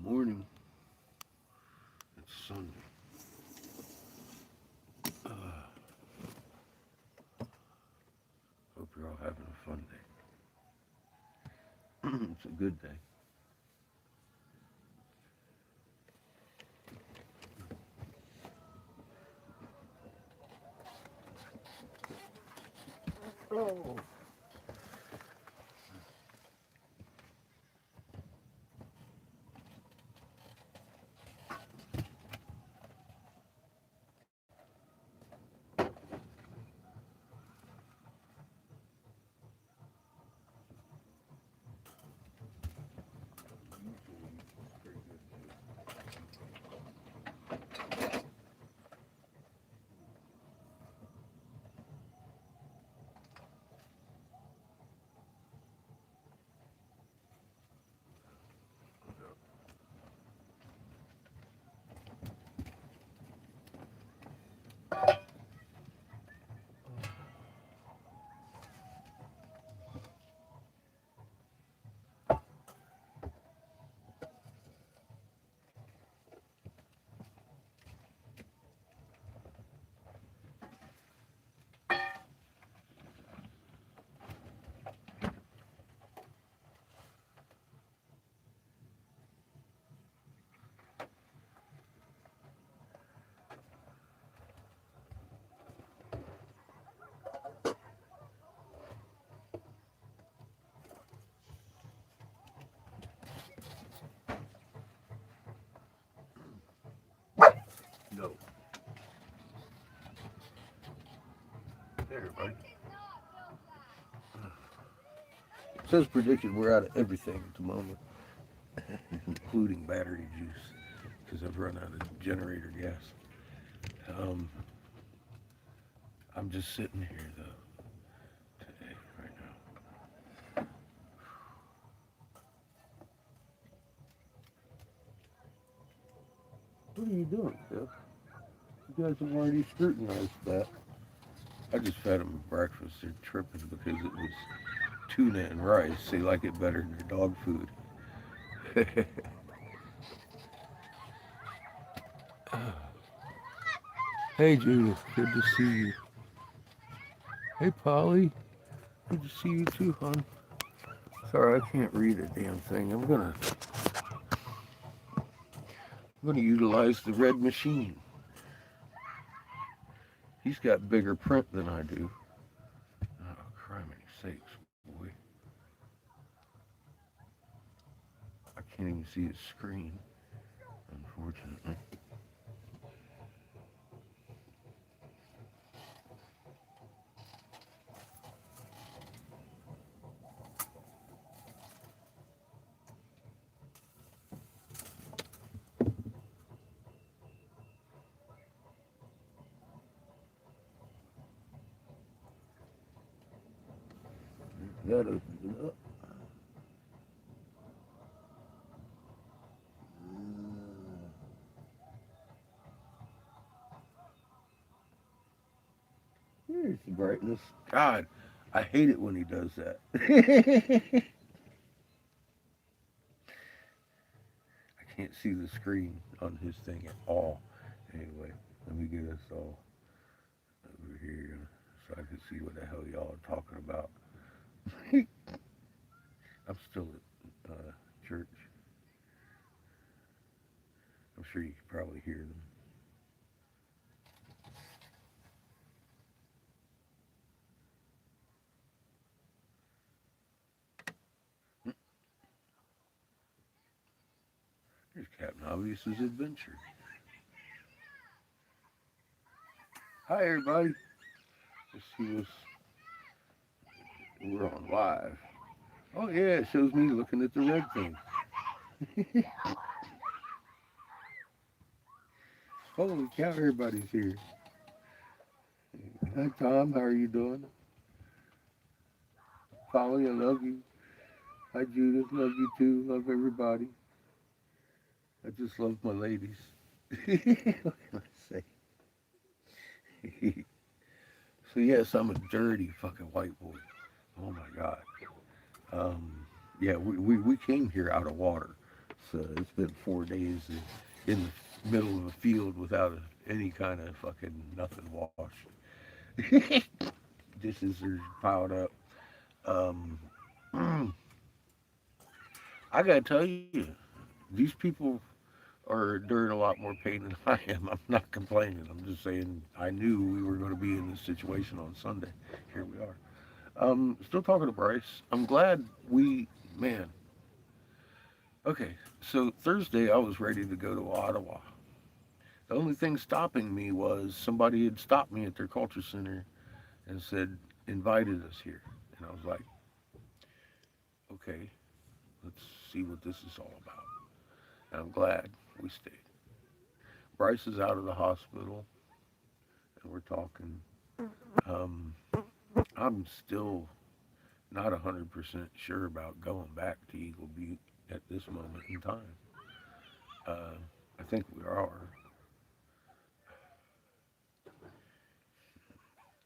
Morning. It's Sunday. Hope you're all having a fun day. It's a good day. Oh. No. Hey, everybody. It says predicted we're out of everything at the moment, including battery juice, because I've run out of generator gas. Um, I'm just sitting here, though, today, right now. What are you doing, Phil? You guys have already scrutinized that. I just fed them breakfast. They're tripping because it was tuna and rice. They like it better than their dog food. Hey, Judith. Good to see you. Hey, Polly. Good to see you too, hon. Sorry, I can't read a damn thing. I'm gonna utilize the red machine. He's got bigger print than I do. Oh, criminy sakes, boy. I can't even see his screen, unfortunately. That opened it up. Here's the brightness. God, I hate it when he does that. I can't see the screen on his thing at all. Anyway, let me get us all over here so I can see what the hell y'all are talking about. I'm still at church. I'm sure you can probably hear them. Here's Captain Obvious's adventure. Hi, everybody. Let's see what's. We're on live. Oh, yeah, it shows me looking at the red thing. Holy cow, everybody's here. Hi, Tom. How are you doing? Polly, I love you. Hi, Judith. Love you too. Love everybody. I just love my ladies. What can I say? So, yes, I'm a dirty fucking white boy. Oh, my God. Um, yeah, we came here out of water. So it's been 4 days in the middle of a field without any kind of fucking nothing washed. Dishes are piled up. Um, I gotta tell you, these people are enduring a lot more pain than I am. I'm not complaining. I'm just saying I knew we were going to be in this situation on Sunday. Here we are. Still talking to Bryce. I'm glad man. Okay, so Thursday I was ready to go to Ottawa. The only thing stopping me was somebody had stopped me at their culture center and said, invited us here. And I was like, okay, let's see what this is all about. And I'm glad we stayed. Bryce is out of the hospital and we're talking. Um, I'm still not 100% sure about going back to Eagle Butte at this moment in time. Uh, I think we are.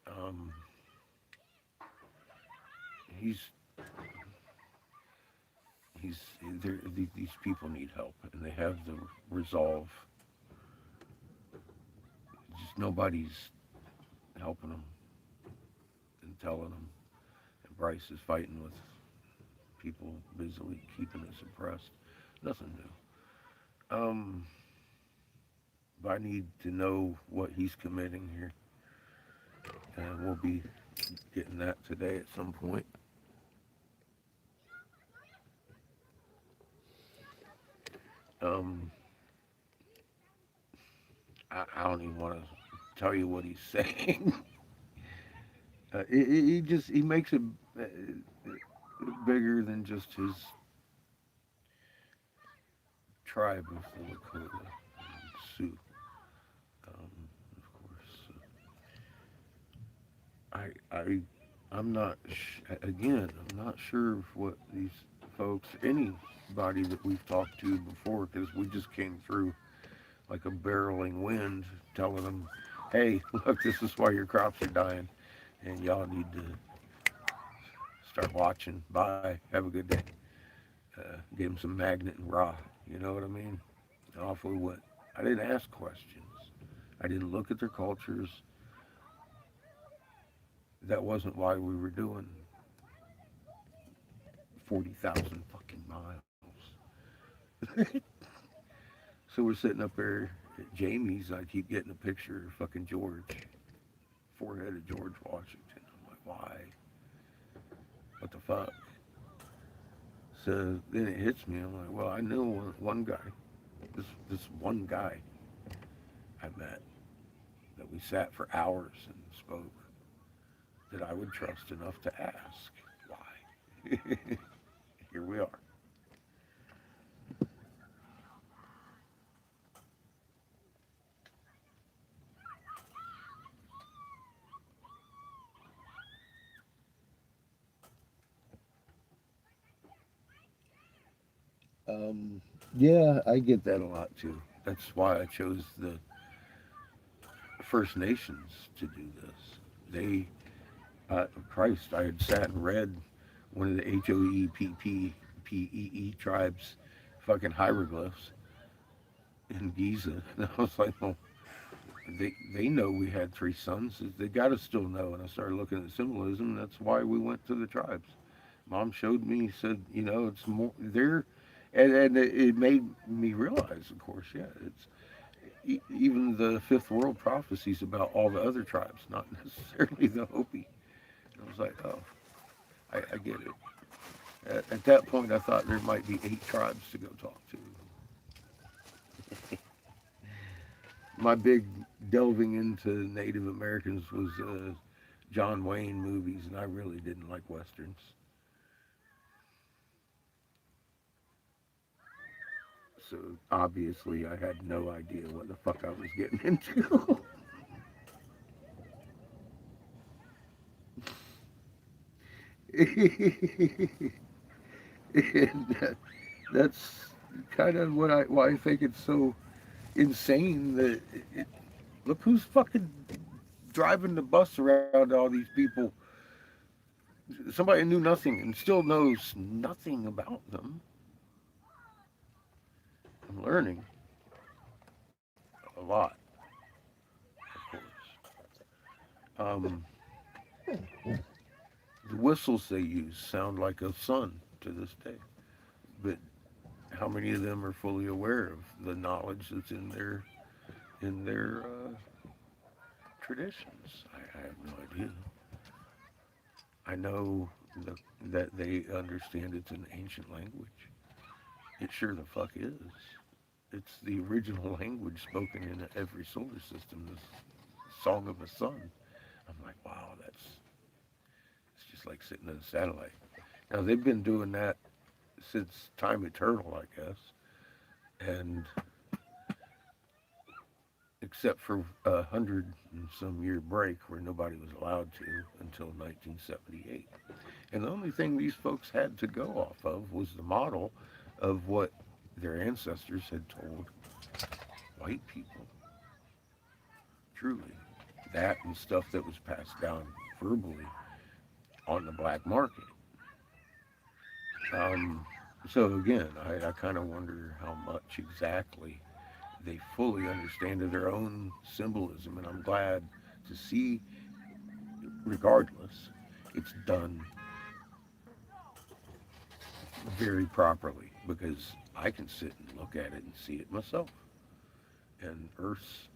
Um, he's he's these people need help and they have the resolve. Just nobody's helping them and telling them. And Bryce is fighting with people busily keeping it suppressed. Nothing new. But I need to know what he's committing here, and we'll be getting that today at some point. Um, I don't even want to tell you what he's saying. He makes it uh, bigger than just his tribe of the Lakota and Sioux. Of course, I'm not. Again, I'm not sure what these folks, anybody that we've talked to before, because we just came through like a barreling wind, telling them, "Hey, look, this is why your crops are dying, and y'all need to start watching. Bye. Have a good day." Gave them some magnet and raw. You know what I mean? And off we went. I didn't ask questions. I didn't look at their cultures. That wasn't why we were doing 40,000 fucking miles. So we're sitting up there at Jamie's. I keep getting a picture of fucking George, forehead of George Washington. I'm like, why? What the fuck? So then it hits me. I'm like, well, I know one guy, this one guy I met that we sat for hours and spoke that I would trust enough to ask why. Here we are. Um, yeah, I get that a lot too. That's why I chose the First Nations to do this. They, Christ, I had sat and read one of the HOEPPPEE tribes fucking hieroglyphs in Giza. And I was like, well, they know we had three sons. They got to still know. And I started looking at the symbolism. That's why we went to the tribes. Mom showed me, said, it's more there. And it made me realize, of course, yeah, it's even the fifth world prophecies about all the other tribes, not necessarily the Hopi. I was like, oh, I get it. At that point, I thought there might be 8 tribes to go talk to. My big delving into Native Americans was John Wayne movies, and I really didn't like westerns. So obviously, I had no idea what the fuck I was getting into. And that's kind of why I think it's so insane that look who's fucking driving the bus around all these people. Somebody who knew nothing and still knows nothing about them. I'm learning a lot, of course. The whistles they use sound like a sun to this day, but how many of them are fully aware of the knowledge that's in their traditions? I have no idea. I know the, that they understand it's an ancient language. It sure the fuck is. It's the original language spoken in every solar system. This song of a sun. I'm like, wow, it's just like sitting in a satellite. Now they've been doing that since time eternal, I guess, and except for 100 and some year break where nobody was allowed to until 1978. And the only thing these folks had to go off of was the model of what their ancestors had told white people. Truly, that and stuff that was passed down verbally on the black market. Um, so again, I kind of wonder how much exactly they fully understand of their own symbolism, and I'm glad to see, regardless, it's done very properly because I can sit and look at it and see it myself. And Earth's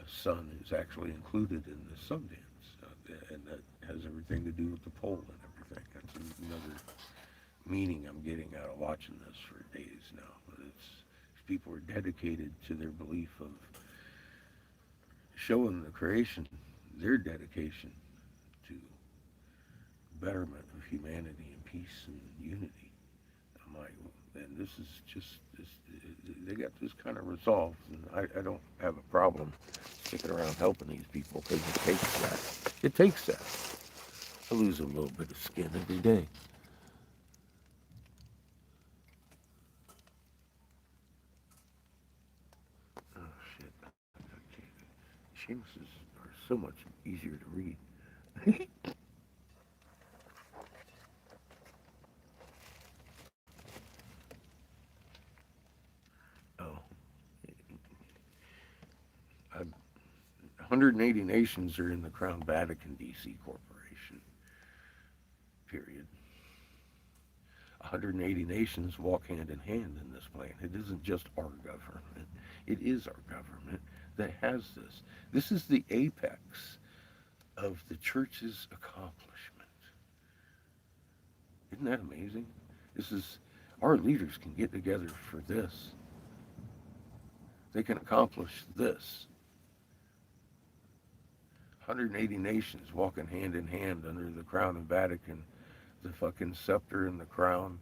sun is actually included in the sun dance, and that has everything to do with the pole and everything. That's another meaning I'm getting out of watching this for days now. It's people are dedicated to their belief of showing the creation their dedication to betterment of humanity and peace and unity. I'm like, and this is just this. They got this kind of resolved, and I don't have a problem sticking around helping these people because it takes that. It takes that. I lose a little bit of skin every day. Oh shit! I can't. Seamuses are so much easier to read. Oh, I, 180 nations are in the Crown Vatican D.C. Corporation. Period. 180 nations walk hand in hand in this plan. It isn't just our government. It is our government that has this. This is the apex of the church's accomplishment. Isn't that amazing? This is our leaders can get together for this. They can accomplish this. 180 nations walking hand in hand under the crown and Vatican, the fucking scepter and the crown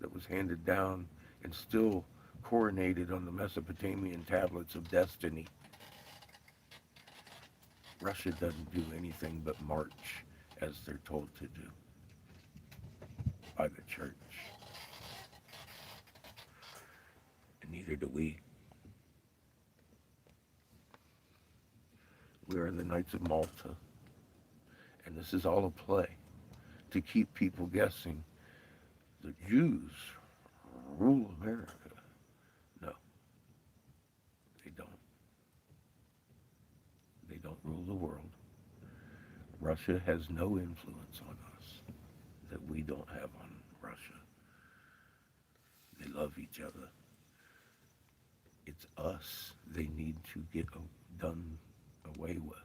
that was handed down and still coronated on the Mesopotamian tablets of destiny. Russia doesn't do anything but march as they're told to do by the church. And neither do we. We are the Knights of Malta. And this is all a play to keep people guessing the Jews rule America. No, they don't. They don't rule the world. Russia has no influence on us that we don't have on Russia. They love each other. It's us they need to get done away with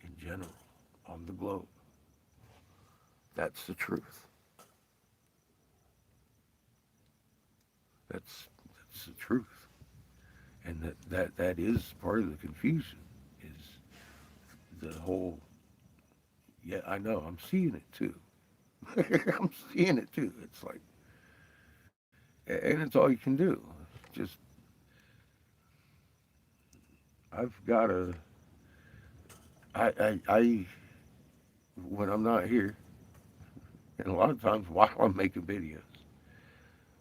in general on the globe. That's the truth. That's the truth. And that is part of the confusion is the whole, yeah, I know, I'm seeing it too. I'm seeing it too. It's like, and it's all you can do. Just, I've got to, I, when I'm not here, and a lot of times while I'm making videos,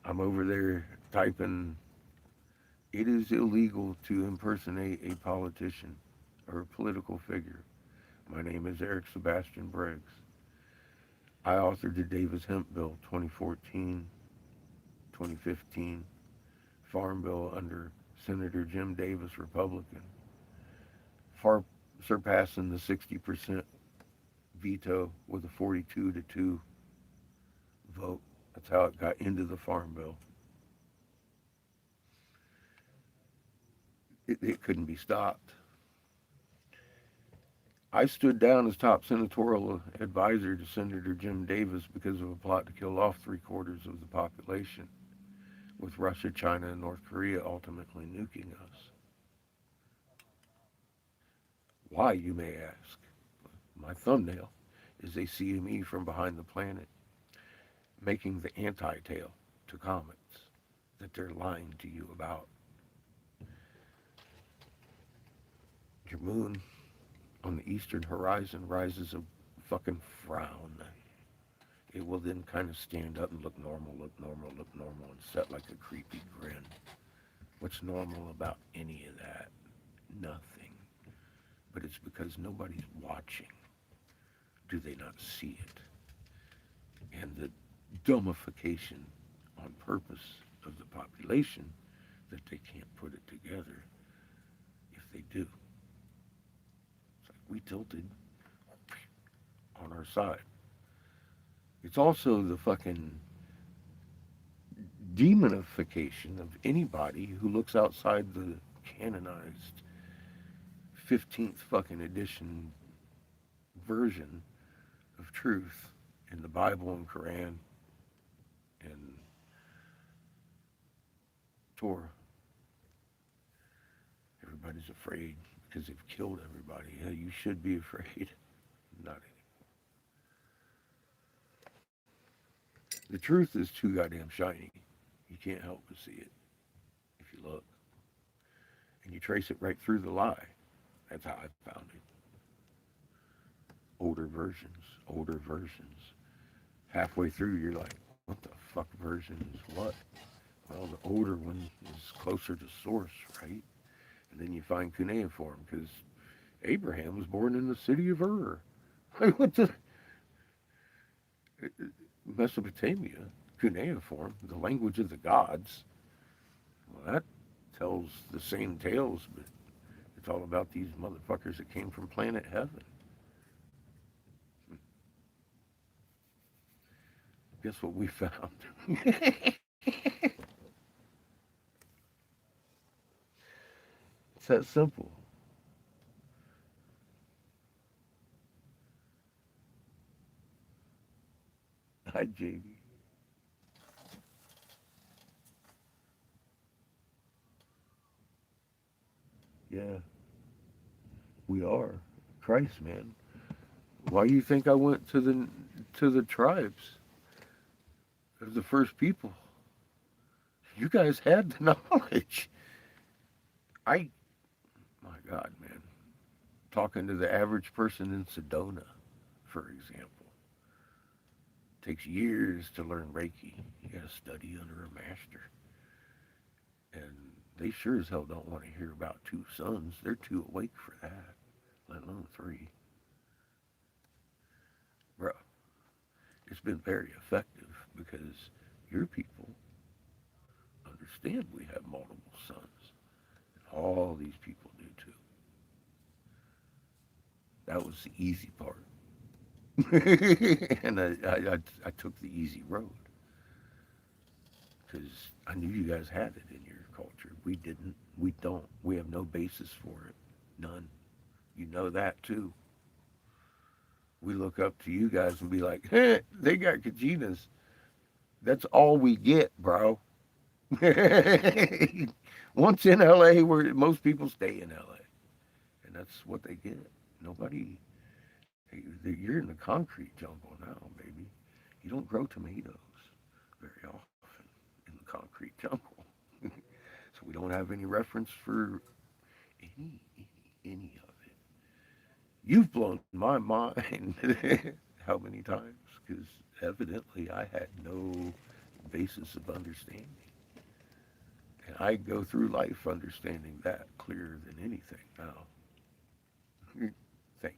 I'm over there typing, it is illegal to impersonate a politician or a political figure. My name is Eric Sebastian Briggs. I authored the Davis Hemp Bill 2014, 2015, farm bill under Senator Jim Davis, Republican, far surpassing the 60% veto with a 42-2 vote. That's how it got into the farm bill. It couldn't be stopped. I stood down as top senatorial advisor to Senator Jim Davis because of a plot to kill off three-quarters of the population, with Russia, China, and North Korea ultimately nuking us. Why, you may ask? My thumbnail is a CME from behind the planet, making the anti-tale to comets that they're lying to you about. Your moon on the eastern horizon rises a fucking frown. It will then kind of stand up and look normal, look normal, look normal, and set like a creepy grin. What's normal about any of that? Nothing. But it's because nobody's watching. Do they not see it? And the dumbification on purpose of the population that they can't put it together if they do. It's like we tilted on our side. It's also the fucking demonification of anybody who looks outside the canonized 15th fucking edition version of truth in the Bible and Quran and Torah. Everybody's afraid because they've killed everybody. Yeah, you should be afraid. Not anymore. The truth is too goddamn shiny. You can't help but see it if you look. And you trace it right through the lie. That's how I found it. Older versions, older versions. Halfway through, you're like, what the fuck version is what? Well, the older one is closer to source, right? And then you find cuneiform because Abraham was born in the city of Ur. What the? Mesopotamia, cuneiform, the language of the gods. Well, that tells the same tales, but it's all about these motherfuckers that came from planet heaven. Guess what we found? It's that simple. Hi, JB. Yeah, we are. Christ, man. Why do you think I went to the tribes of the first people? You guys had the knowledge. I, my God, man. Talking to the average person in Sedona, for example, takes years to learn Reiki. You got to study under a master, and they sure as hell don't want to hear about two suns. They're too awake for that, let alone three. Bro, it's been very effective because your people understand we have multiple suns. And all these people do too. That was the easy part. And I took the easy road because I knew you guys had it in your culture. We didn't. We don't. We have no basis for it. None. You know that too. We look up to you guys and be like, hey, they got Kajinas. That's all we get, bro. Once in LA, where most people stay in LA, and that's what they get. Nobody, you're in the concrete jungle now, baby. You don't grow tomatoes very often in the concrete jungle, so we don't have any reference for any of it. You've blown my mind. How many times? Because evidently I had no basis of understanding. And I go through life understanding that clearer than anything now. Thank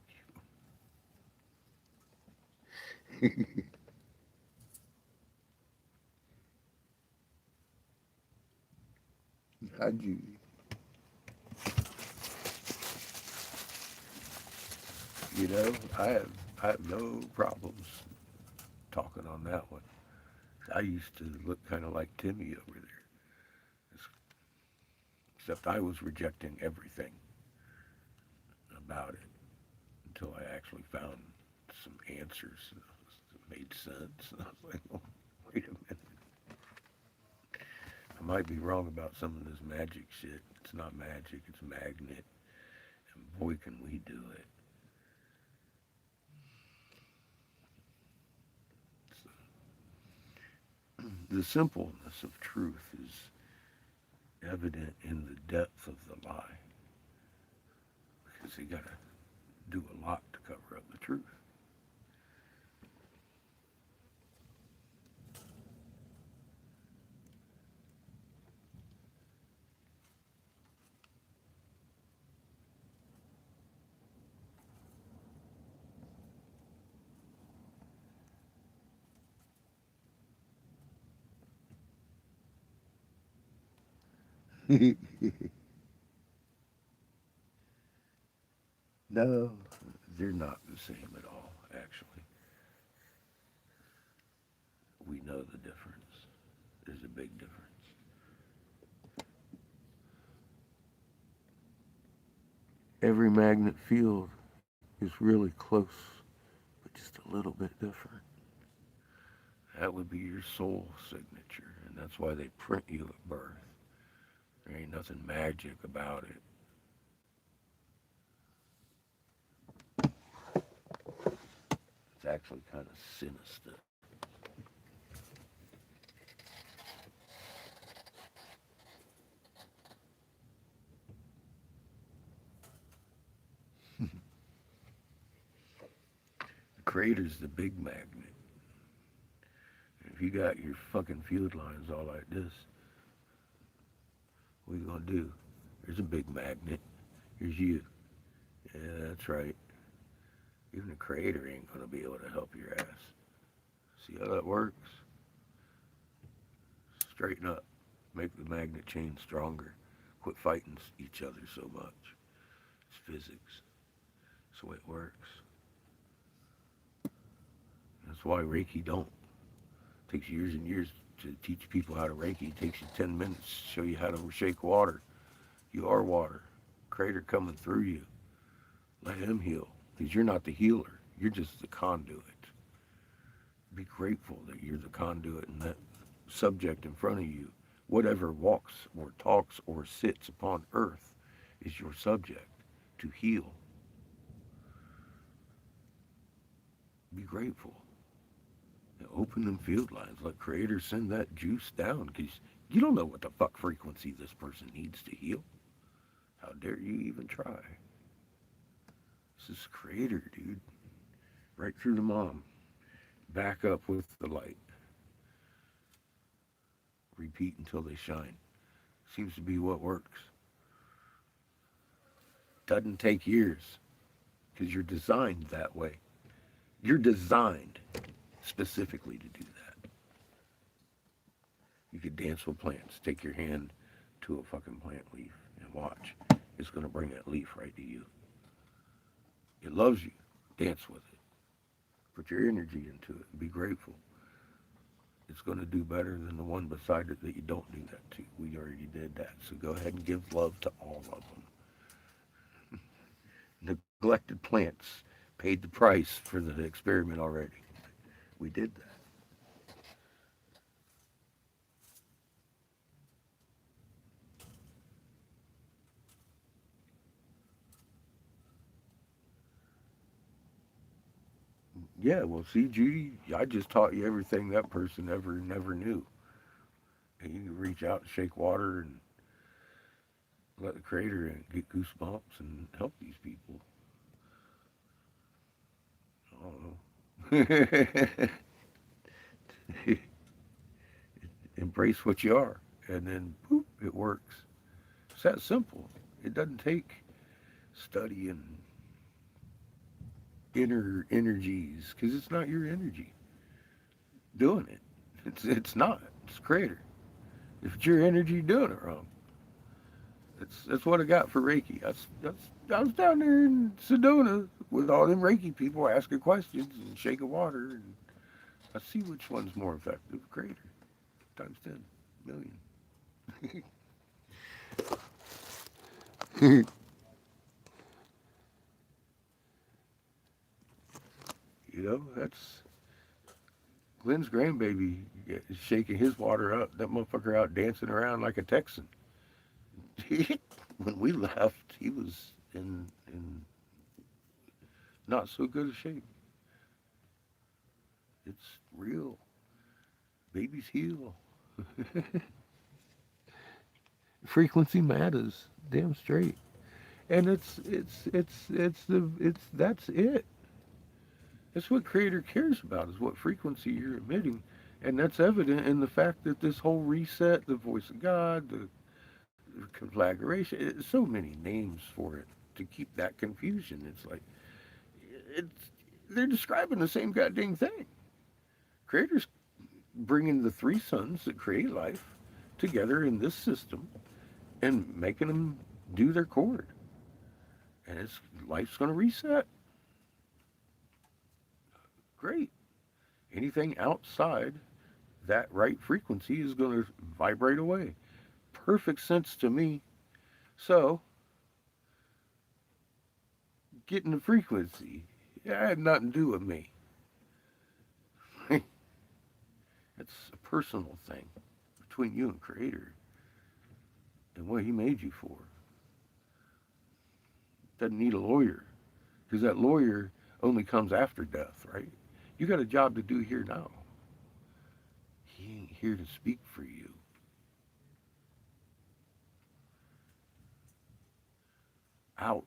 How'd you, you know, I have no problems talking on that one. I used to look kind of like Timmy over there, except I was rejecting everything about it until I actually found some answers that made sense. And I was like, oh, wait a minute. I might be wrong about some of this magic shit. It's not magic, it's magnet. And boy, can we do it. The simpleness of truth is evident in the depth of the lie because you got to do a lot to cover up the truth. No, they're not the same at all, actually. We know the difference. There's a big difference. Every magnet field is really close, but just a little bit different. That would be your soul signature, and that's why they print you at birth. There ain't nothing magic about it. It's actually kind of sinister. The creator's the big magnet. If you got your fucking field lines all like this, what are you gonna do? There's a big magnet. Here's you. Yeah, that's right. Even the creator ain't gonna be able to help your ass. See how that works? Straighten up. Make the magnet chain stronger. Quit fighting each other so much. It's physics. That's the way it works. That's why Reiki don't. It takes years and years to teach people how to Reiki. It takes you 10 minutes to show you how to shake water. You are water. Creator coming through you. Let him heal. Because you're not the healer. You're just the conduit. Be grateful that you're the conduit and that subject in front of you, whatever walks or talks or sits upon earth, is your subject to heal. Be grateful. Open them field lines. Let Creator send that juice down because you don't know what the fuck frequency this person needs to heal. How dare you even try? This is Creator, dude. Right through the mom. Back up with the light. Repeat until they shine. Seems to be what works. Doesn't take years because you're designed that way. You're designed specifically to do that. You could dance with plants. Take your hand to a fucking plant leaf and watch. It's going to bring that leaf right to you. It loves you. Dance with it. Put your energy into it and be grateful. It's going to do better than the one beside it that you don't do that to. We already did that. So go ahead and give love to all of them. Neglected plants paid the price for the experiment already. We did that. Yeah, well, see, Judy, I just taught you everything that person ever never knew. And you can reach out and shake water and let the creator in, get goosebumps and help these people. I don't know. Embrace what you are, and then boop, it works. It's that simple. It doesn't take study and inner energies because it's not your energy doing it. It's not. It's creator. If it's your energy, you're doing it wrong. That's what I got for Reiki. I was down there in Sedona with all them Reiki people asking questions and shaking water, and I see which one's more effective. Greater times 10 million. That's Glenn's grandbaby is shaking his water up. That motherfucker out dancing around like a Texan. When we left, he was in not so good a shape. It's real. Babies heal. Frequency matters. Damn straight. And it's that's it. That's what creator cares about is what frequency you're emitting. And that's evident in the fact that this whole reset, the voice of God, the conflagration, so many names for it to keep that confusion. It's like it's they're describing the same goddamn thing. Creator's bringing the three suns that create life together in this system and making them do their chord. And it's life's going to reset. Great. Anything outside that right frequency is going to vibrate away. Perfect sense to me. So, getting the frequency, it had nothing to do with me. It's a personal thing between you and Creator and what He made you for. Doesn't need a lawyer because that lawyer only comes after death, right? You got a job to do here now. He ain't here to speak for you. Ouch.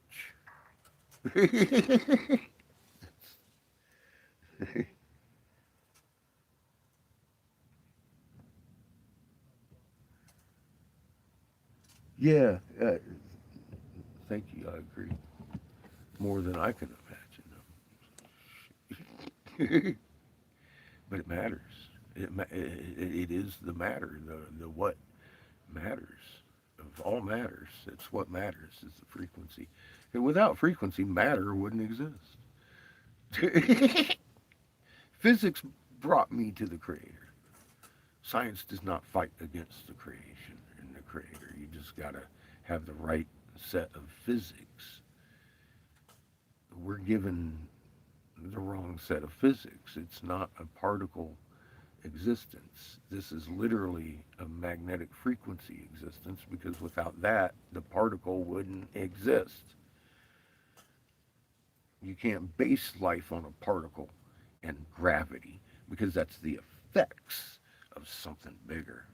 Yeah, thank you. I agree. More than I can imagine. But it matters. It is the matter, the what matters. Of all matters, it's what matters is the frequency. And without frequency, matter wouldn't exist. Physics brought me to the Creator. Science does not fight against the creation and the Creator. You just got to have the right set of physics. We're given the wrong set of physics. It's not a particle existence. This is literally a magnetic frequency existence because without that, the particle wouldn't exist. You can't base life on a particle and gravity because that's the effects of something bigger.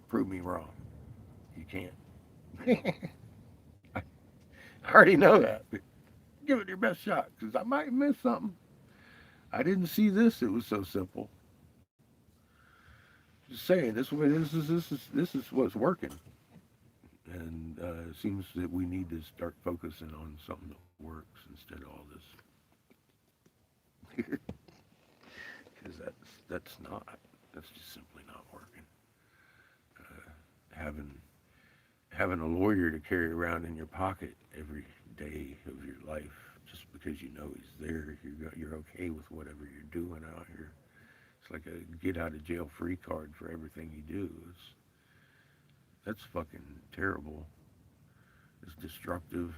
Prove me wrong. You can't. I already know that. But give it your best shot because I might miss something. I didn't see this. It was so simple. Just saying, this is what's working, and it seems that we need to start focusing on something that works instead of all this. Because that's not. That's just simply not working. Uh, having a lawyer to carry around in your pocket every day of your life just because you know he's there, you're okay with whatever you're doing out here. It's like a get out of jail free card for everything you do. That's fucking terrible. It's destructive.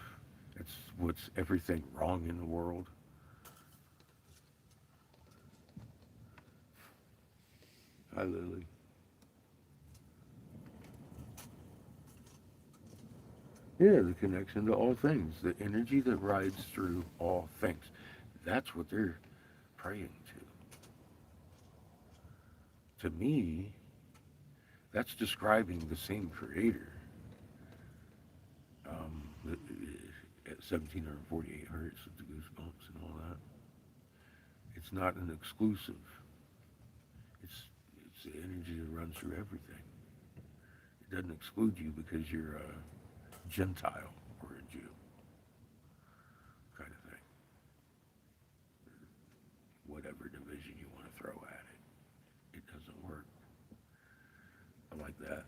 It's what's everything wrong in the world. Hi, Lily. Yeah, the connection to all things, the energy that rides through all things. That's what they're praying to. To me, that's describing the same creator at 1748 hertz with the goosebumps and all that. It's not an exclusive. It's it's the energy that runs through everything. It doesn't exclude you because you're a Gentile or a Jew, kind of thing. Whatever division you want to throw at it, it doesn't work. I like that.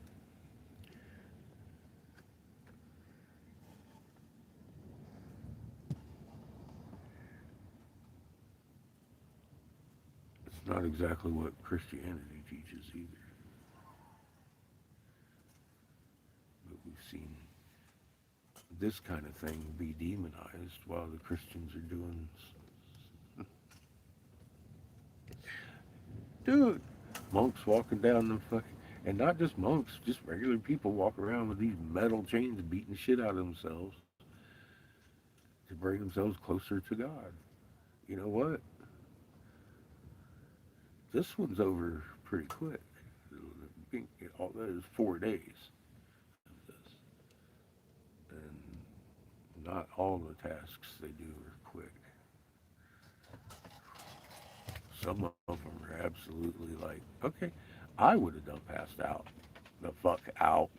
not exactly what Christianity teaches either. But we've seen this kind of thing be demonized while the Christians are doing. Dude, monks walking down the fucking. And not just monks, just regular people walk around with these metal chains beating the shit out of themselves to bring themselves closer to God. You know what? This one's over pretty quick. All that is 4 days of this. And not all the tasks they do are quick. Some of them are absolutely like, okay, I would have done passed out. The fuck out.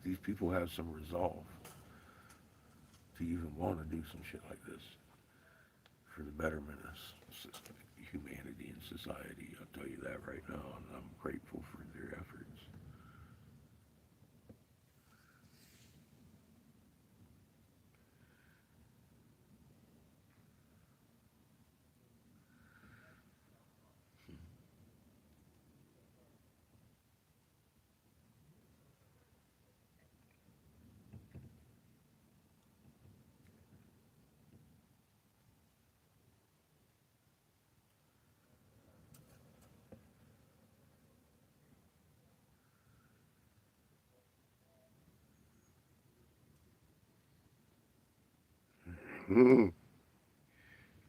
These people have some resolve to even want to do some shit like this for the betterment of humanity and society. I'll tell you that right now, and I'm grateful for their efforts.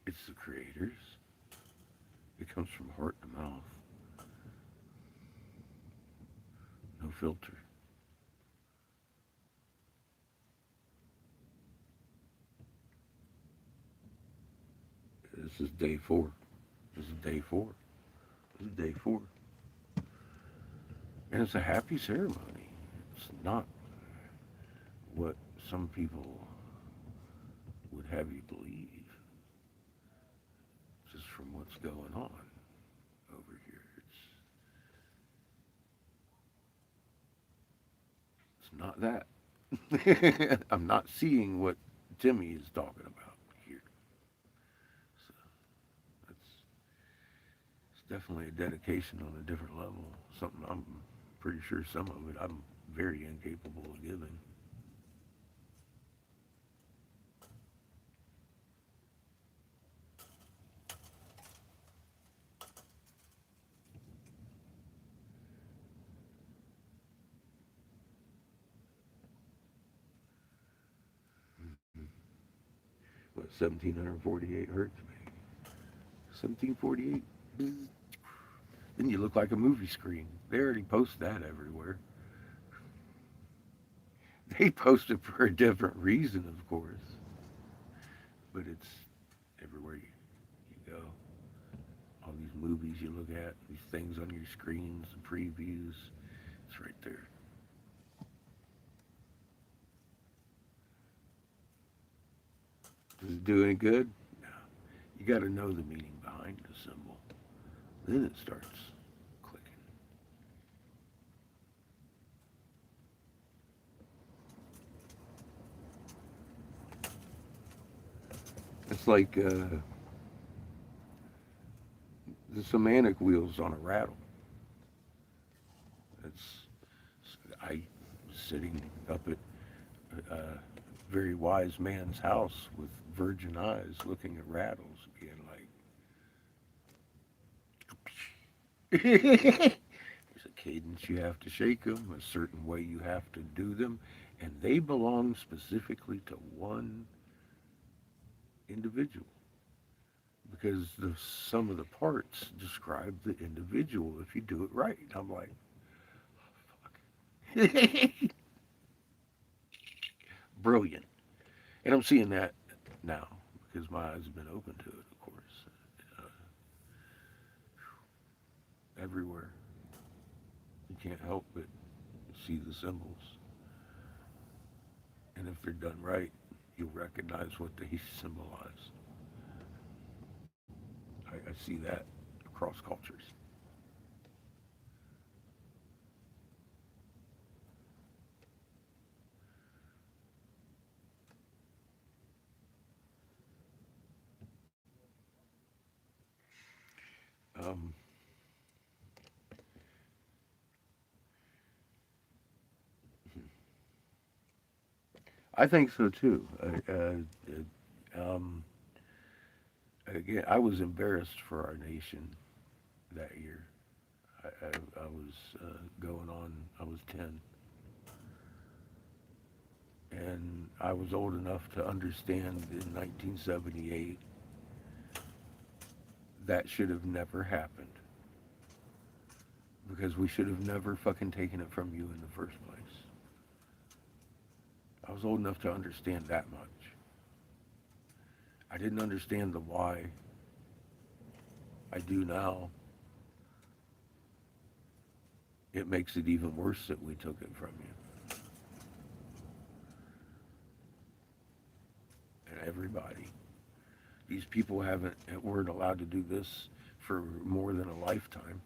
It's the creators. It comes from heart to mouth, no filter. This is day four. This is day four. This is day four. And it's a happy ceremony. It's not what some people would have you believe, just from what's going on over here. It's not that. I'm not seeing what Timmy is talking about here. So it's, it's definitely a dedication on a different level. Something I'm pretty sure some of it I'm very incapable of giving. What, 1748 hertz, maybe? 1748. Then you look like a movie screen. They already post that everywhere. They post it for a different reason, of course, but it's everywhere you go. All these movies you look at, these things on your screens, the previews, it's right there. Does it do any good? No. You got to know the meaning behind the symbol. Then it starts clicking. It's like the semantic wheels on a rattle. It's I was sitting up at a very wise man's house with virgin eyes, looking at rattles, being like, there's a cadence you have to shake them, a certain way you have to do them, and they belong specifically to one individual because the sum of the parts describe the individual if you do it right. I'm like, fuck. Brilliant. And I'm seeing that now because my eyes have been open to it, of course, uh, everywhere. You can't help but see the symbols. And if they're done right, you'll recognize what they symbolize. I see that across cultures. Um, I think so too. Um, Again, I was embarrassed for our nation that year. I was going on. I was 10, and I was old enough to understand in 1978 that should have never happened because we should have never fucking taken it from you in the first place. I was old enough to understand that much. I didn't understand the why. I do now. It makes it even worse that we took it from you and everybody. These people haven't weren't allowed to do this for more than a lifetime.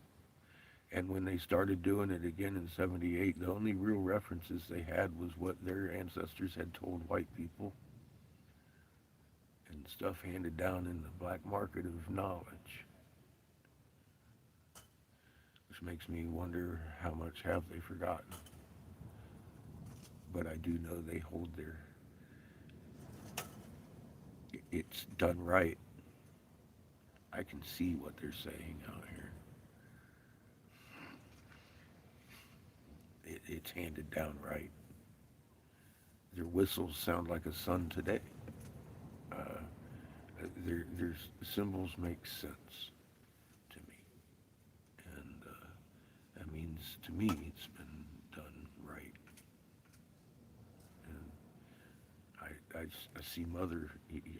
And when they started doing it again in '78, the only real references they had was what their ancestors had told white people and stuff handed down in the black market of knowledge, which makes me wonder how much have they forgotten. But I do know they hold their it's done right. I can see what they're saying out here. It's handed down right. Their whistles sound like a sun today. Uh, their symbols make sense to me, and that means to me it's been done right. And I see Mother.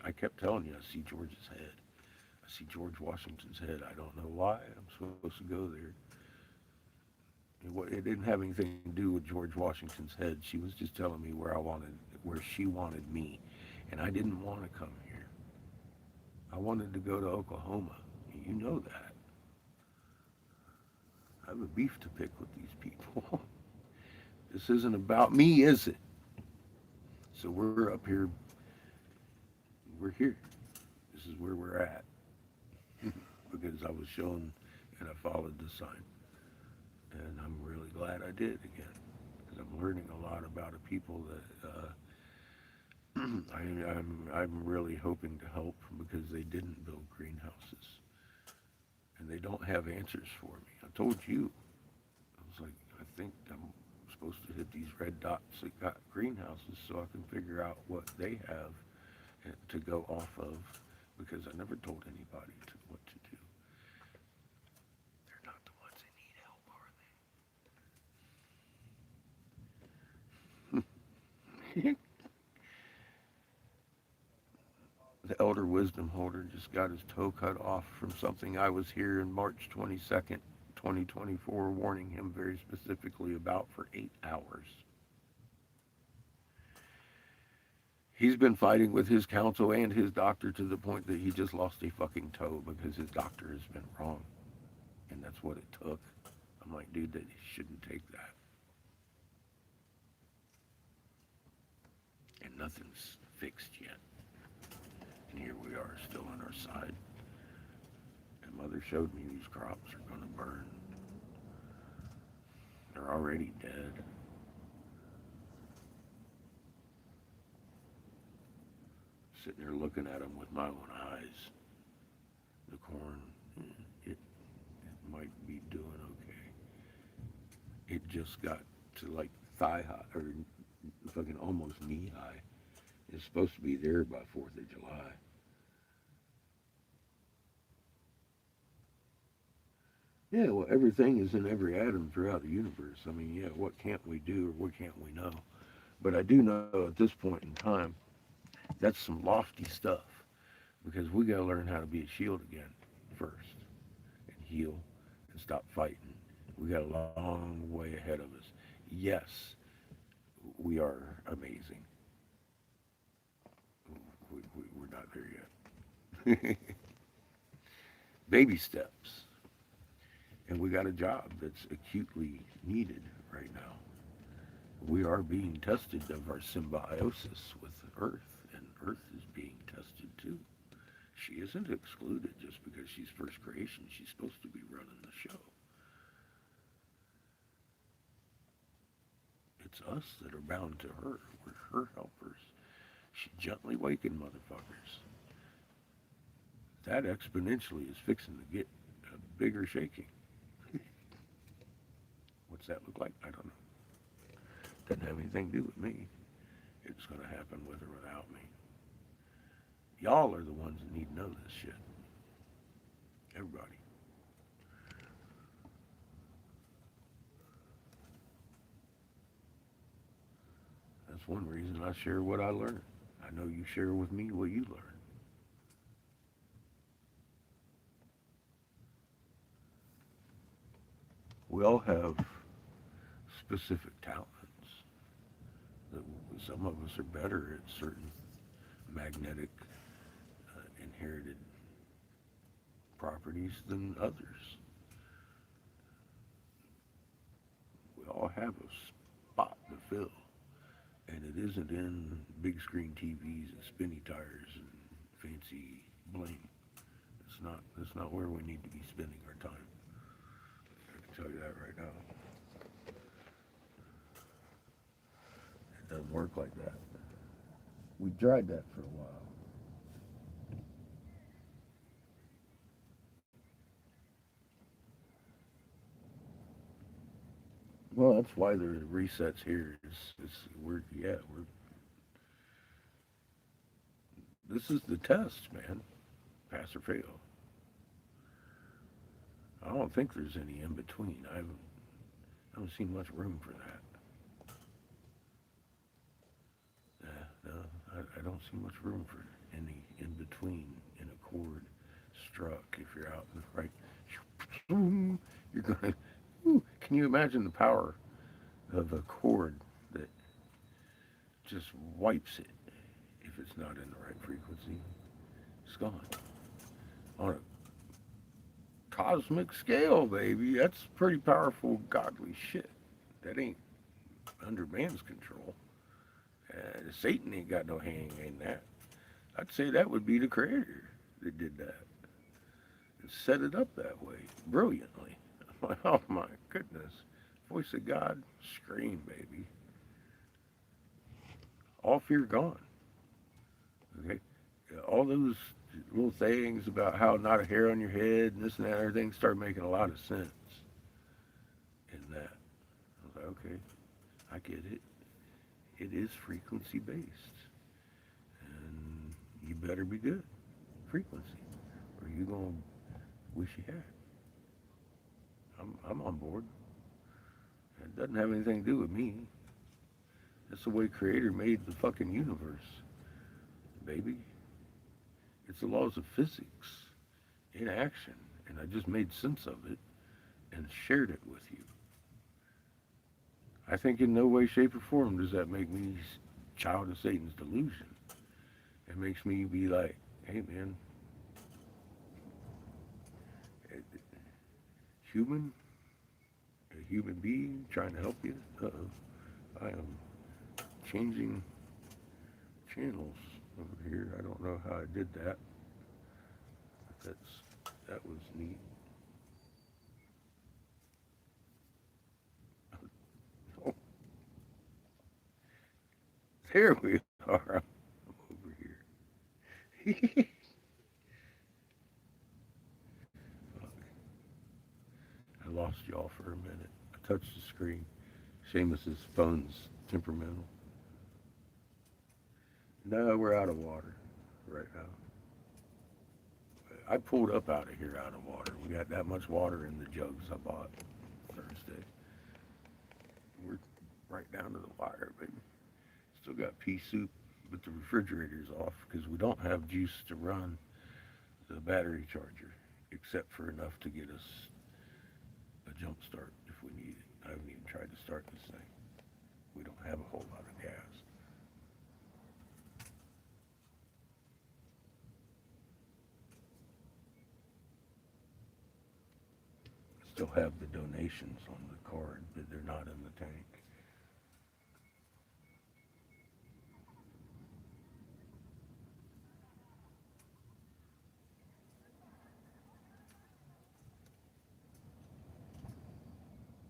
I kept telling you I see George's head. I see George Washington's head. I don't know why I'm supposed to go there. It didn't have anything to do with George Washington's head. She was just telling me where she wanted me, and I didn't want to come here. I wanted to go to Oklahoma. You know that. I have a beef to pick with these people. This isn't about me, is it? So we're up here. We're here. This is where we're at because I was shown and I followed the sign, and I'm really glad I did again because I'm learning a lot about a people that I'm really hoping to help because they didn't build greenhouses and they don't have answers for me. I told you. I was like, I think I'm supposed to hit these red dots that got greenhouses so I can figure out what they have to go off of because I never told anybody what to do. They're not the ones that need help, are they? The elder wisdom holder just got his toe cut off from something I was here in March 22nd, 2024, warning him very specifically about for 8 hours. He's been fighting with his counsel and his doctor to the point that he just lost a fucking toe because his doctor has been wrong. And that's what it took. I'm like, dude, that shouldn't take that. And nothing's fixed yet. And here we are, still on our side. And Mother showed me these crops are going to burn. They're already dead. Sitting there looking at them with my own eyes. The corn, it might be doing okay. It just got to like thigh high, or fucking almost knee high. It's supposed to be there by 4th of July. Yeah, well, everything is in every atom throughout the universe. I mean, yeah, what can't we do or what can't we know? But I do know at this point in time, that's some lofty stuff because we got to learn how to be a shield again first and heal and stop fighting. We got a long way ahead of us. Yes, we are amazing. We're not there yet. Baby steps. And we got a job that's acutely needed right now. We are being tested of our symbiosis with Earth, and Earth is being tested too. She isn't excluded just because she's first creation. She's supposed to be running the show. It's us that are bound to her. We're her helpers. She gently wakened motherfuckers. That exponentially is fixing to get a bigger shaking. What's that look like? I don't know. Doesn't have anything to do with me. It's going to happen with or without me. Y'all are the ones that need to know this shit. Everybody. That's one reason I share what I learned. I know you share with me what you learn. We all have specific talents. Some of us are better at certain magnetic inherited properties than others. We all have a spot to fill, and it isn't in big screen TVs and spinny tires and fancy bling. It's not. That's not where we need to be spending our time. I can tell you that right now. It doesn't work like that. We tried that for a while. Well, that's why the resets here is we're yeah we're this is the test, man. Pass or fail. I don't think there's any in between. I haven't seen much room for that. No, I don't see much room for any in between in a chord struck. If you're out in the right, you're gonna. Can you imagine the power of a chord that just wipes it if it's not in the right frequency? It's gone on a cosmic scale, baby. That's pretty powerful, godly shit. That ain't under man's control. Satan ain't got no hand in that. I'd say that would be the creator that did that and set it up that way brilliantly. Oh my goodness. Voice of God, scream, baby. All fear gone. Okay? All those little things about how not a hair on your head and this and that, everything start making a lot of sense in that. I was like, okay, I get it. It is frequency based. And you better be good. Frequency. Or you gonna wish you had. I'm on board. It doesn't have anything to do with me. That's the way Creator made the fucking universe, baby. It's the laws of physics in action, and I just made sense of it and shared it with you. I think in no way, shape, or form does that make me child of Satan's delusion. It makes me be like, hey man, human, a human being trying to help you. Uh-oh, I am changing channels over here. I don't know how I did that. That was neat. Oh, there we are. I'm over here. I lost y'all for a minute. I touched the screen. Seamus's phone's temperamental. No, we're out of water right now. I pulled up out of here out of water. We got that much water in the jugs I bought Thursday. We're right down to the wire, baby. Still got pea soup, but the refrigerator's off because we don't have juice to run the battery charger, except for enough to get us a jump start if we need it. I haven't even tried to start this thing. We don't have a whole lot of gas. Still have the donations on the card, but they're not in the tank.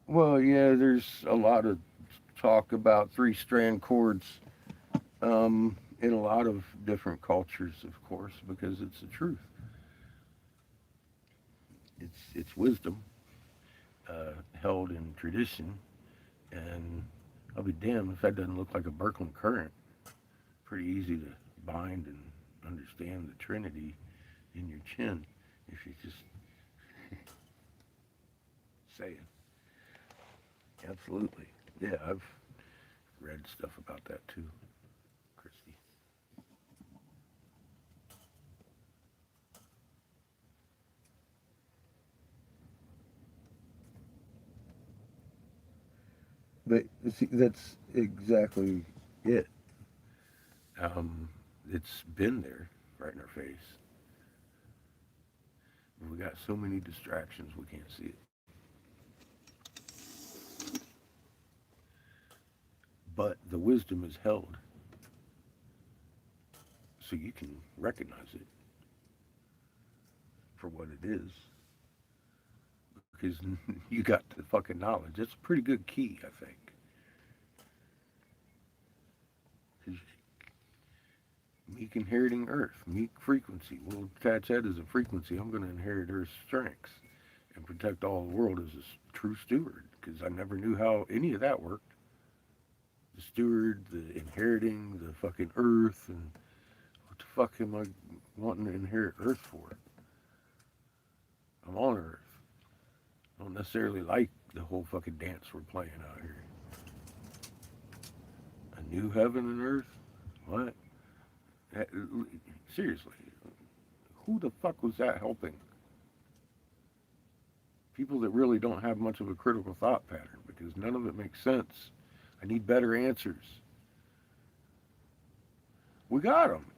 Well, yeah, there's a lot of talk about three-strand chords in a lot of different cultures, of course, because it's the truth. It's wisdom held in tradition, and I'll be damned if that doesn't look like a Birkeland current. Pretty easy to bind and understand the Trinity in your chin if you just say it. Absolutely. Yeah, I've read stuff about that too, Christy. But see, that's exactly it. Um, it's been there, right in our face. We got so many distractions we can't see it. But the wisdom is held, so you can recognize it for what it is, because you got the fucking knowledge. It's a pretty good key, I think. 'Cause meek inheriting Earth, meek frequency. Well, attach that as a frequency. I'm going to inherit Earth's strengths and protect all the world as a true steward, because I never knew how any of that worked. The steward, the inheriting, the fucking Earth, and what the fuck am I wanting to inherit Earth for? I'm on Earth. I don't necessarily like the whole fucking dance we're playing out here. A new heaven and earth? What? That- Seriously, who the fuck was that helping? People that really don't have much of a critical thought pattern, because none of it makes sense. I need better answers. We got them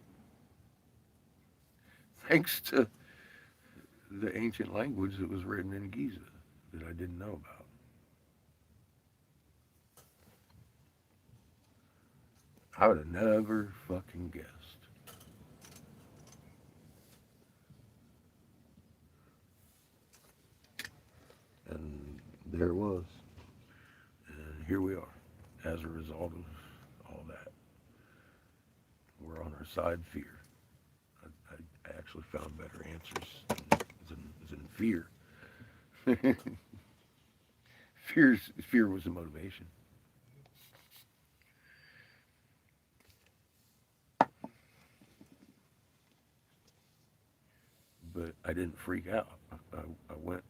thanks to the ancient language that was written in Giza that I didn't know about. I would have never fucking guessed. And there it was. And here we are as a result of all that. We're on our side fear. I actually found better answers than fear. Fear was the motivation, but I didn't freak out. I went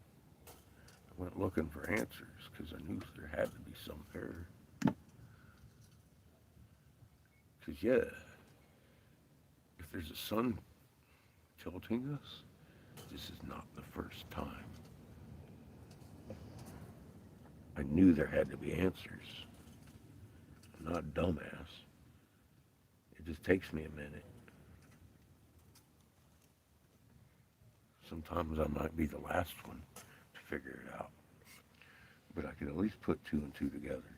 looking for answers because I knew there had to be some there. Because yeah, if there's a sun tilting us, this is not the first time. I knew there had to be answers. I'm not a dumbass. It just takes me a minute. Sometimes I might be the last one to figure it out, but I can at least put two and two together.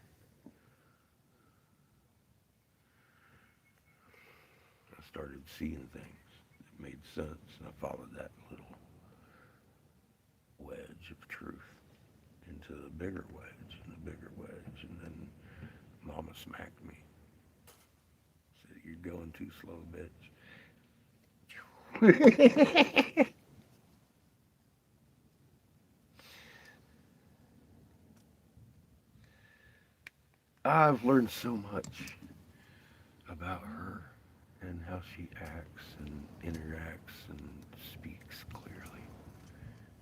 I started seeing things that made sense, and I followed that little wedge of truth into the bigger wedge and the bigger wedge, and then Mama smacked me. Said, "You're going too slow, bitch." I've learned so much about her and how she acts and interacts and speaks clearly.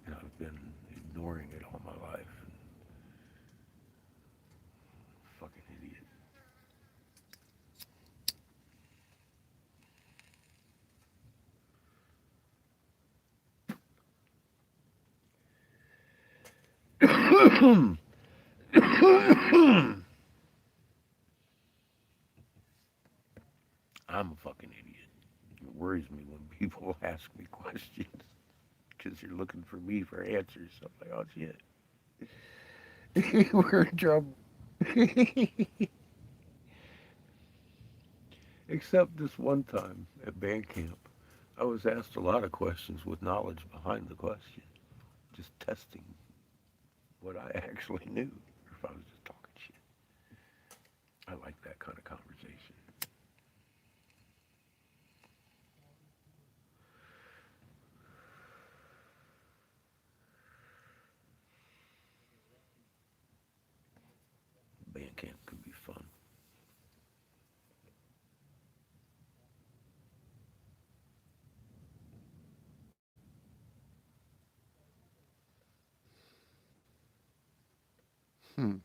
And I've been ignoring it all my life. And fucking idiot. I'm a fucking idiot. It worries me when people ask me questions because you're looking for me for answers. I'm like, oh shit, we're in trouble. Except this one time at band camp, I was asked a lot of questions with knowledge behind the question, just testing. what I actually knew, or if I was just talking shit. I like that kind of conversation. Band camp could be fun. Hmm.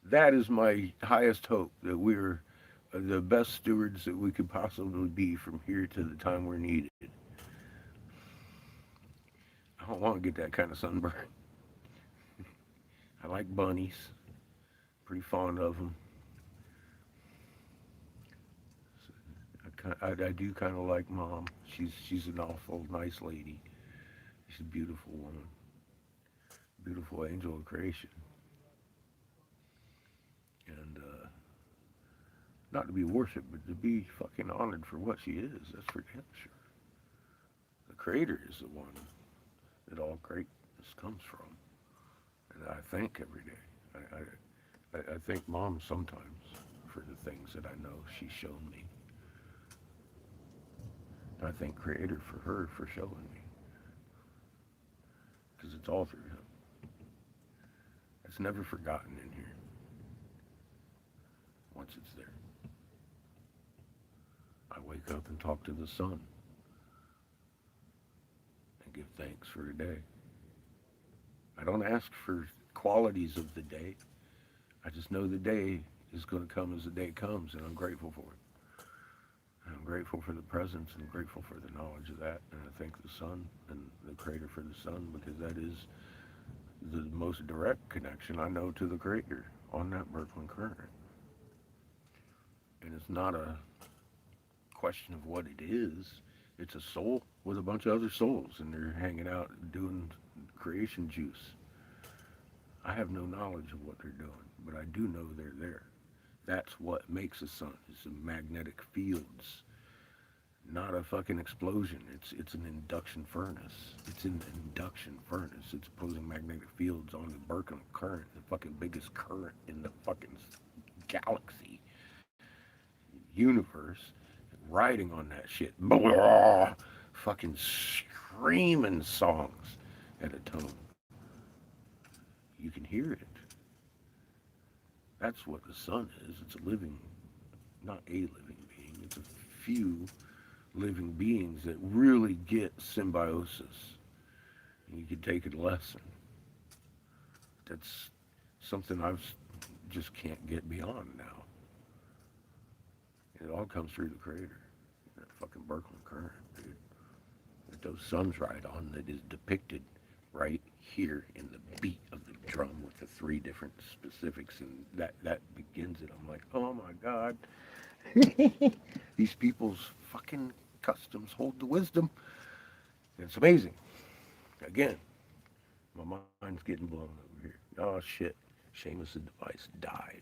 That is my highest hope that we're the best stewards that we could possibly be from here to the time we're needed. I don't want to get that kind of sunburn. I like bunnies, pretty fond of them. I do kind of like mom. She's an awful nice lady. She's a beautiful woman, beautiful angel of creation, and not to be worshipped, but to be fucking honored for what she is. That's for damn sure. The Creator is the one that all greatness comes from, and I thank every day. I thank mom sometimes for the things that I know she's shown me. I thank Creator for her for showing me, because it's all through him. It's never forgotten in here once it's there. I wake up and talk to the sun and give thanks for the day. I don't ask for qualities of the day. I just know the day is going to come as the day comes, and I'm grateful for it. And I'm grateful for the presence and grateful for the knowledge of that. And I thank the sun and the Creator for the sun, because that is the most direct connection I know to the Creator on that Birkeland current. And it's not a question of what it is. It's a soul with a bunch of other souls, and they're hanging out doing creation juice. I have no knowledge of what they're doing, but I do know they're there. That's what makes a sun. It's the magnetic fields, not a fucking explosion. It's an induction furnace. It's an induction furnace. It's opposing magnetic fields on the Birkeland current, the fucking biggest current in the fucking galaxy, universe, riding on that shit. Blah, fucking screaming songs at a tone. You can hear it. That's what the sun is. It's a living, not a living being. It's a few living beings that really get symbiosis. And you can take a lesson. That's something just can't get beyond now. It all comes through the Creator. That fucking Birkeland current, dude. That those suns ride on, that is depicted right here in the beat of the drum with the three different specifics, and that begins it. I'm like, oh my god, these people's fucking customs hold the wisdom. It's amazing. Again, my mind's getting blown over here. Oh shit, Seamus's device died.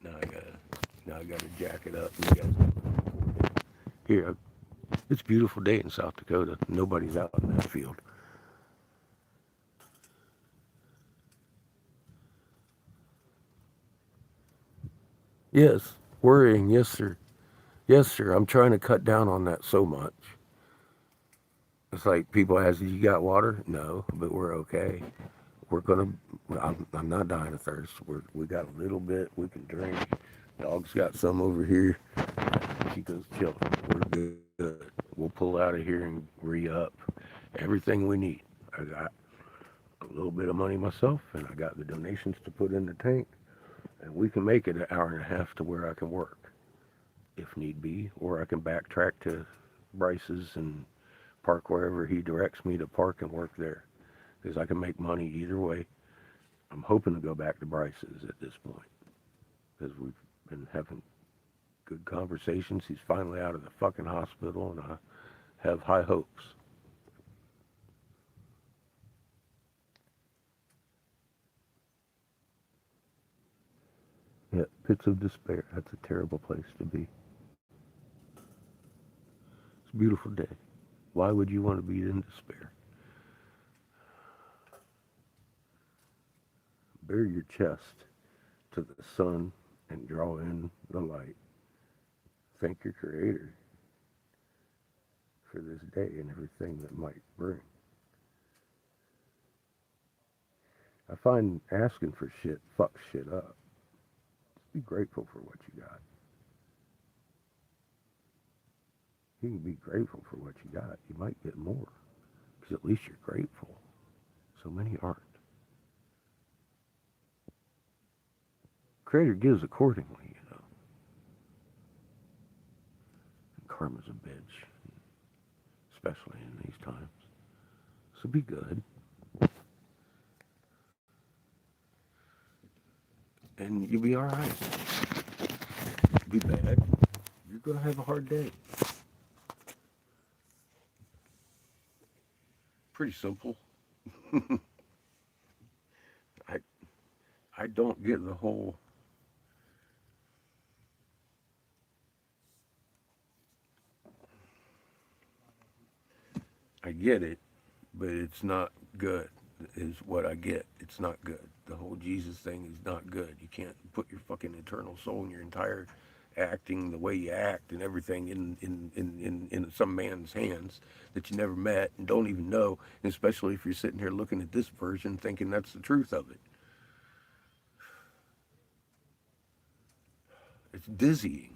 Now I gotta jack it up. And you guys here. It's a beautiful day in South Dakota. Nobody's out in that field. Yes, worrying. Yes, sir. Yes, sir. I'm trying to cut down on that so much. It's like people ask, "You got water?" No, but we're okay. We're gonna. I'm not dying of thirst. We got a little bit we can drink. Dog's got some over here. Chico's chilling. We're good. We'll pull out of here and re-up everything we need. I got a little bit of money myself, and I got the donations to put in the tank, and we can make it an hour and a half to where I can work if need be, or I can backtrack to Bryce's and park wherever he directs me to park and work there, because I can make money either way. I'm hoping to go back to Bryce's at this point, because we've been having good conversations. He's finally out of the fucking hospital, and I have high hopes. Yeah, pits of despair. That's a terrible place to be. It's a beautiful day. Why would you want to be in despair? bare your chest to the sun and draw in the light. Thank your Creator for this day and everything that might bring. I find asking for shit fucks shit up. Be grateful for what you got. You can be grateful for what you got. You might get more, because at least you're grateful. So many aren't. Creator gives accordingly, you know. And karma's a bitch, especially in these times. So be good. And you'll be alright. Be bad. You're going to have a hard day. Pretty simple. I I don't get the whole I get it, but it's not good is what I get. It's not good. The whole Jesus thing is not good. You can't put your fucking eternal soul and your entire acting the way you act and everything in some man's hands that you never met and don't even know, especially if you're sitting here looking at this version thinking that's the truth of it. It's dizzying.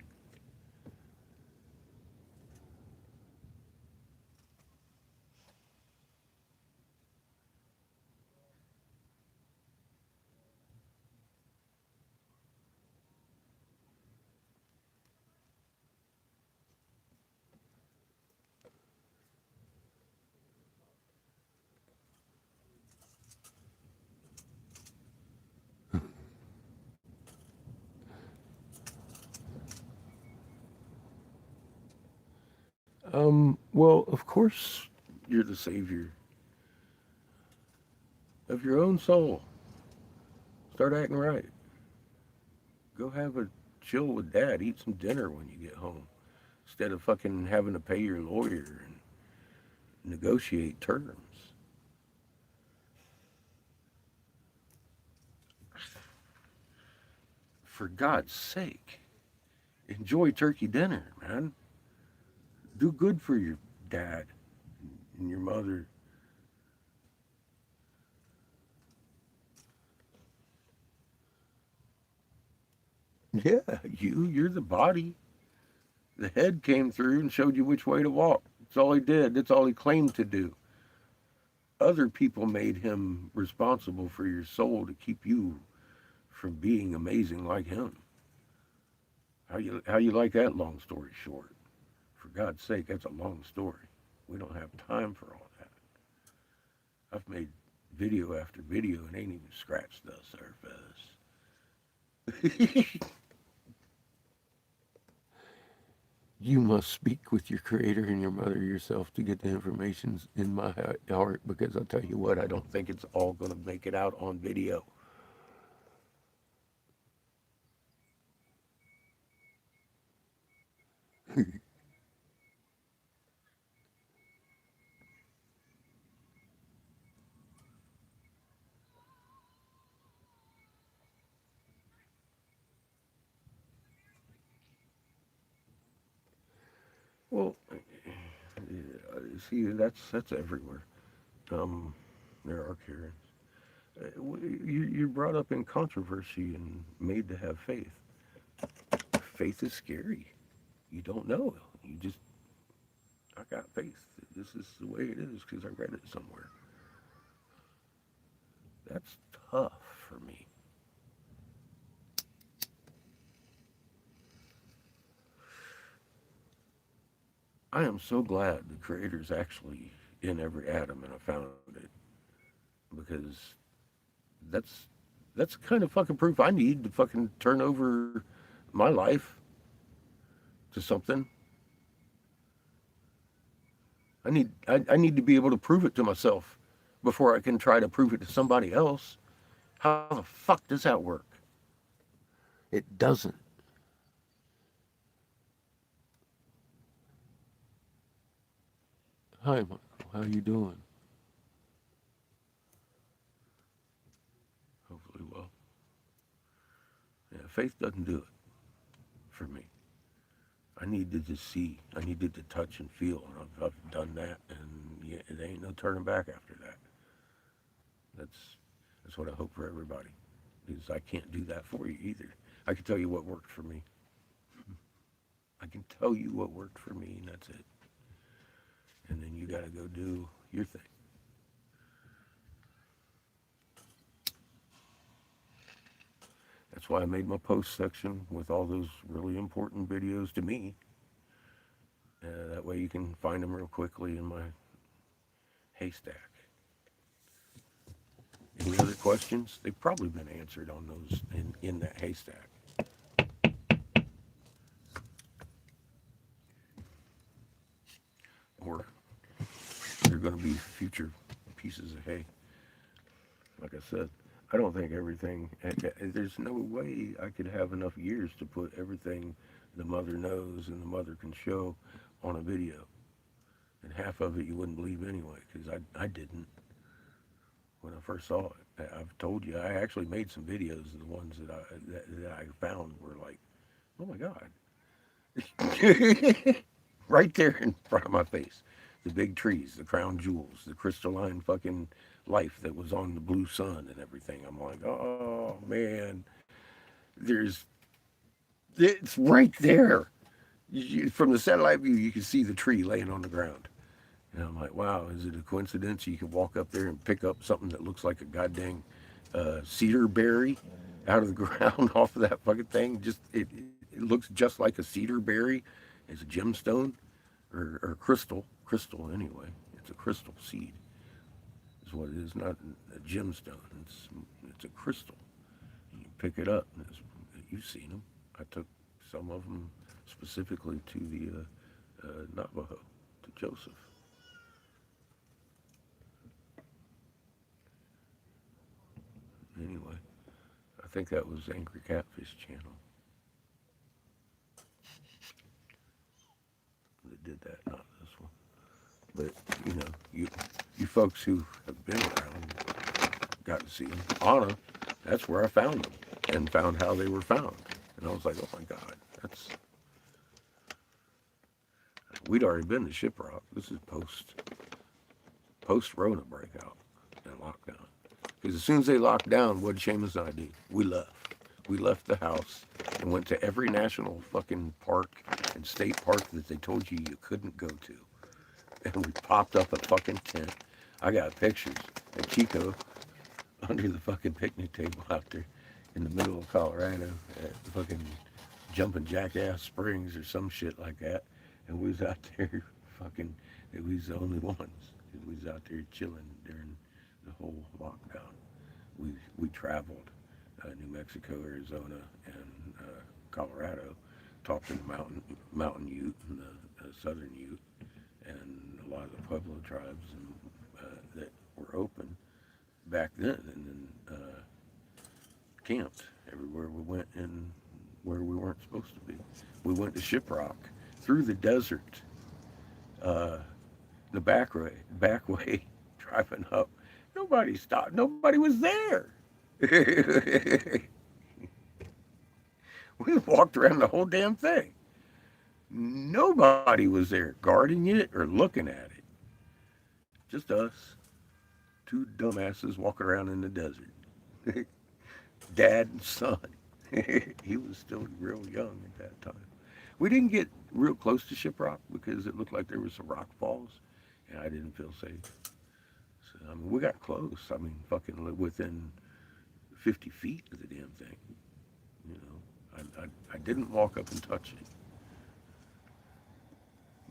Well, of course you're the savior of your own soul. Start acting right. Go have a chill with dad. Eat some dinner when you get home. Instead of fucking having to pay your lawyer and negotiate terms. For God's sake, enjoy turkey dinner, man. Do good for your dad and your mother. Yeah, you're the body. The head came through and showed you which way to walk. That's all he did. That's all he claimed to do. Other people made him responsible for your soul to keep you from being amazing like him. How you like that long story short? For God's sake, that's a long story. We don't have time for all that. I've made video after video and ain't even scratched the surface. You must speak with your creator and your mother yourself to get the information in my heart because I'll tell you what, I don't think it's all going to make it out on video. Well, see, that's everywhere. Um, there are Karens. You're brought up in controversy and made to have faith. Faith is scary. You don't know. You just, I got faith. This is the way it is because I read it somewhere. That's tough for me. I am so glad the Creator's actually in every atom and I found it because that's that's the kind of fucking proof I need to fucking turn over my life to something. I need to be able to prove it to myself before I can try to prove it to somebody else. How the fuck does that work? It doesn't. Hi, Michael. How you doing? Hopefully well. faith doesn't do it for me. I needed to see, I needed to touch and feel, and I've done that, and yeah, there ain't no turning back after that. That's that's what I hope for everybody. Is I can't do that for you either. I can tell you what worked for me. I can tell you what worked for me, and that's it. And then you got to go do your thing. That's why I made my post section with all those really important videos to me. That way you can find them real quickly in my haystack. Any other questions? They've probably been answered on those in that haystack. Or they're going to be future pieces of hay. Like I said, I don't think everything, there's no way I could have enough years to put everything the mother knows and the mother can show on a video. And half of it you wouldn't believe anyway, because I didn't when I first saw it. I've told you, I actually made some videos of the ones that I found were like, oh my God. Right there in front of my face. The big trees, the crown jewels, the crystalline fucking life that was on the blue sun and everything. I'm like, oh man, there's it's right there. From the satellite view, you can see the tree laying on the ground. And I'm like, wow, is it a coincidence you can walk up there and pick up something that looks like a goddamn cedar berry out of the ground off of that fucking thing? Just it looks just like a cedar berry. It's a gemstone or crystal anyway. It's a crystal seed is what it is, not a gemstone. It's a crystal. And you pick it up. And you've seen them. I took some of them specifically to the Navajo, to Joseph. Anyway, I think that was Angry Catfish Channel that did that, not this one. But you folks who have been around got to see them. Anna, that's where I found them and found how they were found. And I was like, oh my God, that's we'd already been to Shiprock. This is post Rona breakout and lockdown. Because as soon as they locked down, what did Seamus and I do? We left. We left the house and went to every national fucking park and state park that they told you couldn't go to. And we popped up a fucking tent. I got pictures of Chico under the fucking picnic table out there in the middle of Colorado at fucking Jumping Jackass Springs or some shit like that. And we was out there fucking, we was the only ones. We was out there chilling during the whole lockdown. We traveled New Mexico, Arizona, and Colorado, talked to the mountain Ute and the southern Ute, and a lot of the Pueblo tribes that were open back then, and then camped everywhere we went and where we weren't supposed to be. We went to Shiprock through the desert, uh, the back way, driving up. Nobody stopped. Nobody was there. We walked around the whole damn thing. Nobody was there guarding it or looking at it. Just us, two dumbasses walking around in the desert. Dad and son. He was still real young at that time. We didn't get real close to Shiprock because it looked like there was some rock falls, and I didn't feel safe. So I mean, we got close. I mean, fucking within 50 feet of the damn thing. You know, I didn't walk up and touch it,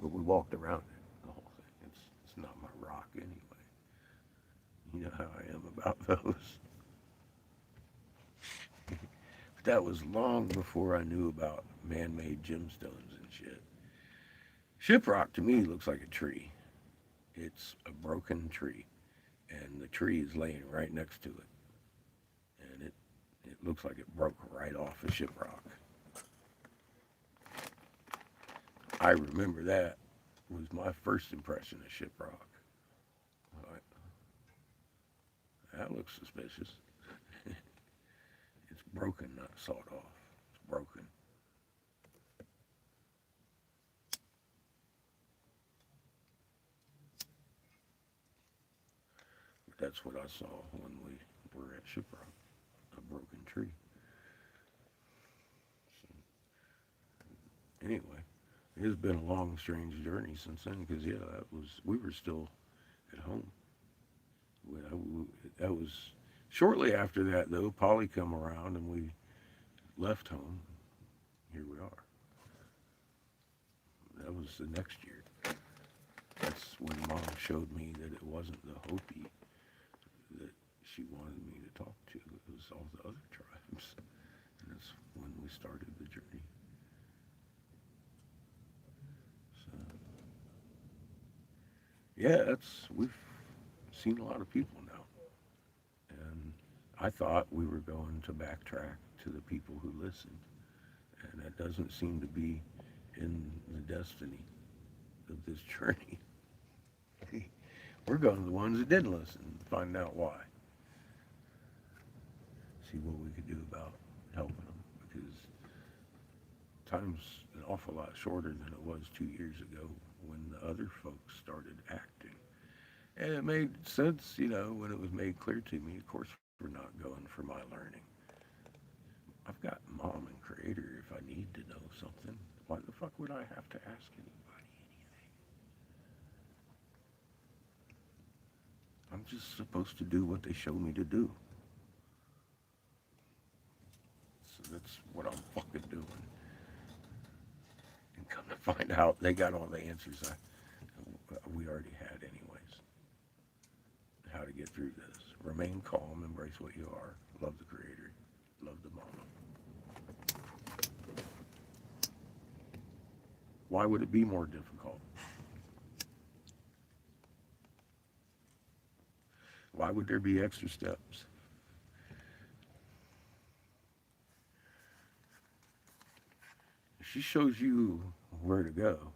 but we walked around it, the whole thing. It's not my rock anyway. You know how I am about those. But that was long before I knew about man-made gemstones and shit. Shiprock to me looks like a tree. It's a broken tree, and the tree is laying right next to it, and it looks like it broke right off of Shiprock. I remember that was my first impression of Shiprock. Like, that looks suspicious. It's broken, not sawed off. that's what I saw when we were at Shipwreck, a broken tree. So, anyway, it's been a long, strange journey since then. Because yeah, we were still at home. That was shortly after that, though. Polly come around and we left home. Here we are. That was the next year. That's when Mom showed me that it wasn't the Hopi that she wanted me to talk to. It was all the other tribes. And that's when we started the journey. So, yeah, we've seen a lot of people now. And I thought we were going to backtrack to the people who listened. And that doesn't seem to be in the destiny of this journey. We're going to the ones that didn't listen and find out why. See what we could do about helping them. Because time's an awful lot shorter than it was 2 years ago when the other folks started acting. And it made sense, when it was made clear to me. Of course, we're not going for my learning. I've got Mom and Creator if I need to know something. Why the fuck would I have to ask anybody anything? I'm just supposed to do what they show me to do. So that's what I'm fucking doing. And come to find out, they got all the answers we already had anyways. How to get through this. Remain calm, embrace what you are, love the Creator, love the Mama. Why would it be more difficult? Why would there be extra steps? If she shows you where to go,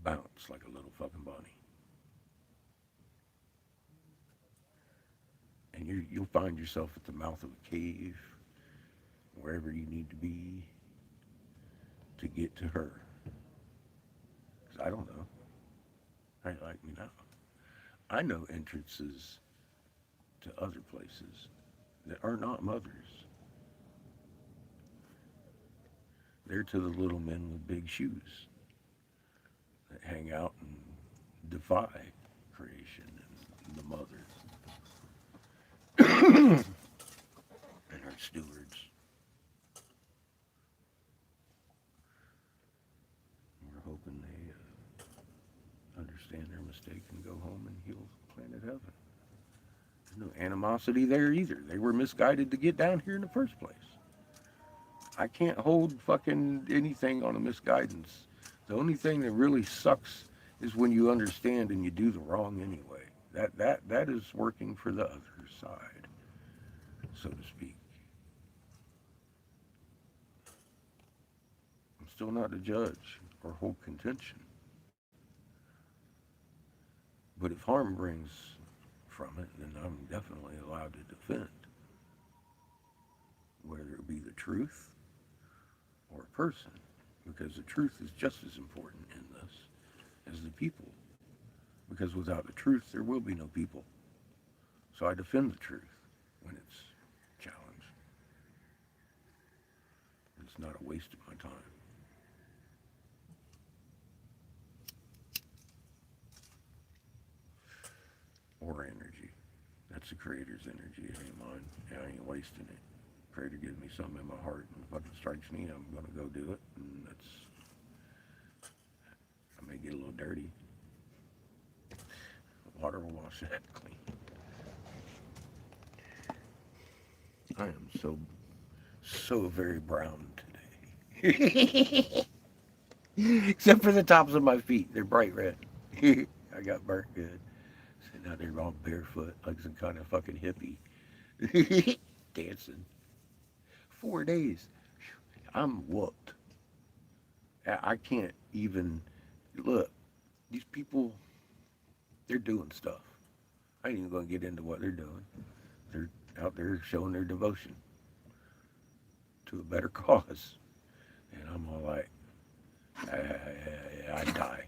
bounce like a little fucking bunny. And you'll find yourself at the mouth of a cave, wherever you need to be to get to her. Because I don't know. How you like me now? I know entrances to other places that are not mothers. They're to the little men with big shoes that hang out and defy creation and the mothers and our stewards. We're hoping they understand their mistake and go home and heal planet heaven. There's no animosity there either. They were misguided to get down here in the first place. I can't hold fucking anything on a misguidance. The only thing that really sucks is when you understand and you do the wrong anyway. That is working for the other side, so to speak. I'm still not a judge or hold contention. But if harm brings from it, then I'm definitely allowed to defend, whether it be the truth or a person, because the truth is just as important in this as the people, because without the truth there will be no people. So I defend the truth when it's challenged. It's not a waste of my time. Or energy. That's the Creator's energy. It ain't mine. I ain't wasting it. Creator gives me something in my heart and fucking strikes me, I'm gonna go do it. And I may get a little dirty. Water will wash that clean. I am so very brown today. Except for the tops of my feet. They're bright red. I got burnt good. Sitting out there all barefoot like some kind of fucking hippie. Dancing. 4 days. I'm whooped. I can't even look. These people, they're doing stuff. I ain't even gonna get into what they're doing. They're out there showing their devotion to a better cause, and I'm all like, I'd die.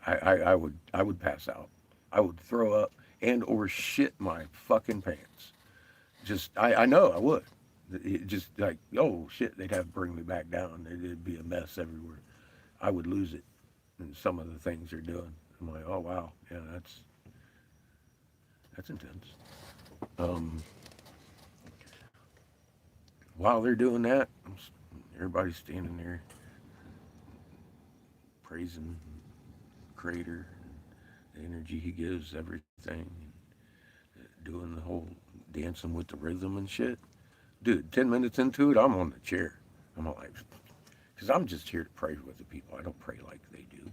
I would pass out. I would throw up and or shit my fucking pants. Just I know I would. It just like, oh shit, they'd have to bring me back down. It'd be a mess everywhere. I would lose it. And some of the things they're doing, I'm like, oh wow, yeah, that's intense. Um, while they're doing that, everybody's standing there praising the Creator, the energy He gives everything, doing the whole dancing with the rhythm and shit. Dude, 10 minutes into it, I'm on the chair. I'm like, because I'm just here to pray with the people. I don't pray like they do.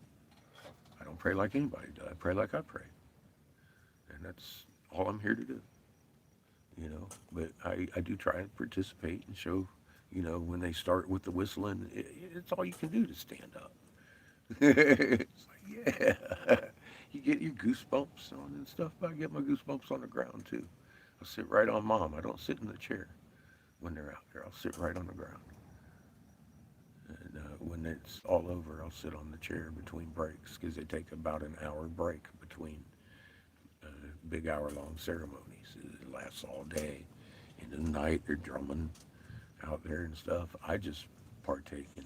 I don't pray like anybody does. I pray like I pray, and that's all I'm here to do. But I do try and participate and show, when they start with the whistling, it's all you can do to stand up. It's like, yeah, you get your goosebumps on and stuff, but I get my goosebumps on the ground too. I'll sit right on mom. I don't sit in the chair when they're out there. I'll sit right on the ground. And when it's all over, I'll sit on the chair between breaks because they take about an hour break between uh, big hour-long ceremonies. It lasts all day. Into the night, they're drumming out there and stuff. I just partake in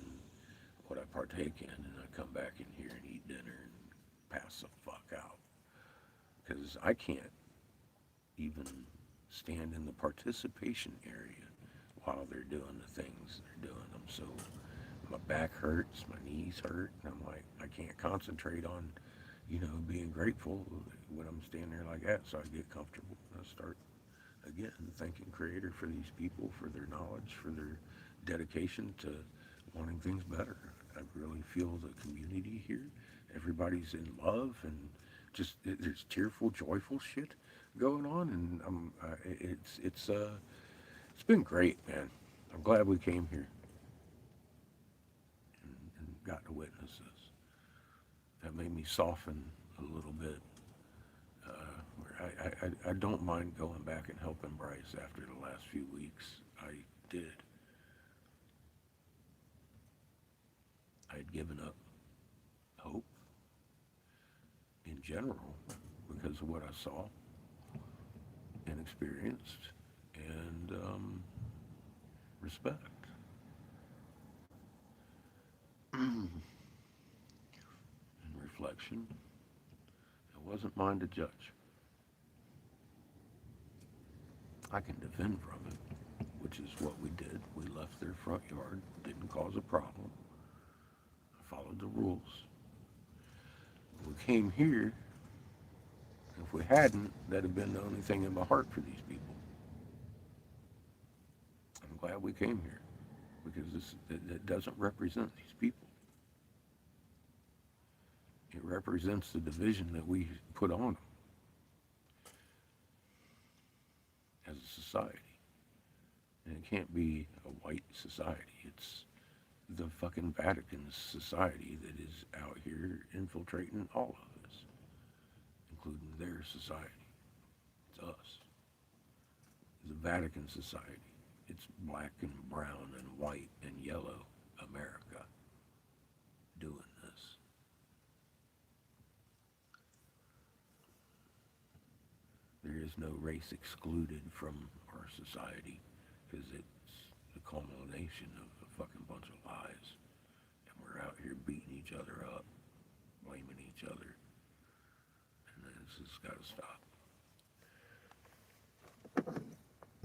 what I partake in, and I come back in here and eat dinner and pass the fuck out because I can't even stand in the participation area while they're doing the things they're doing. I'm so my back hurts, my knees hurt, and I'm like I can't concentrate on being grateful when I'm standing there like that. So I get comfortable. I start again thanking Creator for these people, for their knowledge, for their dedication to wanting things better. I really feel the community here. Everybody's in love and just there's tearful, joyful shit going on, and it's been great, man. I'm glad we came here and got to witness this. That made me soften a little bit. Where I don't mind going back and helping Bryce after the last few weeks. I did. I had given up hope in general because of what I saw and experienced and respect and reflection. It wasn't mine to judge. I can defend from it, which is what we did. We left their front yard, didn't cause a problem. I followed the rules. We came here. If we hadn't, that'd have been the only thing in my heart for these people. I'm glad we came here because it doesn't represent these people. It represents the division that we put on them as a society. And it can't be a white society. It's the fucking Vatican society that is out here infiltrating all of us, including their society. It's us. The Vatican society. It's black and brown and white and yellow America doing this. There is no race excluded from our society because it's the culmination of a fucking bunch of lies. And we're out here beating each other up, blaming each other. And this has got to stop.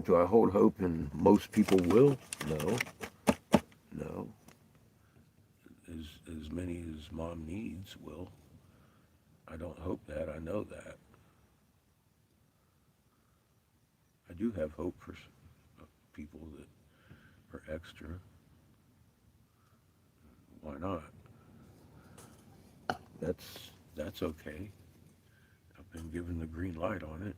Do I hold hope in most people will? No. No. As many as mom needs will. I don't hope that. I know that. I do have hope for people that are extra. Why not? That's okay. I've been given the green light on it.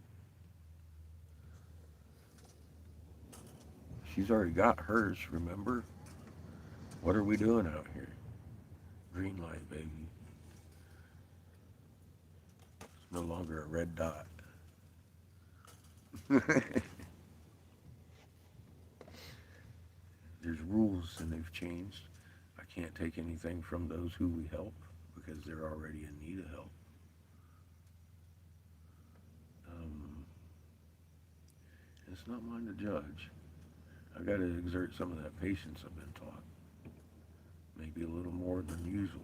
She's already got hers, remember? What are we doing out here? Green light, baby. It's no longer a red dot. There's rules and they've changed. I can't take anything from those who we help because they're already in need of help. It's not mine to judge. I got to exert some of that patience I've been taught. Maybe a little more than usual.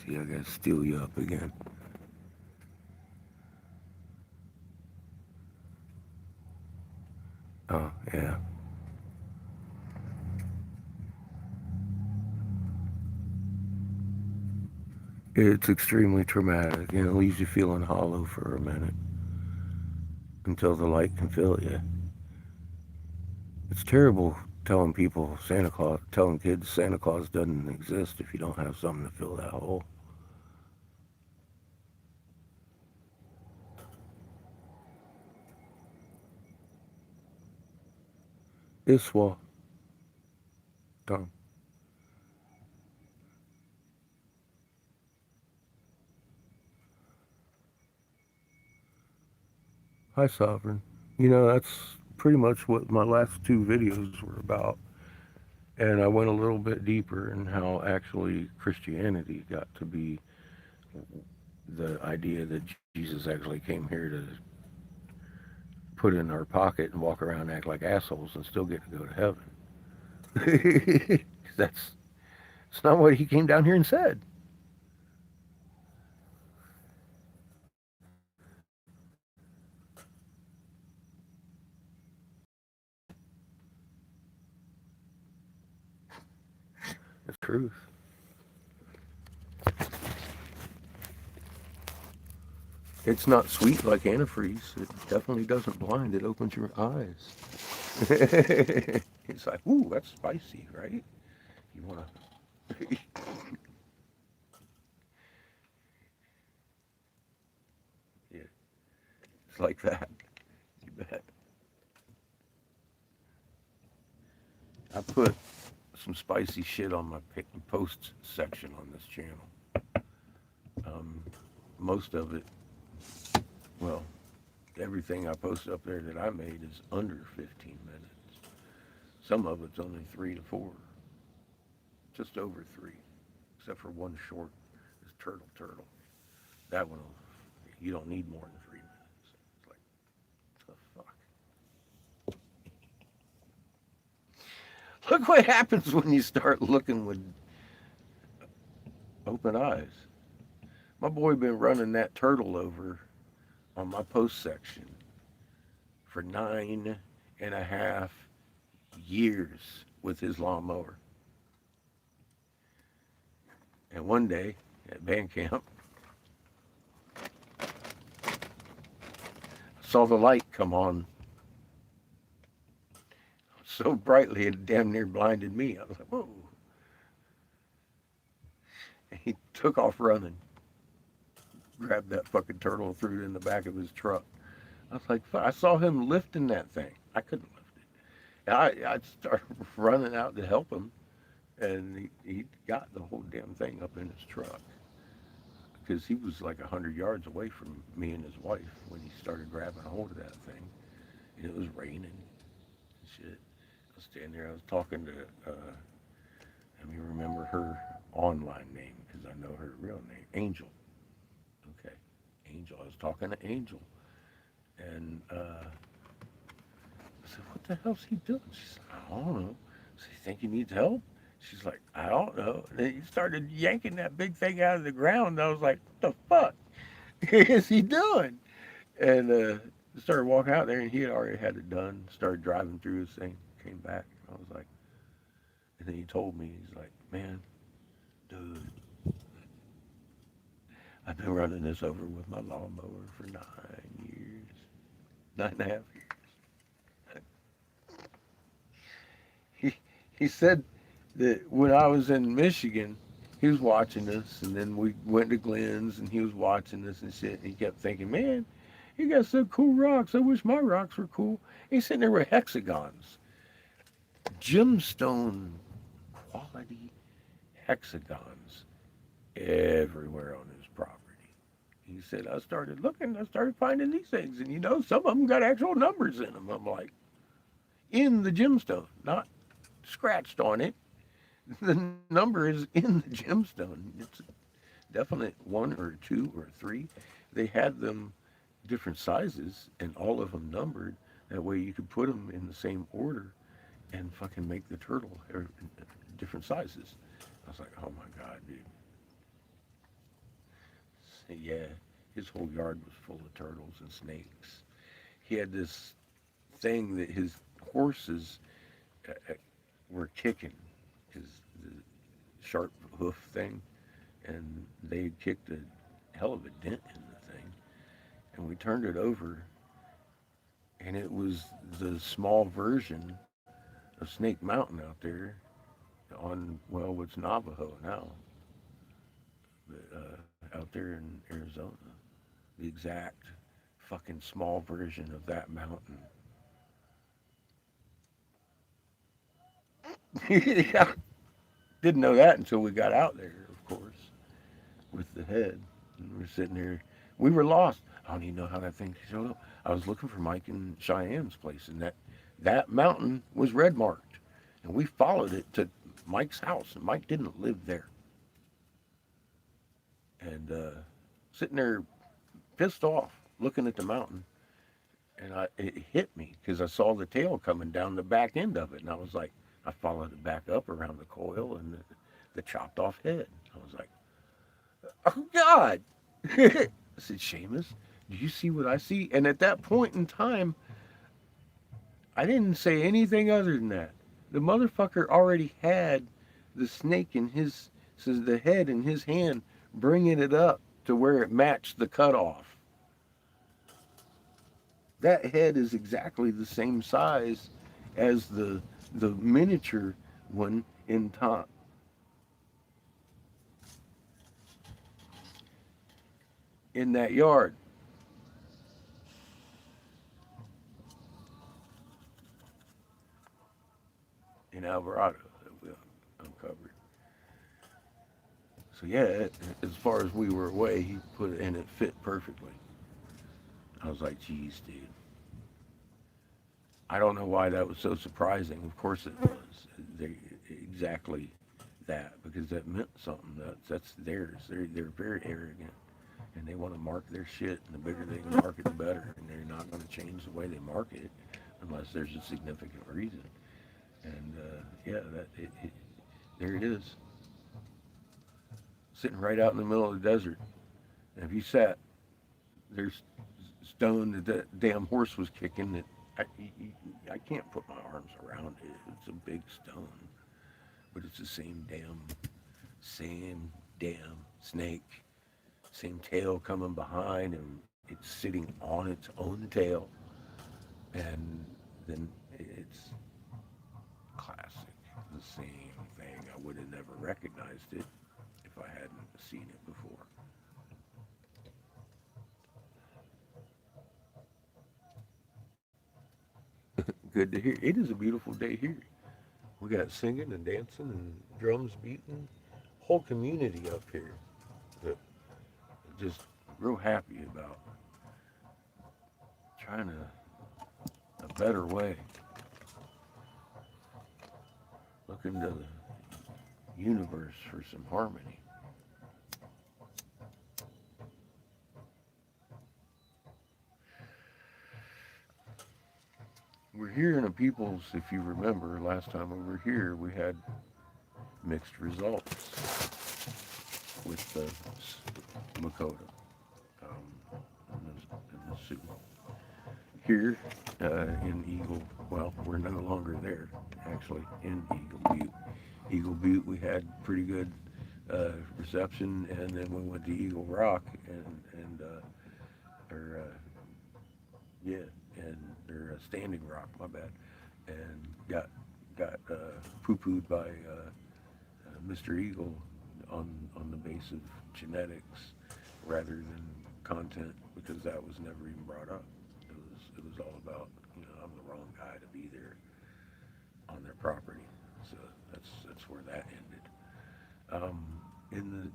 See, I got to steel you up again. Oh, yeah. It's extremely traumatic, and it leaves you feeling hollow for a minute until the light can fill you. It's terrible telling kids Santa Claus doesn't exist if you don't have something to fill that hole. Iswa, Tom. Hi, Sovereign. That's pretty much what my last two videos were about. And I went a little bit deeper in how actually Christianity got to be the idea that Jesus actually came here to put in our pocket and walk around and act like assholes and still get to go to heaven. That's it's not what he came down here and said. It's truth. It's not sweet like antifreeze. It definitely doesn't blind. It opens your eyes. It's like, ooh, that's spicy, right? You want to? Yeah, it's like that. You bet. I put some spicy shit on my pick and post section on this channel. Um, Most of it, well, everything I post up there that I made is under 15 minutes. Some of it's only 3 to 4, just over 3, except for one short, this turtle. That one, you don't need more than 3 minutes. It's like, the fuck? Look what happens when you start looking with open eyes. My boy been running that turtle over on my post section for 9.5 years with his lawnmower. And one day at band camp, I saw the light come on so brightly it damn near blinded me. I was like, whoa. And he took off running, grabbed that fucking turtle and threw it in the back of his truck. I was like, fuck. I saw him lifting that thing. I couldn't lift it. And I started running out to help him, and he got the whole damn thing up in his truck because he was like 100 yards away from me and his wife when he started grabbing hold of that thing, and it was raining and shit. I was standing there. I was talking to. Let me remember her online name because I know her real name, Angel. Okay, Angel. I was talking to Angel, and I said, "What the hell's he doing?" She said, "I don't know." So you think he needs help? She's like, "I don't know." And then he started yanking that big thing out of the ground. And I was like, "What the fuck is he doing?" And started walking out there, and he had already had it done. Started driving through his thing, came back. I was like, and then he told me, he's like, "Man, dude, I've been running this over with my lawnmower for 9 years, 9.5 years." he said that when I was in Michigan, he was watching us, and then we went to Glenn's, and he was watching us and shit. And he kept thinking, "Man, you got some cool rocks. I wish my rocks were cool." He's sitting there with hexagons, gemstone quality hexagons everywhere on his property. He said, "I started looking, I started finding these things, and some of them got actual numbers in them." I'm like, in the gemstone, not scratched on it. The number is in the gemstone. It's definite one or two or three. They had them different sizes and all of them numbered. That way you could put them in the same order and fucking make the turtle different sizes. I was like, oh my God, dude. So, yeah, his whole yard was full of turtles and snakes. He had this thing that his horses were kicking, his the sharp hoof thing, and they kicked a hell of a dent in the thing. And we turned it over, and it was the small version of Snake Mountain out there on, well, what's Navajo now, but, out there in Arizona. The exact fucking small version of that mountain. Yeah, didn't know that until we got out there, of course, with the head. And we're sitting there. We were lost. I don't even know how that thing showed up. I was looking for Mike and Cheyenne's place, and that mountain was red marked, and we followed it to Mike's house, and Mike didn't live there. And sitting there pissed off, looking at the mountain, and it hit me because I saw the tail coming down the back end of it, and I was like, I followed it back up around the coil and the chopped off head. I was like, oh God! I said, Seamus, do you see what I see? And at that point in time, I didn't say anything other than that. The motherfucker already had the snake in his, says the head in his hand, bringing it up to where it matched the cutoff. That head is exactly the same size as the miniature one in top in that yard in Alvarado that we uncovered. So yeah, as far as we were away, he put it and it fit perfectly. I was like, geez, dude. I don't know why that was so surprising. Of course it was. They, exactly that because that meant something. That's theirs. They're very arrogant and they want to mark their shit. And the bigger they can mark it, the better. And they're not going to change the way they market it unless there's a significant reason. And yeah, there it is, sitting right out in the middle of the desert. And if you sat, there's stone that the damn horse was kicking. That I can't put my arms around it. It's a big stone, but it's the same damn snake, same tail coming behind, and it's sitting on its own tail, and then it's classic, the same thing. I would have never recognized it if I hadn't seen it before. Good to hear. It is a beautiful day here. We got singing and dancing and drums beating. Whole community up here that just real happy about trying a better way. Looking to the universe for some harmony. We're here in a people's, if you remember, last time we were here, we had mixed results with the Makota in the Sioux. Here in Eagle, well, we're no longer there, actually, in Eagle Butte. Eagle Butte, we had pretty good reception, and then we went to Eagle Rock, or yeah, and or Standing Rock, my bad, and got got poo-pooed by Mr. Eagle on the base of genetics rather than content because that was never even brought up. It was all about, I'm the wrong guy to be there on their property. So that's where that ended. In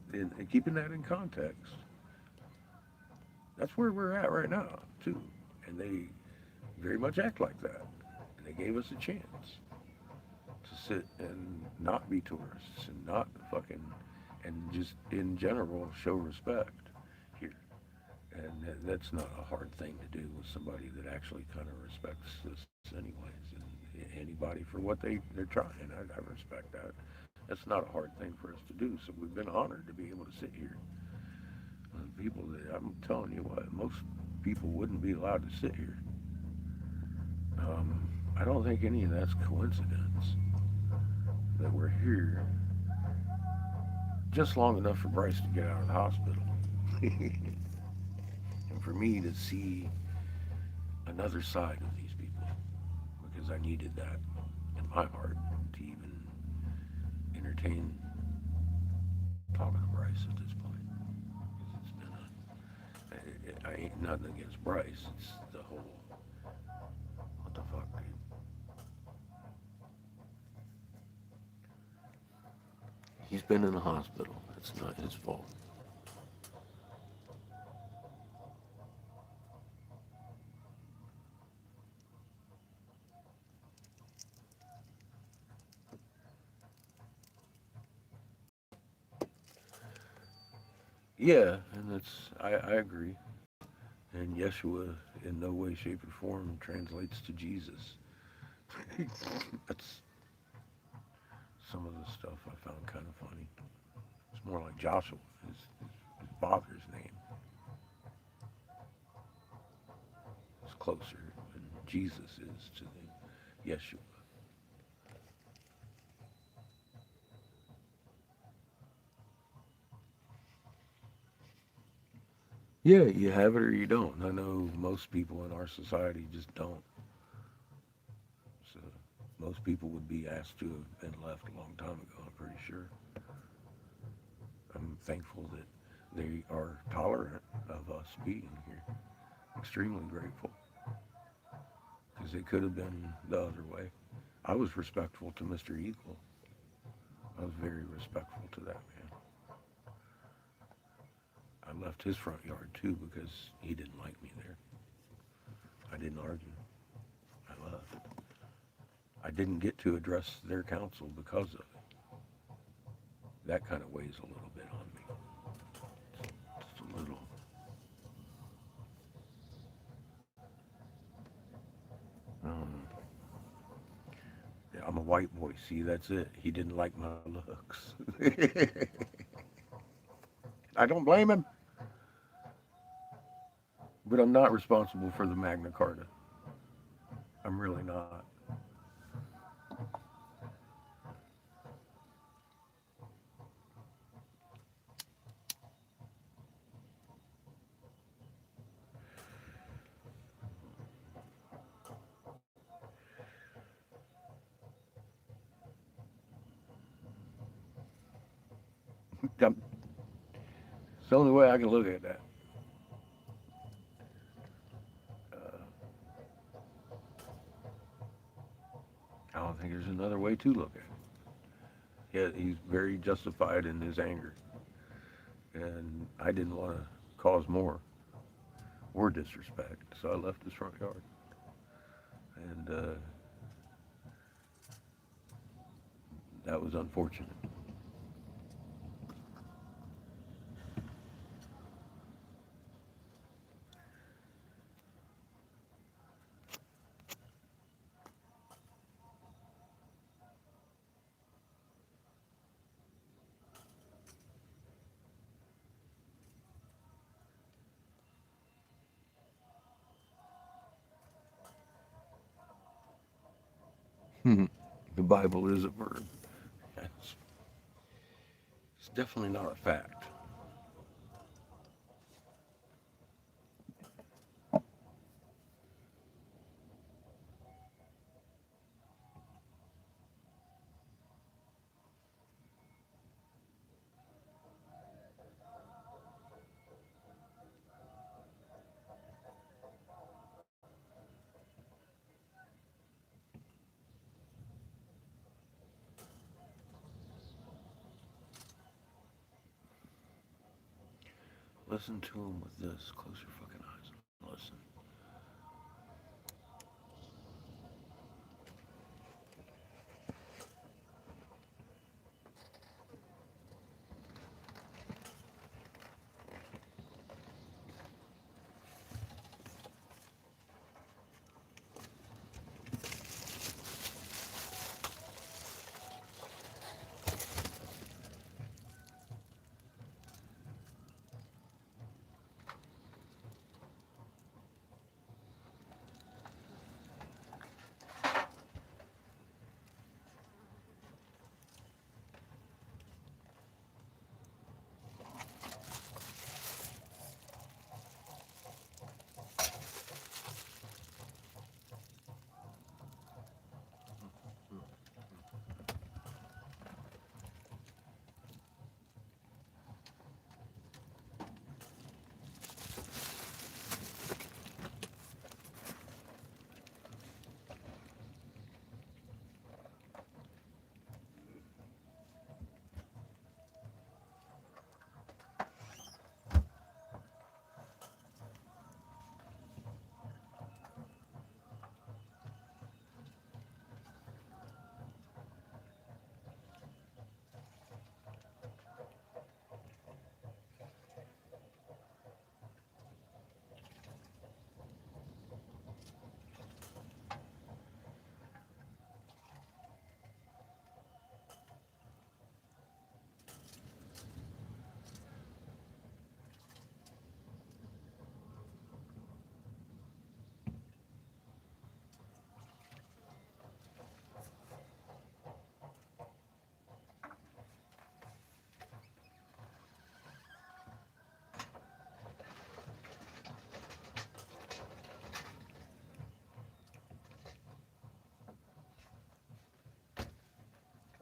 keeping that in context, that's where we're at right now too, and they very much act like that. And they gave us a chance to sit and not be tourists and not fucking and just in general show respect here. And that's not a hard thing to do with somebody that actually kind of respects this anyways. And anybody for what they're trying, I respect that. That's not a hard thing for us to do. So we've been honored to be able to sit here. People that I'm telling you what, most people wouldn't be allowed to sit here. I don't think any of that's coincidence that we're here just long enough for Bryce to get out of the hospital. And for me to see another side of these people because I needed that in my heart to even entertain talking to Bryce at this point. Because it's been I ain't nothing against Bryce. It's the whole, what the fuck, dude? He's been in the hospital. It's not his fault. Yeah, and I agree. And Yeshua in no way, shape, or form translates to Jesus. That's some of the stuff I found kind of funny. It's more like Joshua, his father's name. It's closer than Jesus is to the Yeshua. Yeah, you have it or you don't. I know most people in our society just don't. So most people would be asked to have been left a long time ago, I'm pretty sure. I'm thankful that they are tolerant of us being here. Extremely grateful because it could have been the other way. I was respectful to Mr. Eagle. I was very respectful to that man. I left his front yard too because he didn't like me there. I didn't argue. I left. I didn't get to address their council because of it. That kind of weighs a little bit on me. Just a little. Um, yeah, I'm a white boy. See, that's it. He didn't like my looks. I don't blame him, but I'm not responsible for the Magna Carta. I'm really not. It's the only way I can look at that. Uh, I don't think there's another way to look at it. Yeah, he's very justified in his anger, and I didn't want to cause more or disrespect, so I left his front yard. And that was unfortunate. The Bible is a verb. It's definitely not a fact. Listen to them with this. Close your fucking eyes and listen.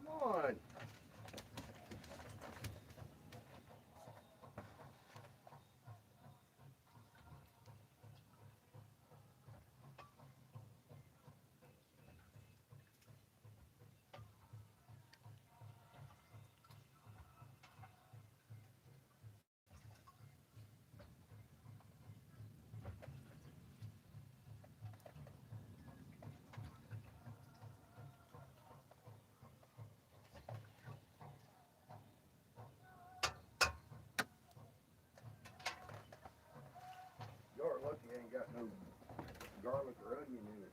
Come on. You're lucky I ain't got no garlic or onion in it.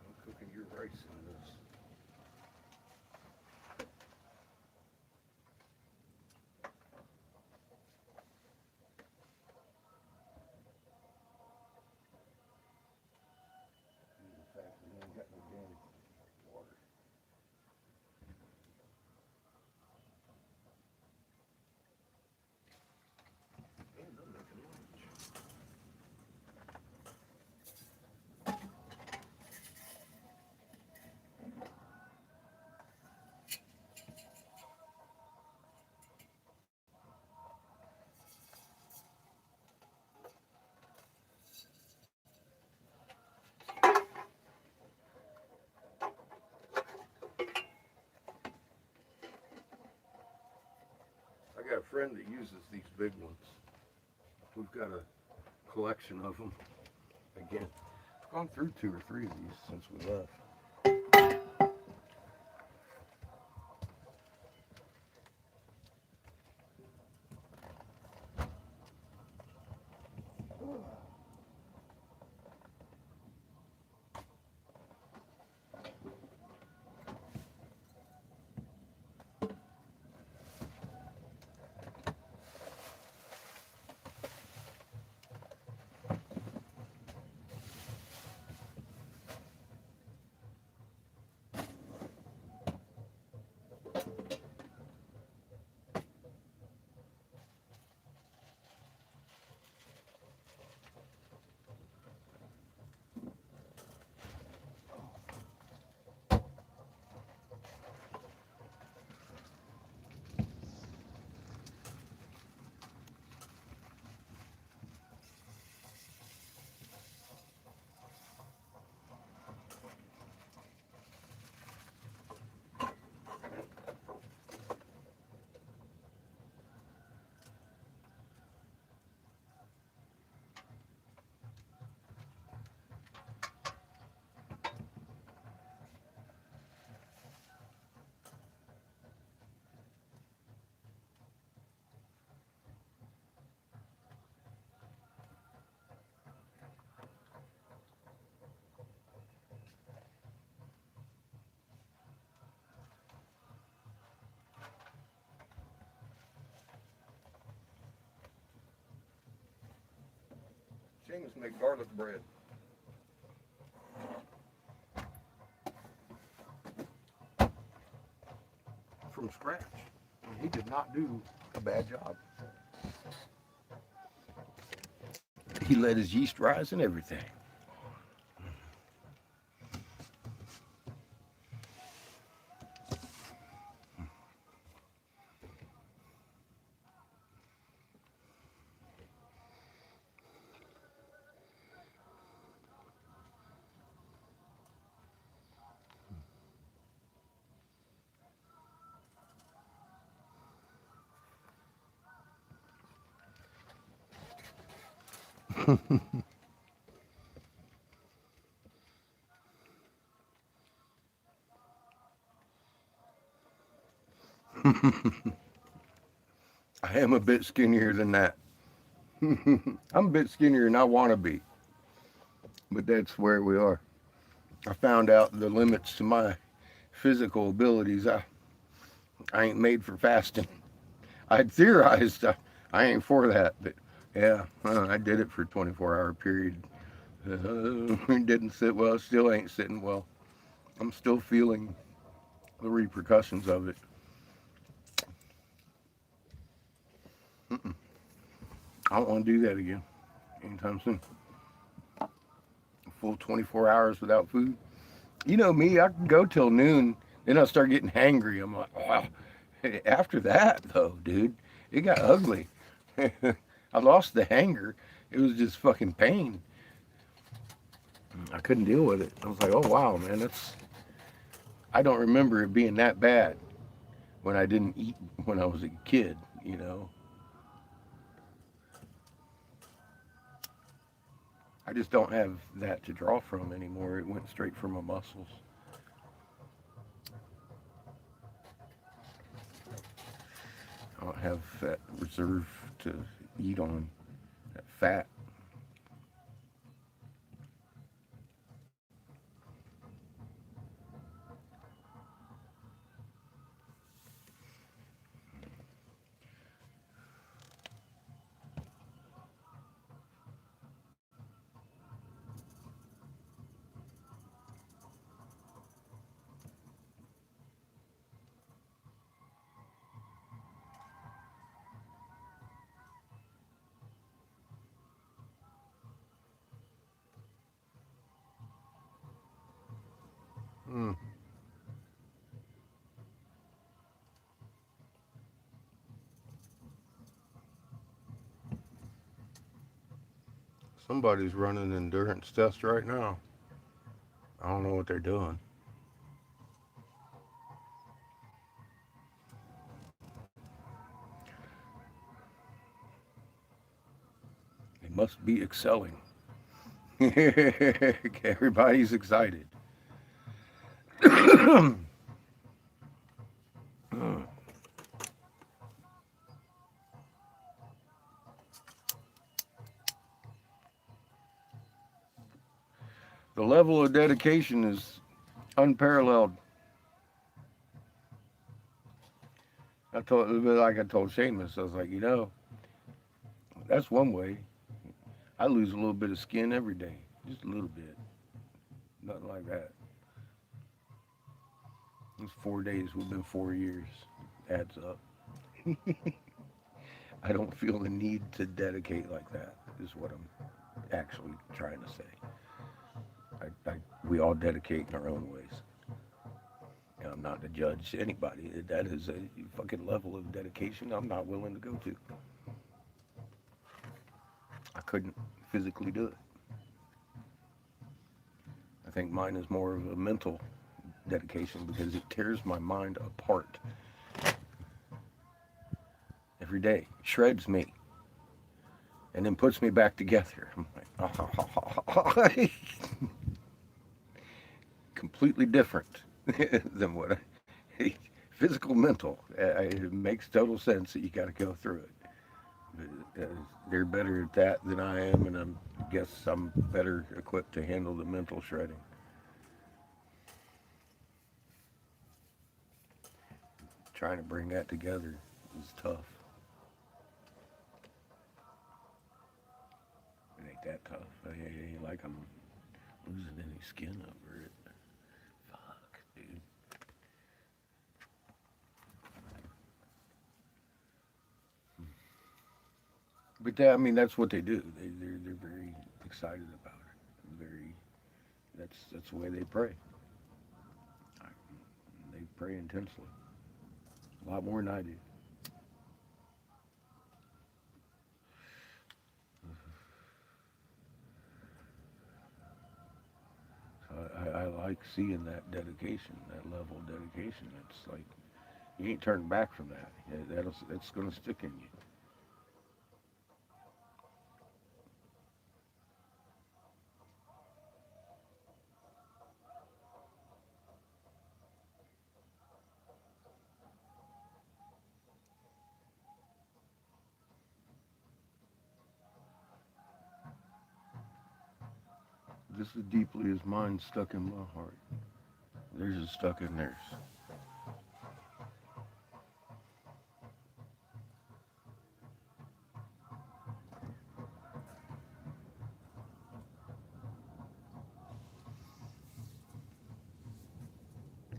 I'm cooking your rice in this. The fact that we ain't got no damn water. And I'm making lunch. I got a friend that uses these big ones. We've got a collection of them. Again, I've gone through 2 or 3 of these since we left. Seamus make garlic bread from scratch. And he did not do a bad job. He let his yeast rise and everything. I am a bit skinnier than that. I'm a bit skinnier than I want to be, but that's where we are. I found out the limits to my physical abilities. I ain't made for fasting. I'd theorized I ain't for that, but yeah, I did it for a 24-hour period. It didn't sit well. Still ain't sitting well. I'm still feeling the repercussions of it. Mm-mm. I don't want to do that again anytime soon. A full 24 hours without food. You know me, I can go till noon, then I start getting hangry. I'm like, wow. After that, though, dude, it got ugly. I lost the hanger. It was just fucking pain. I couldn't deal with it. I was like, oh wow, man, that's. I don't remember it being that bad when I didn't eat when I was a kid. You know, I just don't have that to draw from anymore. It went straight from my muscles. I don't have that reserve to eat on, that fat. Mm. Somebody's running an endurance test right now. I don't know what they're doing. They must be excelling. Everybody's excited. The level of dedication is unparalleled. I told, like I told Seamus, I was like, that's one way. I lose a little bit of skin every day, just a little bit, nothing like that. It's 4 days. We've been 4 years. Adds up. I don't feel the need to dedicate like that. Is what I'm actually trying to say. We all dedicate in our own ways. And I'm not to judge anybody. That is a fucking level of dedication I'm not willing to go to. I couldn't physically do it. I think mine is more of a mental dedication because it tears my mind apart every day, shreds me, and then puts me back together. I'm like, completely different than what physical, mental. It makes total sense that you got to go through it. But, they're better at that than I am, and I guess I'm better equipped to handle the mental shredding. Trying to bring that together is tough. It ain't that tough. I ain't like I'm losing any skin over it. Fuck, dude. But that, I mean, that's what they do. They're very excited about it. Very. That's the way they pray. I, they pray intensely. A lot more than I do. I like seeing that dedication, that level of dedication. It's like you ain't turning back from that. Yeah, that's gonna stick in you. Just as deeply as mine stuck in my heart, theirs is stuck in theirs.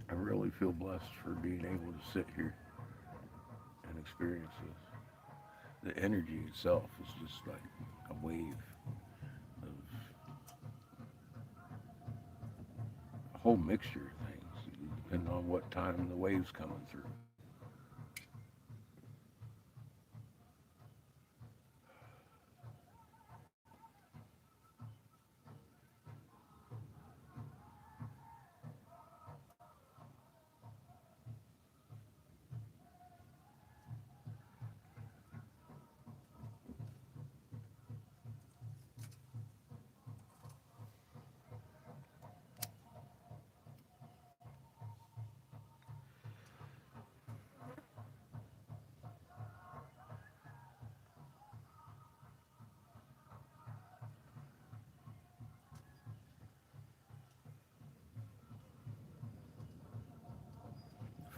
I really feel blessed for being able to sit here and experience this. The energy itself is just like a wave of a whole mixture of things, depending on what time the wave's coming through.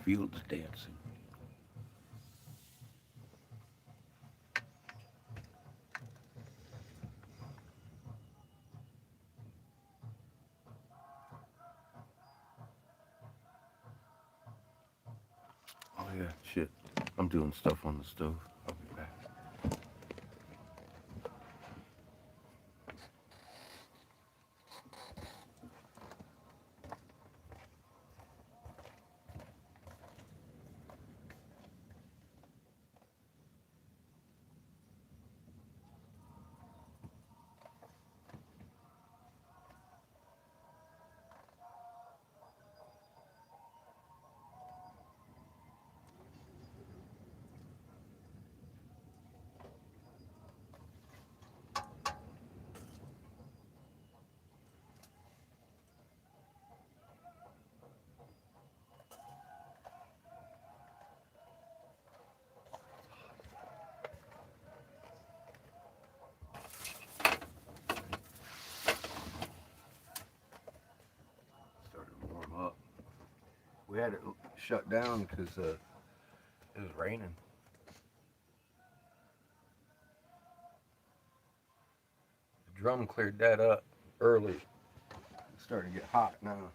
Fields dancing. Oh yeah, shit. I'm doing stuff on the stove. I'll be back. Starting to warm up. We had it shut down because it was raining. The drum cleared that up early. It's starting to get hot now.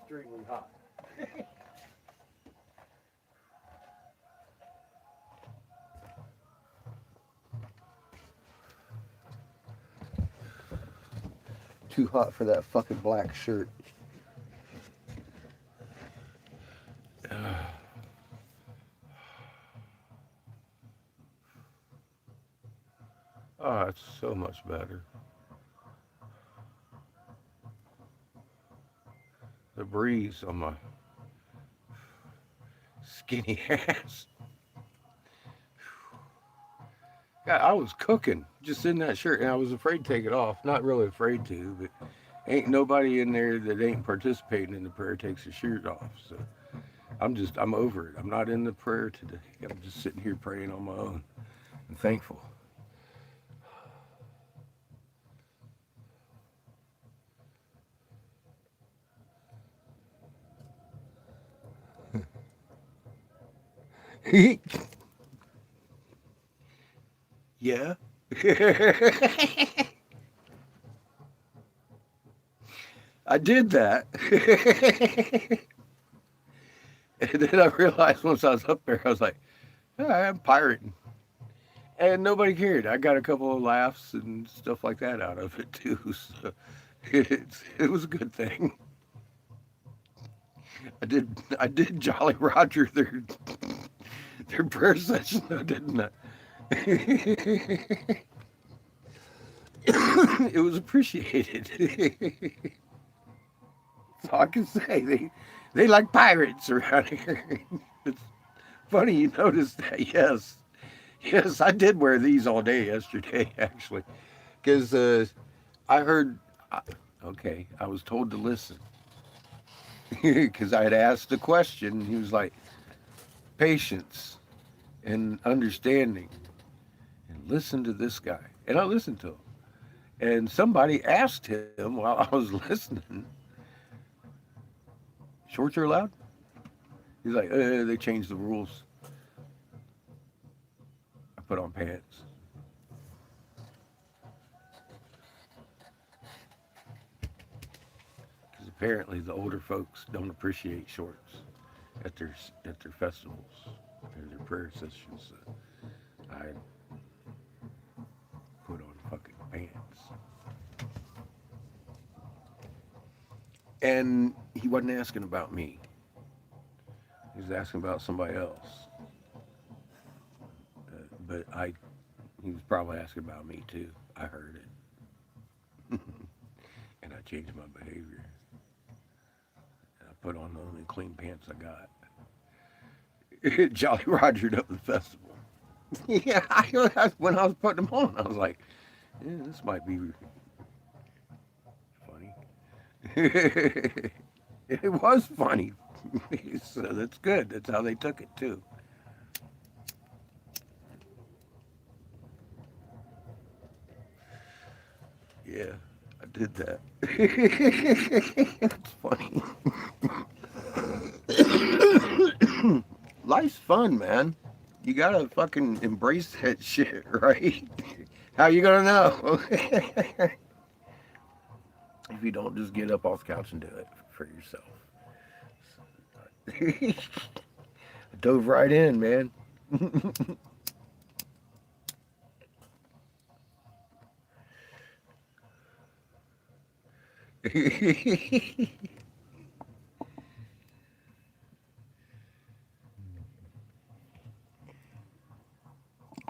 Extremely hot. Too hot for that fucking black shirt. Oh, it's so much better. The breeze on my skinny ass. God, I was cooking just in that shirt, and I was afraid to take it off. Not really afraid to, but ain't nobody in there that ain't participating in the prayer takes his shirt off. So I'm over it. I'm not in the prayer today. I'm just sitting here praying on my own and thankful. Yeah. I did that. And then I realized once I was up there, I was like, "Yeah, I'm pirating." And nobody cared. I got a couple of laughs and stuff like that out of it too. So it was a good thing. I did Jolly Roger their prayer session though, didn't I? It was appreciated. That's all I can say. They like pirates around here. It's funny you noticed that. Yes, yes, I did wear these all day yesterday actually, because I heard. I- Okay, I was told to listen because I had asked a question. He was like, patience and understanding, and listen to this guy. And I listened to him. And somebody asked him while I was listening, shorts are allowed? He's like, they changed the rules. I put on pants. Because apparently the older folks don't appreciate shorts at their festivals or their prayer sessions. So I put on fucking pants. And he wasn't asking about me. He was asking about somebody else. But he was probably asking about me too. I heard it. And I changed my behavior. And I put on the only clean pants I got. Jolly Rogered up the festival. Yeah, when I was putting them on, I was like, yeah, this might be funny. It was funny. So that's good. That's how they took it too. Yeah, I did that. It's funny. Life's fun, man. You gotta fucking embrace that shit, right? How you gonna know? If you don't just get up off the couch and do it for yourself. Dove right in, man.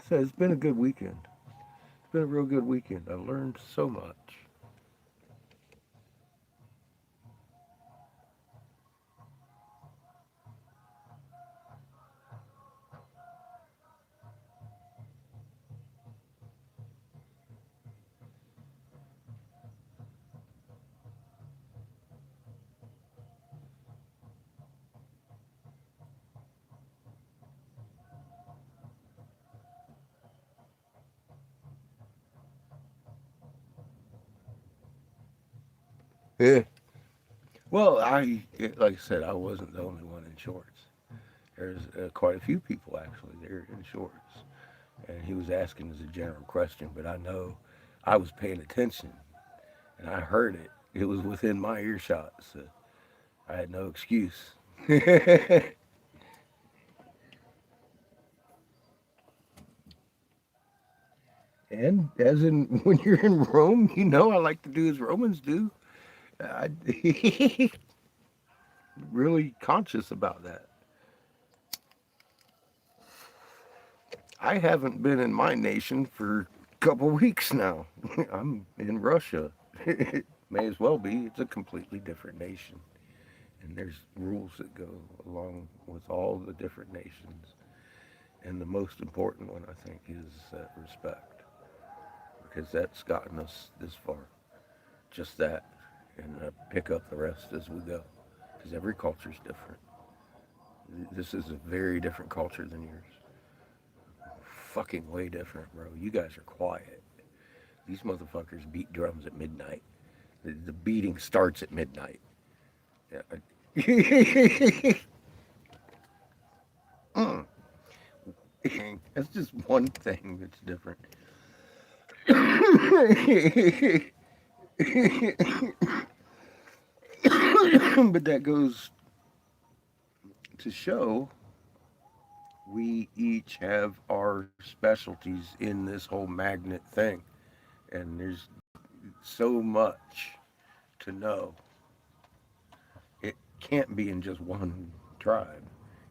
So it's been a good weekend. It's been a real good weekend. I learned so much. Yeah. Well, like I said, I wasn't the only one in shorts. There's quite a few people actually there in shorts. And he was asking as a general question, but I know I was paying attention and I heard it. It was within my earshot, so I had no excuse. And as in when you're in Rome, you know I like to do as Romans do. I really conscious about that. I haven't been in my nation for a couple weeks now. I'm in Russia. It may as well be. It's a completely different nation. And there's rules that go along with all the different nations. And the most important one, I think, is respect. Because that's gotten us this far. Just that. And pick up the rest as we go. Because every culture is different. This is a very different culture than yours. Fucking way different, bro. You guys are quiet. These motherfuckers beat drums at midnight. The beating starts at midnight. Yeah. Mm. That's just one thing that's different. But that goes to show we each have our specialties in this whole magnet thing. And there's so much to know. It can't be in just one tribe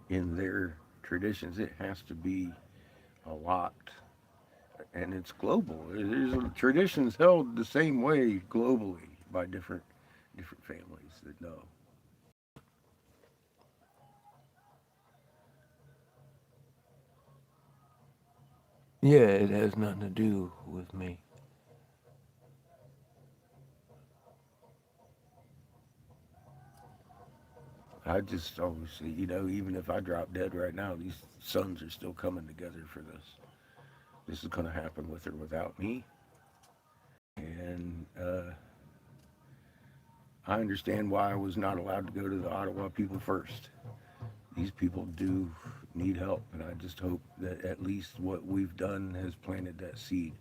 in their traditions. It has to be a lot, and it's global. There's traditions held the same way globally by different families that know. Yeah, it has nothing to do with me. I just always say, even if I drop dead right now, these sons are still coming together for this. This is going to happen with or without me. And I understand why I was not allowed to go to the Ottawa people first. These people do need help, and I just hope that at least what we've done has planted that seed.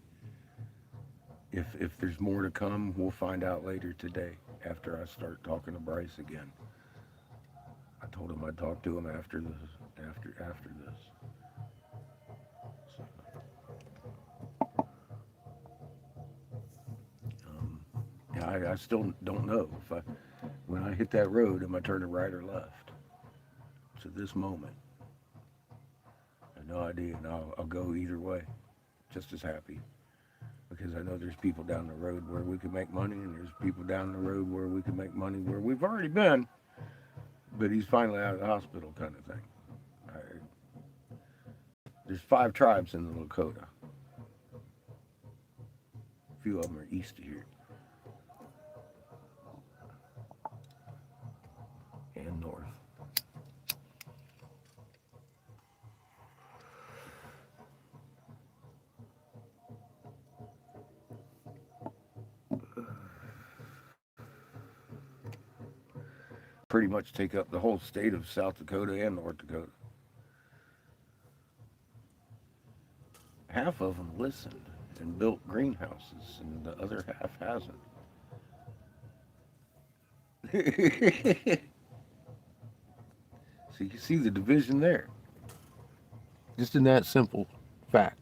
If there's more to come, we'll find out later today after I start talking to Bryce again. I told him I'd talk to him after this. After this. So, um, yeah, I still don't know if when I hit that road, am I turning right or left? To this moment, I have no idea, and I'll go either way, just as happy. Because I know there's people down the road where we can make money, and there's people down the road where we can make money where we've already been, but he's finally out of the hospital, kind of thing. I, there's 5 tribes in the Lakota. A few of them are east of here and north. Pretty much take up the whole state of South Dakota and North Dakota. Half of them listened and built greenhouses, and the other half hasn't. So you see the division there. Just in that simple fact.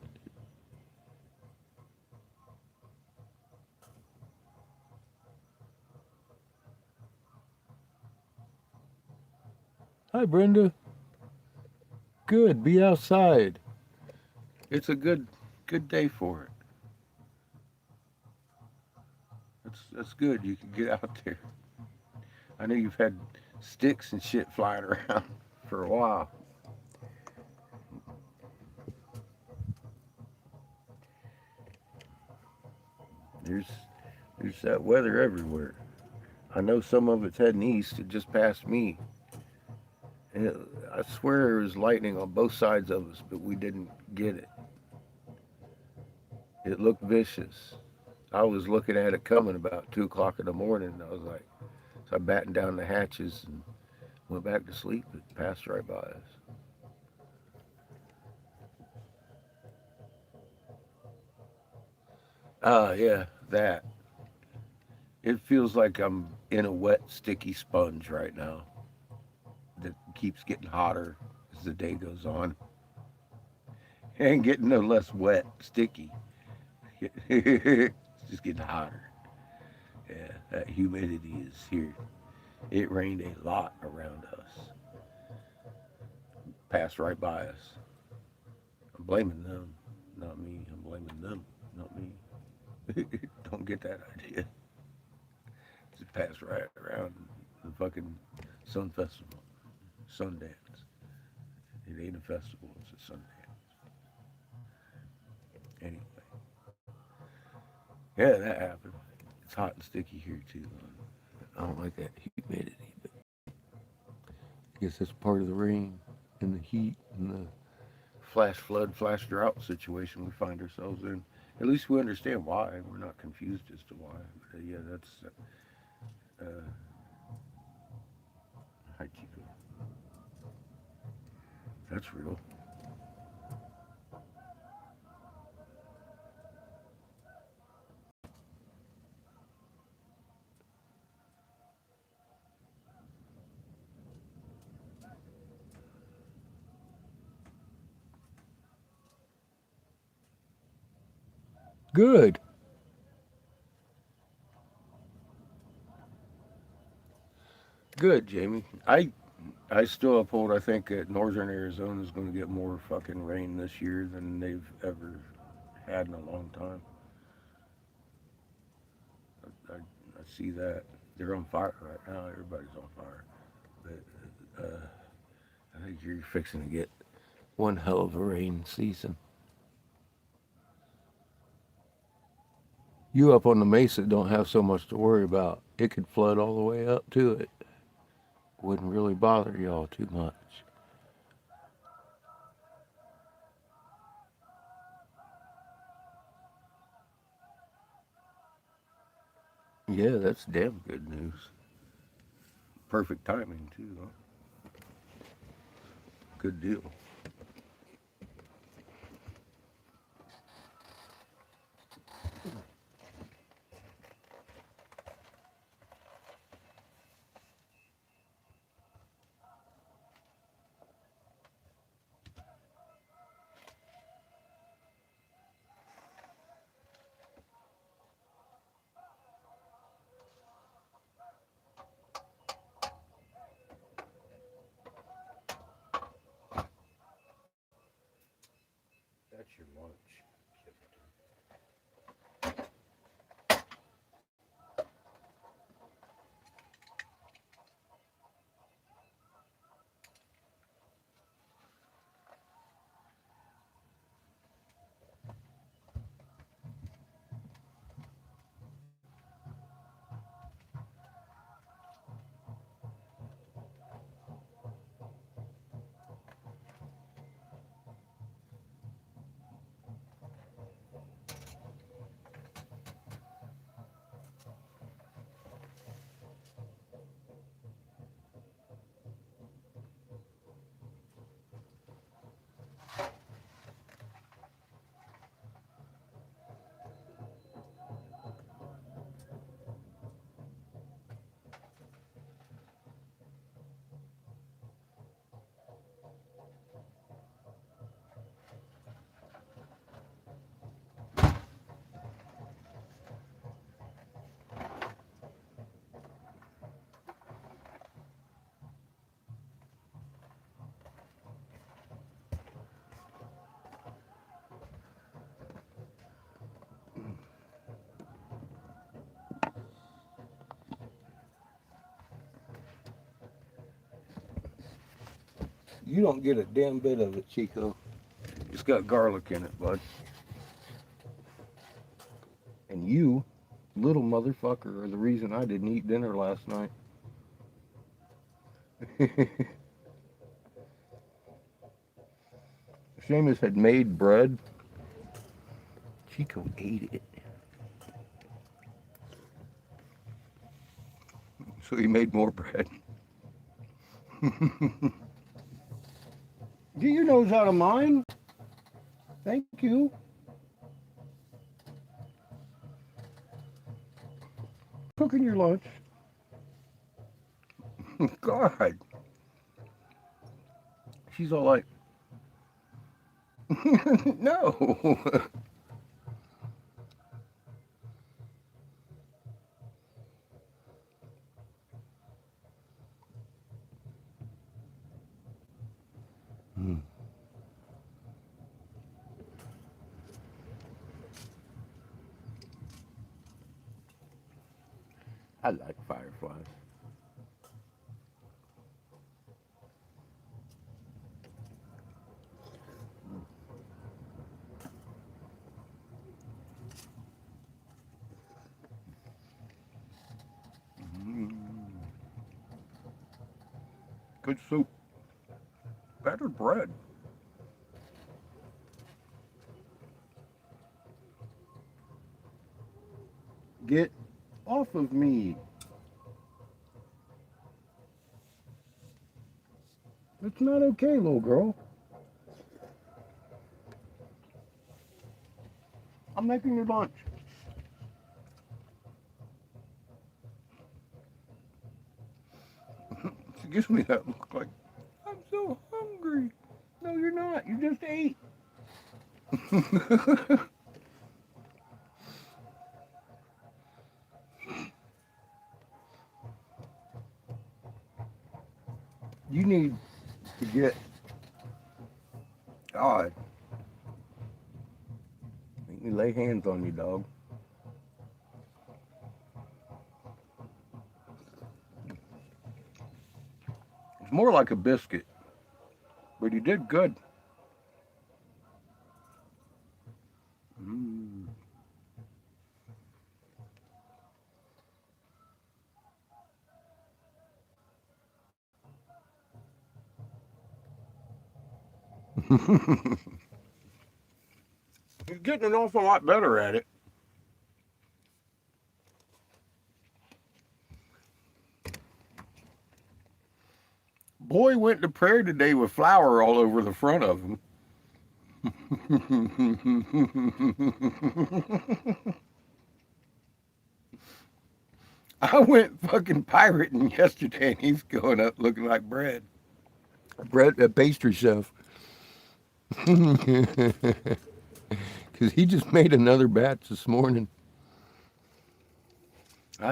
Hi, Brenda. Good. Be outside. It's a good day for it. That's good. You can get out there. I know you've had sticks and shit flying around for a while. There's there's that weather everywhere. I know some of it's heading east. It just passed me. And I swear there was lightning on both sides of us, but we didn't get it. It looked vicious. I was looking at it coming about 2 o'clock in the morning. And I was like, so I battened down the hatches and went back to sleep. It passed right by us. Ah, yeah, that. It feels like I'm in a wet, sticky sponge right now that keeps getting hotter as the day goes on. And getting no less wet, sticky. It's just getting hotter. Yeah, that humidity is here. It rained a lot around us, passed right by us. I'm blaming them, not me. I'm blaming them, not me. Don't get that idea. Just passed right around the fucking Sun Festival, Sundance. It ain't a festival, it's a Sundance. Anyway, yeah, that happened. It's hot and sticky here too. I don't like that humidity, but I guess that's part of the rain and the heat and the flash flood, flash drought situation we find ourselves in. At least we understand why. We're not confused as to why. But yeah, that's hi Chico. That's real. Good. Good, Jamie. I still uphold. I think that northern Arizona is going to get more fucking rain this year than they've ever had in a long time. I see that. They're on fire right now. Everybody's on fire. But I think you're fixing to get one hell of a rain season. You up on the mesa don't have so much to worry about. It could flood all the way up to it. Wouldn't really bother y'all too much. Yeah, that's damn good news. Perfect timing too, huh? Good deal. That's your lunch. You don't get a damn bit of it, Chico. It's got garlic in it, bud. And you, little motherfucker, are the reason I didn't eat dinner last night. Seamus had made bread. Chico ate it. So he made more bread. Get your nose out of mine. Thank you. Cooking your lunch. God. She's all like, no. I like fireflies. Mm, good soup. Better bread. Get off of me. It's not okay, little girl. I'm making your lunch. She gives me that look like, I'm so hungry. No, you're not. You just ate. You need to get God. Make me lay hands on you, dog. It's more like a biscuit, but you did good. Mm. He's getting an awful lot better at it. Boy went to prayer today with flour all over the front of him. I went fucking pirating yesterday and he's going up looking like bread. Bread, a pastry chef. Because he just made another batch this morning.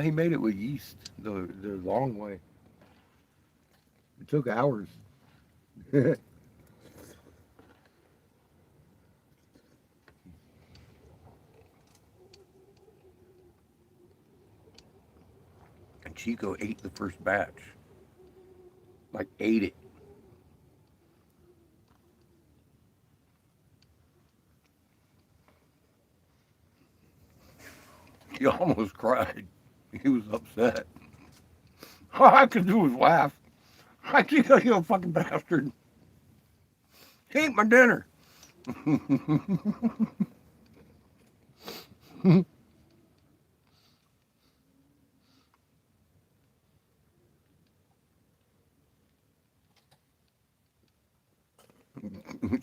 He made it with yeast the long way. It took hours. And Chico ate the first batch. Like, ate it. He almost cried. He was upset. All I could do was laugh. I think you a fucking bastard. He ate my dinner.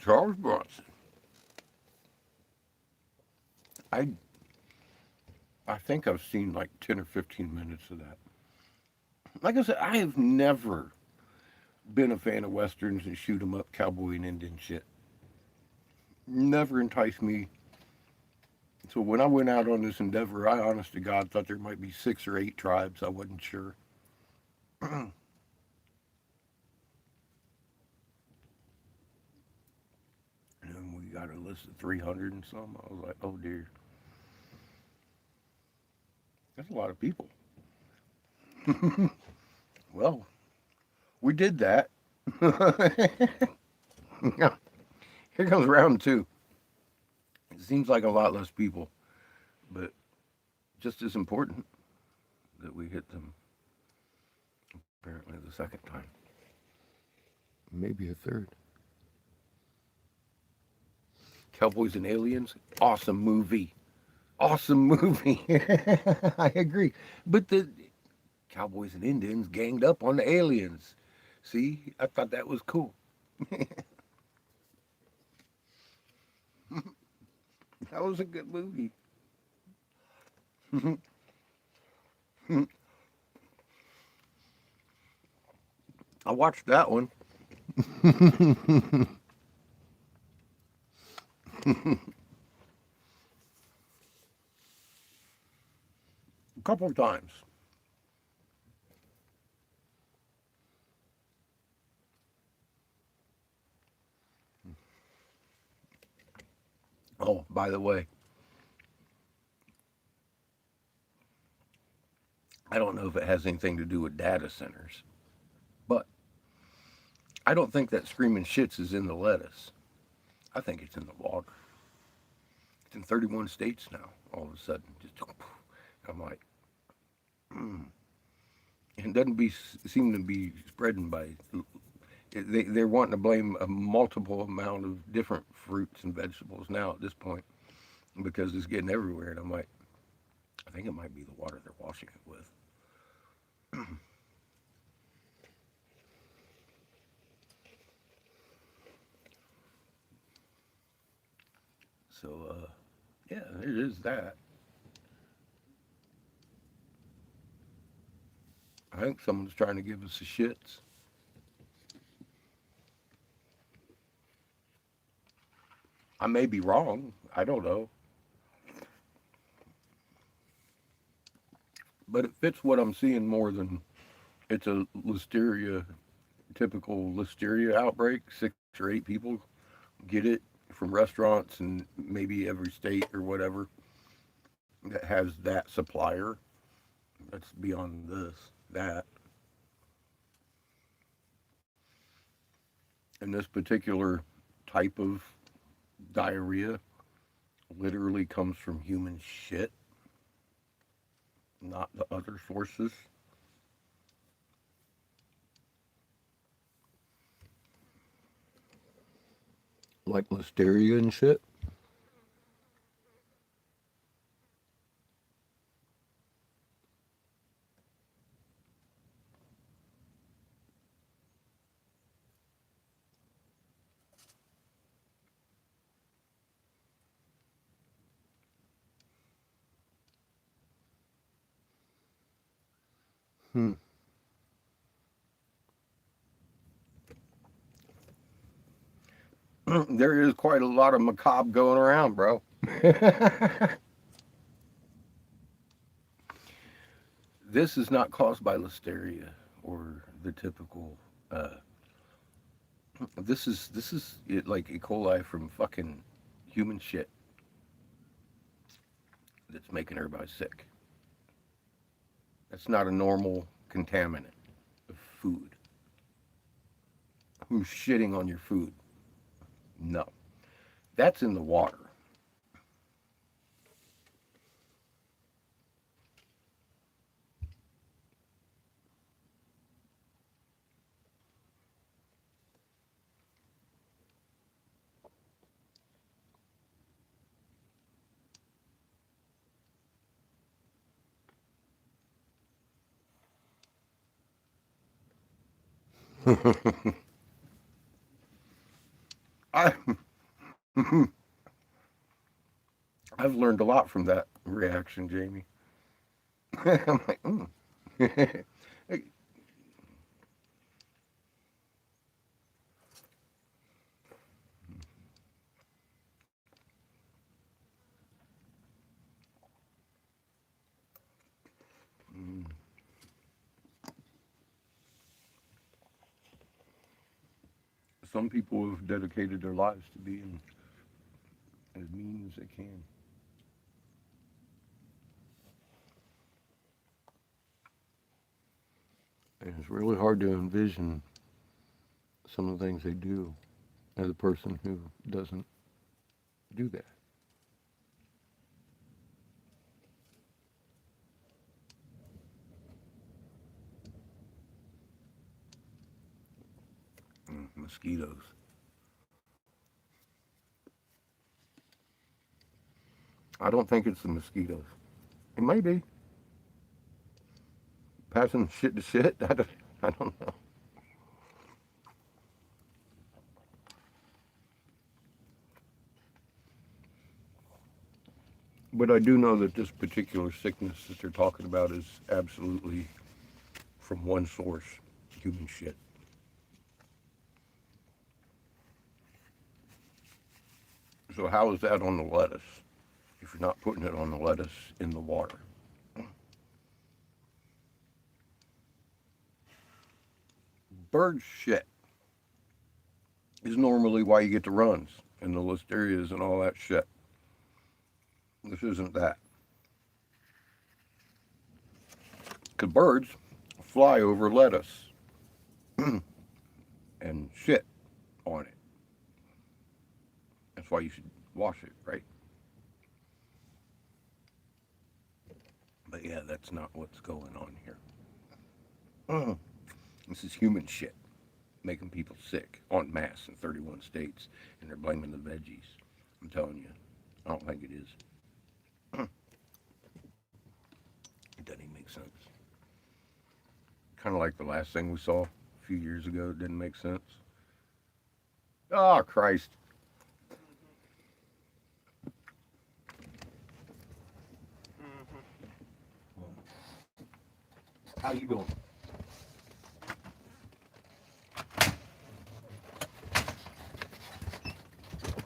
Charles Bronson. I I think I've seen like 10 or 15 minutes of that. Like I said, I have never been a fan of westerns and shoot 'em up cowboy and Indian shit. Never enticed me. So when I went out on this endeavor, I honest to God thought there might be 6 or 8 tribes. I wasn't sure. And then we got a list of 300 and some. I was like, oh dear, that's a lot of people. Well, we did that. Here comes round two. It seems like a lot less people, but just as important that we hit them apparently the second time. Maybe a third. Cowboys and Aliens, awesome movie. Awesome movie. I agree. But the Cowboys and Indians ganged up on the aliens. See, I thought that was cool. That was a good movie. I watched that one a couple of times. Oh, by the way, I don't know if it has anything to do with data centers, but I don't think that screaming shits is in the lettuce. I think it's in the water. It's in 31 states now. All of a sudden, just I'm like, mm. It doesn't seem to be spreading by. They're wanting to blame a multiple amount of different fruits and vegetables now at this point because it's getting everywhere. And I'm like, I think it might be the water they're washing it with. So, yeah, it is that. I think someone's trying to give us the shits. I may be wrong. I don't know. But it fits what I'm seeing more than it's a listeria typical listeria outbreak. 6 or 8 people get it from restaurants and maybe every state or whatever that has that supplier. That's beyond this, that. And this particular type of diarrhea literally comes from human shit, not the other sources. Like listeria and shit. Hmm. There is quite a lot of macabre going around, bro. This is not caused by listeria or the typical. Uh, this is like E. coli from fucking human shit that's making everybody sick. That's not a normal contaminant of food. Who's shitting on your food? No, that's in the water. I I've learned a lot from that reaction, Jamie. I'm like, mm. Some people have dedicated their lives to being as mean as they can. And it's really hard to envision some of the things they do as a person who doesn't do that. Mosquitoes. I don't think it's the mosquitoes. It may be passing shit to shit. I don't know. But I do know that this particular sickness that they're talking about is absolutely from one source, human shit. So how is that on the lettuce if you're not putting it on the lettuce in the water? Bird shit is normally why you get the runs and the listerias and all that shit. This isn't that. Because birds fly over lettuce and shit on it. That's why you should wash it, right? But yeah, that's not what's going on here. This is human shit making people sick en masse in 31 states, and they're blaming the veggies. I'm telling you, I don't think it is. It doesn't even make sense. Kind of like the last thing we saw a few years ago. It didn't make sense. Oh, Christ. How you doing?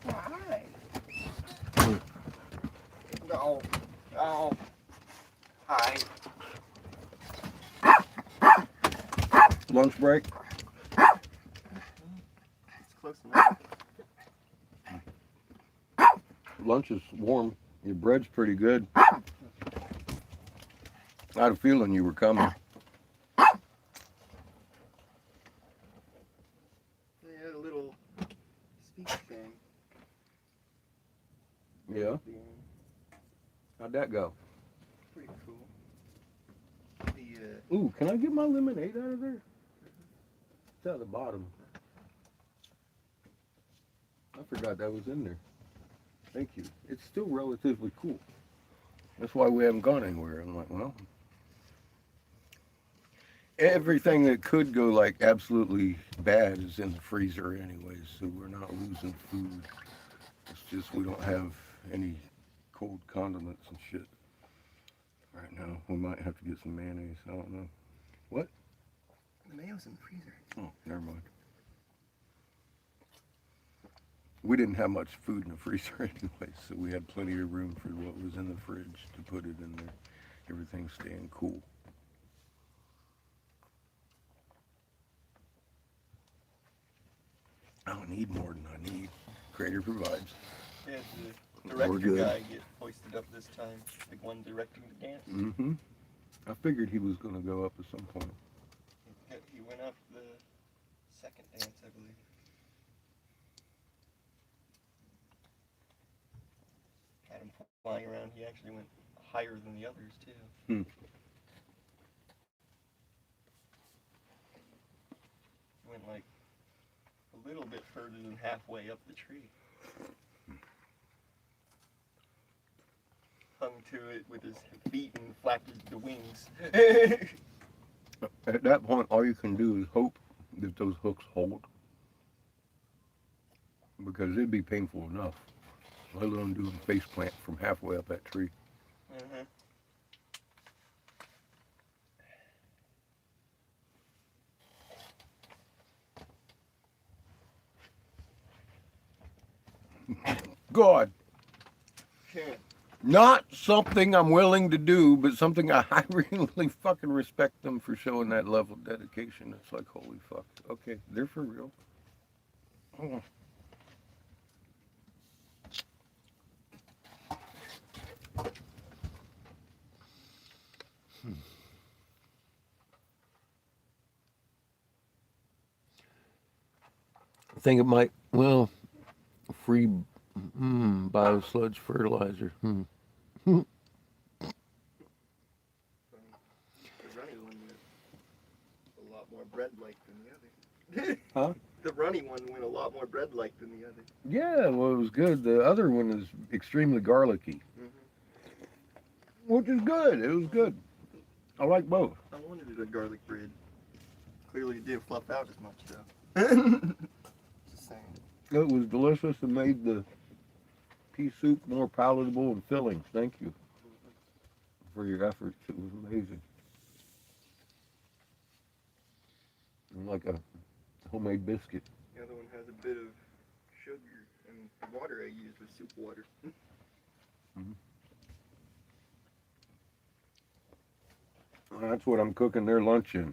Hi. No. Oh. Hi. Lunch break? Lunch is warm. Your bread's pretty good. I had a feeling you were coming. They had a little speech thing. Yeah. How'd that go? Pretty cool. Ooh, can I get my lemonade out of there? It's at the bottom. I forgot that was in there. Thank you. It's still relatively cool. That's why we haven't gone anywhere. I'm like, well, everything that could go like absolutely bad is in the freezer anyways, so we're not losing food. It's just we don't have any cold condiments and shit right now. We might have to get some mayonnaise. I don't know. What? The mayo's in the freezer. Oh, never mind. We didn't have much food in the freezer anyway, so we had plenty of room for what was in the fridge to put it in there. Everything's staying cool. I don't need more than I need. Creator provides. Yeah, the We're director good. guy get hoisted up this time. The one directing the dance. Mm-hmm. I figured he was going to go up at some point. He went up the second dance, I believe. Had him flying around. He actually went higher than the others too. Hmm. Went like a little bit further than halfway up the tree. Hung to it with his feet and flapped the wings. At that point, all you can do is hope that those hooks hold. Because it'd be painful enough, let alone doing a face plant from halfway up that tree. Uh-huh. God, Yeah. not something I'm willing to do, but something I really fucking respect them for showing that level of dedication. It's like, holy fuck. Okay, they're for real. Oh. I think it might, well, free biosludge fertilizer. The runny one went a lot more bread-like than the other. Huh? The runny one went a lot more bread-like than the other. Yeah, well, it was good. The other one is extremely garlicky, which is good. It was good. I like both. I wanted a garlic bread. Clearly it didn't fluff out as much though. Just saying. It was delicious and made the pea soup more palatable and filling. Thank you for your efforts. It was amazing. And like a homemade biscuit. The other one has a bit of sugar and water I used with soup water. That's what I'm cooking their lunch in.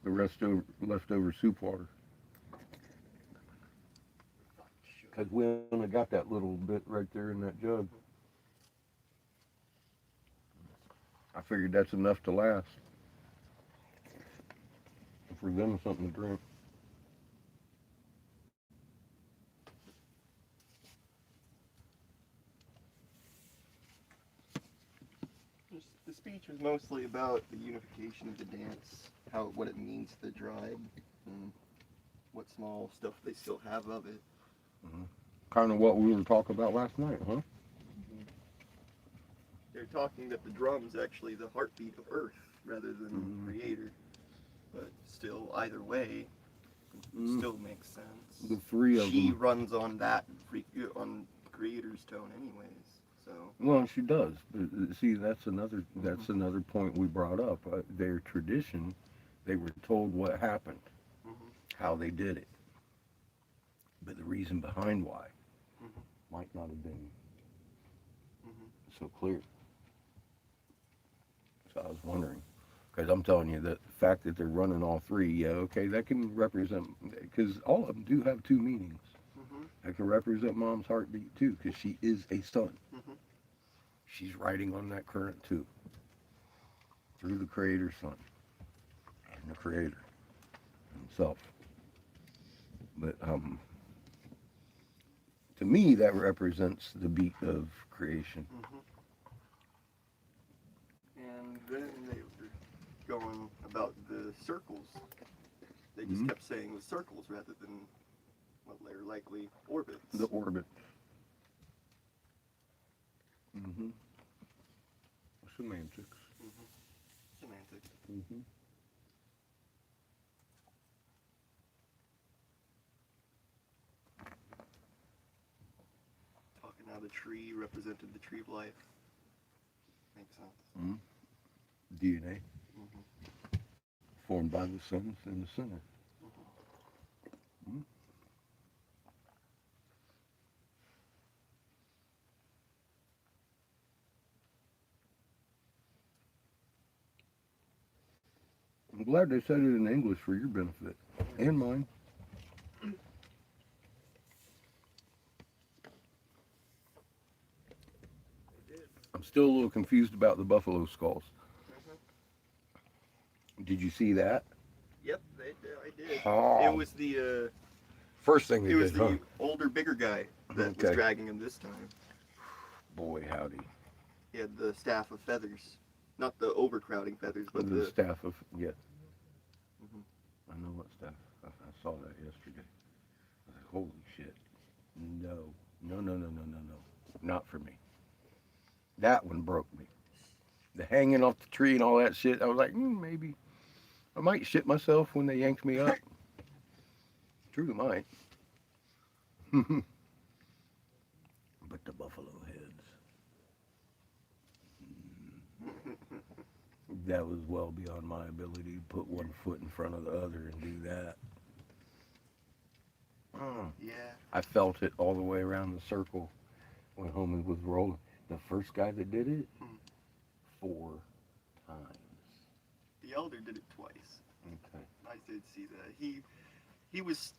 The leftover soup water. Because we only got that little bit right there in that jug. I figured that's enough to last. For them, something to drink. The speech was mostly about the unification of the dance, what it means to the tribe, and what small stuff they still have of it. Kind of what we were talking about last night, huh? They're talking that the drum's actually the heartbeat of Earth rather than Creator, but still, either way, it still makes sense. The three of She them. runs on that on Creator's tone, anyways. So. Well, she does. But see, that's another point we brought up. Their tradition, they were told what happened, how they did it, but the reason behind why might not have been so clear. So I was wondering, because I'm telling you that the fact that they're running all three, yeah, okay, that can represent, because all of them do have two meanings. That can represent mom's heartbeat too, because she is a son. Mm-hmm. She's riding on that current too, through the Creator's Son and the Creator himself. But to me, that represents the beat of creation. Mm-hmm. And then they were going about the circles. They just kept saying the circles rather than what they're likely orbits. The orbit. Mm-hmm. Semantics. Mm-hmm. Semantics. Mm-hmm. Talking how the tree represented the tree of life. Makes sense. Mm-hmm. DNA Mm-hmm. formed by the suns in the center. Mm-hmm. I'm glad they said it in English for your benefit and mine. I'm still a little confused about the buffalo skulls. Mm-hmm. Did you see that? Yep, I did. Oh, It was the first thing they it was did, the huh? older, bigger guy that was Okay. dragging him this time. Boy, howdy. He had the staff of feathers, not the overcrowding feathers, but The staff of, yeah, Mhm. I know what staff. I saw that yesterday. I was like, holy shit. No, no, no, no, no, no, no. Not for me. That one broke me. The hanging off the tree and all that shit, I was like, maybe. I might shit myself when they yanked me up. True, might. But the buffalo heads, that was well beyond my ability to put one foot in front of the other and do that. Yeah. I felt it all the way around the circle when homie was rolling. The first guy that did it, 4 times. The elder did it twice. Okay. I did see that. He was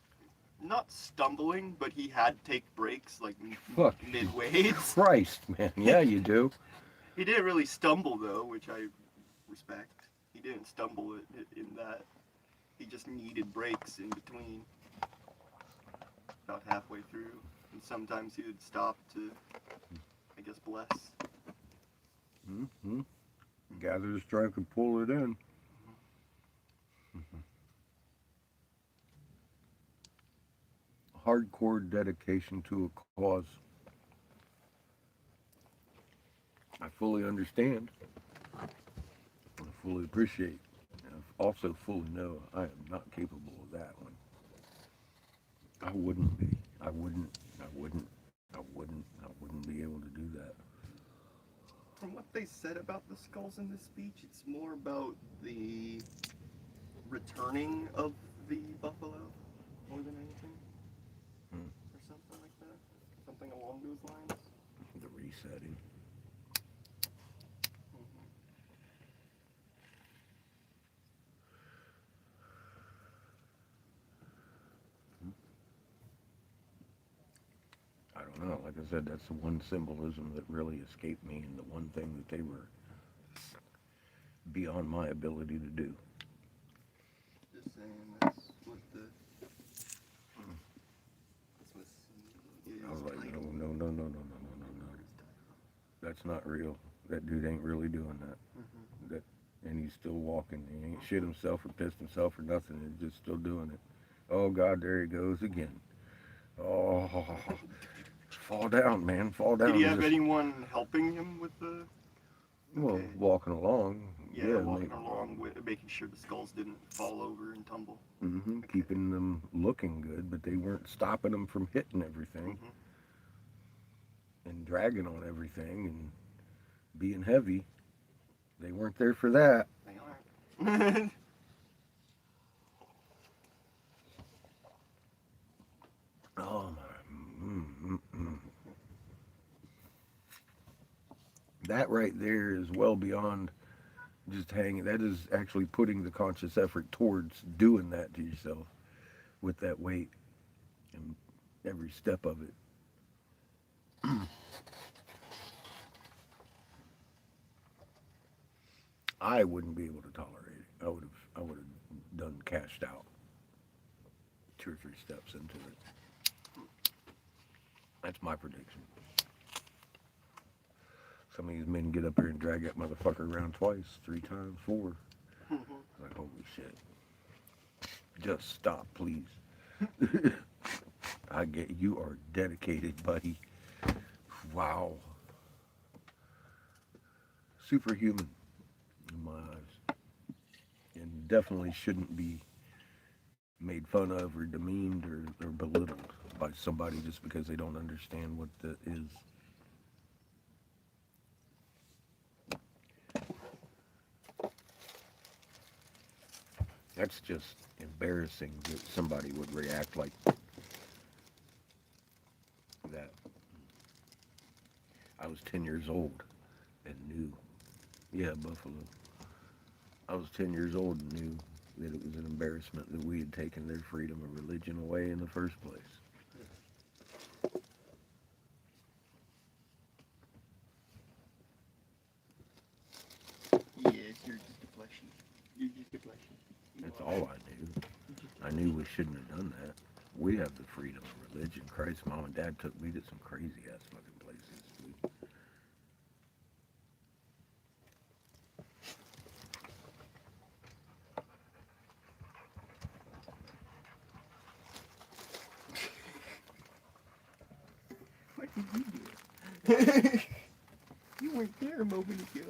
not stumbling, but he had to take breaks like Fuck. midways. Christ, man. Yeah, you do. He didn't really stumble though, which I respect. He didn't stumble in that. He just needed breaks in between, about halfway through, and sometimes he would stop to, I guess, bless. Mm-hmm. Gather the strength and pull it in. Hardcore dedication to a cause. I fully understand. I fully appreciate. And I also fully know I am not capable of that one. I wouldn't be. I wouldn't. I wouldn't. I wouldn't. I wouldn't be able to do that. From what they said about the skulls in this speech, it's more about the returning of the buffalo more than anything, or something like that. Something along those lines. The resetting. I don't know. Like I said, that's the one symbolism that really escaped me, and the one thing that they were beyond my ability to do. Just saying that's what the. That's what I was like, no, no, no, no, no, no, no, no, no. That's not real. That dude ain't really doing that. That, and he's still walking. He ain't shit himself or pissed himself or nothing. He's just still doing it. Oh God, there he goes again. Oh, fall down, man, fall down. Did he have Just, anyone helping him with the? well, Okay. walking along. Yeah, walking along with making sure the skulls didn't fall over and tumble. Mm-hmm. Keeping them looking good, but they weren't stopping them from hitting everything and dragging on everything and being heavy. They weren't there for that. They aren't. Oh my. That right there is well beyond just hanging. That is actually putting the conscious effort towards doing that to yourself with that weight. And every step of it. I wouldn't be able to tolerate it. I would have done cashed out 2 or 3 steps into it. That's my prediction. Some of these men get up here and drag that motherfucker around twice, 3 times, 4. Like, holy shit. Just stop, please. I get you are dedicated, buddy. Wow. Superhuman in my eyes. And definitely shouldn't be made fun of or demeaned or belittled by somebody just because they don't understand what that is. That's just embarrassing that somebody would react like that. I was 10 years old and knew. Yeah, Buffalo. I was 10 years old and knew that it was an embarrassment that we had taken their freedom of religion away in the first place. Yes, you're just a fleshy. You're just a fleshy. That's all I knew. I knew we shouldn't have done that. We have the freedom of religion. Christ, Mom and Dad took me to some crazy ass fucking places, dude. What did you do? You weren't there a moment ago.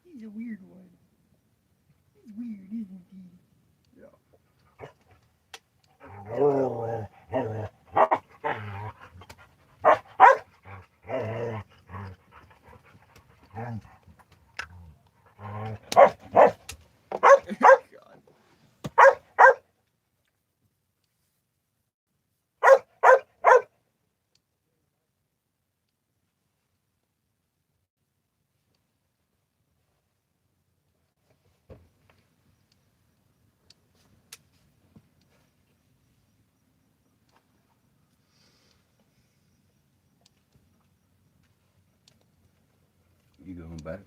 He's a weird one. He's weird, isn't he? Yeah. God. You going back?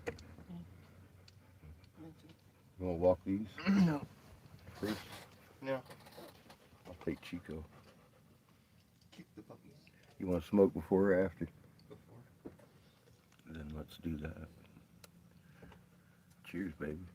You want to walk these No. first? No. I'll take Chico. Kick the puppies. You want to smoke before or after? Before. Then let's do that. Cheers, baby.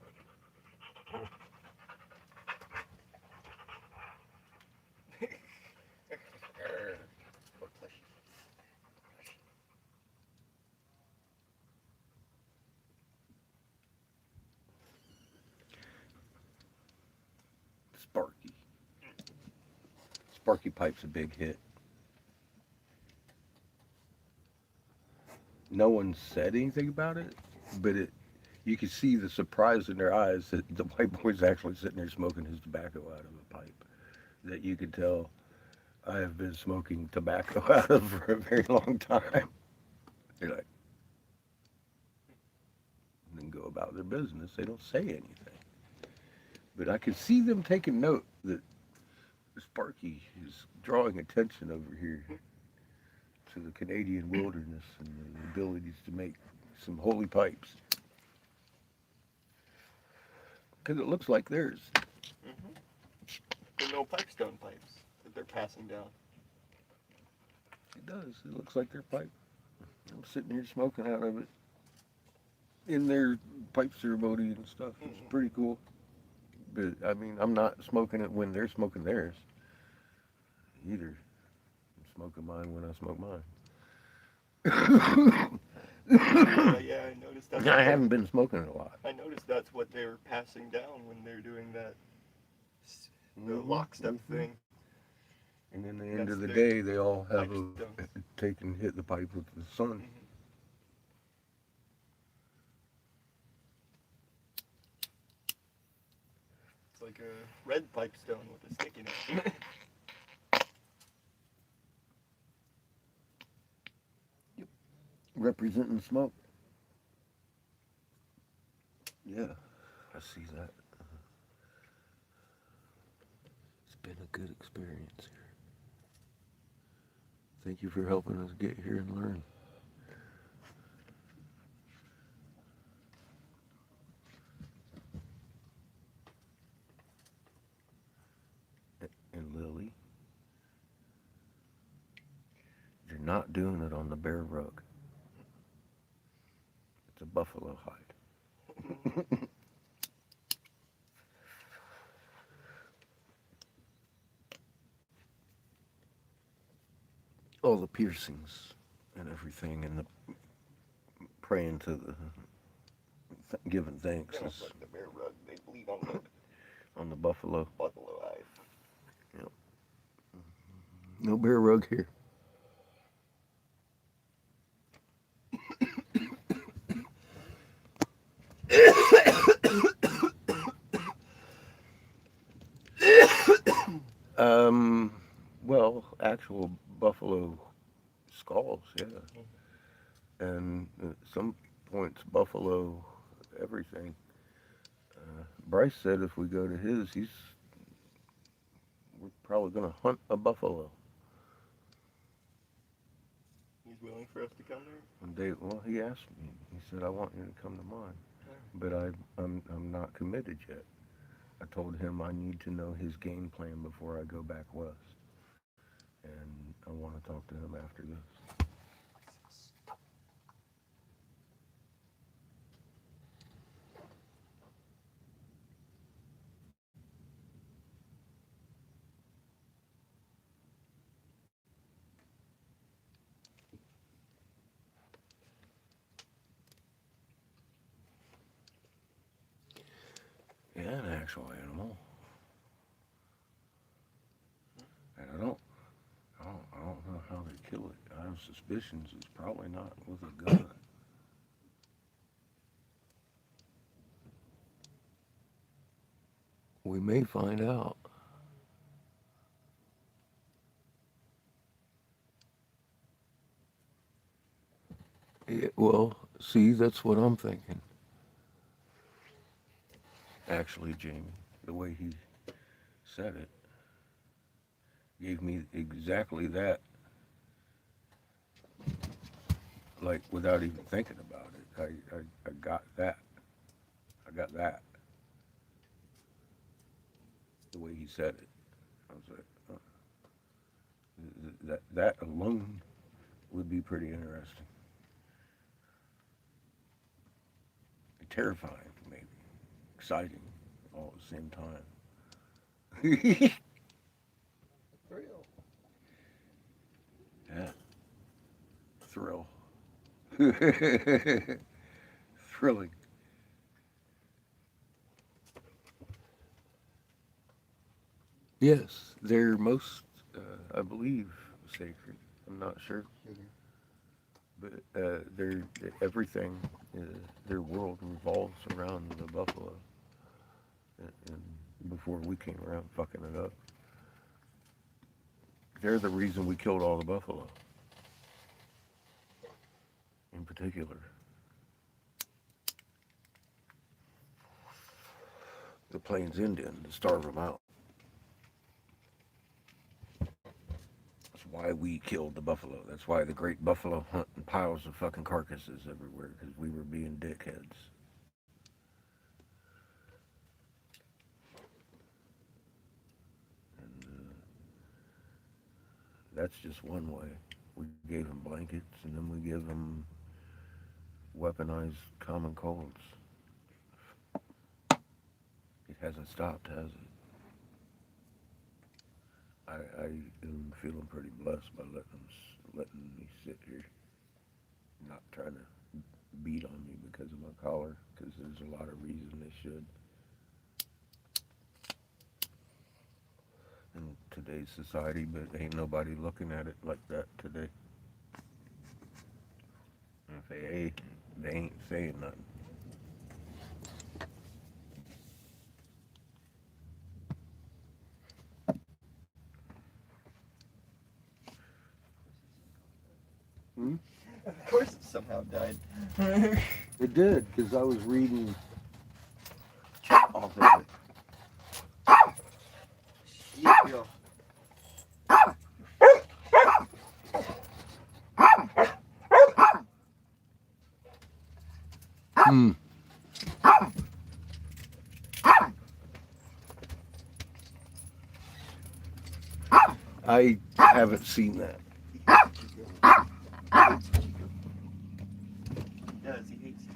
Sparky. Sparky Pipe's a big hit. No one said anything about it, but you could see the surprise in their eyes that the white boy's actually sitting there smoking his tobacco out of a pipe. That you could tell I have been smoking tobacco out of for a very long time. They're like, and then go about their business. They don't say anything. But I could see them taking note that Sparky is drawing attention over here to the Canadian wilderness and the abilities to make some holy pipes. Because it looks like theirs. Mm-hmm. The little pipestone pipes that they're passing down. It does. It looks like their pipe. I'm sitting here smoking out of it in their pipe ceremony and stuff. It's pretty cool. But I mean, I'm not smoking it when they're smoking theirs either. I'm smoking mine when I smoke mine. Yeah, I noticed that's I haven't been smoking it a lot. I noticed that's what they were passing down when they're doing that the lockstep thing. And in the end That's of the their day, they all have pipestone. take and hit the pipe with the sun. Mhm. It's like a red pipestone with a stick in it. representing smoke. Yeah, I see that. It's been a good experience here. Thank you for helping us get here and learn. And Lily, you're not doing it on the bear rug. It's a buffalo hide. All the piercings and everything, and the praying to the giving thanks Kind of is like the bear rug. They bleed on the buffalo. buffalo eyes. Yep. No bear rug here. Um, well, actual buffalo skulls, yeah, and at some points buffalo everything. Bryce said if we go to his, we're probably gonna hunt a buffalo. He's willing for us to come there. One day, well, he asked me. He said, "I want you to come to mine," Yeah. but I'm not committed yet. I told him I need to know his game plan before I go back west, and I want to talk to him after this. Yeah, an actual animal, and I don't know how they kill it. I have suspicions it's probably not with a gun. We may find out. Yeah, well, see, that's what I'm thinking. Actually, Jamie, the way he said it gave me exactly that, like without even thinking about it. I got that. I got that. The way he said it. I was like, that alone would be pretty interesting. Terrifying, maybe. Exciting all at the same time. Thrill. Yeah. Thrill. Thrilling. Yes, they're most, I believe, sacred. I'm not sure, Sugar. but they're everything. Their world revolves around the buffalo, and before we came around fucking it up, they're the reason we killed all the buffalo, in particular. The Plains Indian to starve them out. That's why we killed the buffalo. That's why the great buffalo hunt and piles of fucking carcasses everywhere because we were being dickheads. And that's just one way. We gave them blankets and then we give them weaponized common colds. It hasn't stopped, has it? I am feeling pretty blessed by letting me sit here, not trying to beat on me because of my collar, because there's a lot of reason they should. In today's society, but ain't nobody looking at it like that today. And if they ain't saying nothing. Hmm? Of course it somehow died. It did, because I was reading off of it. Shit, yo. Hmm. I haven't seen that. He does, he hates you.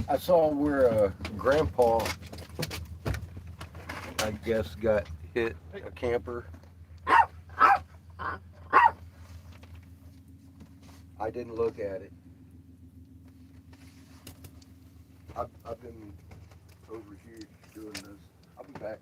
I saw where Grandpa, I guess, got hit, a camper. I didn't look at it. I've been over here doing this. I'll be back.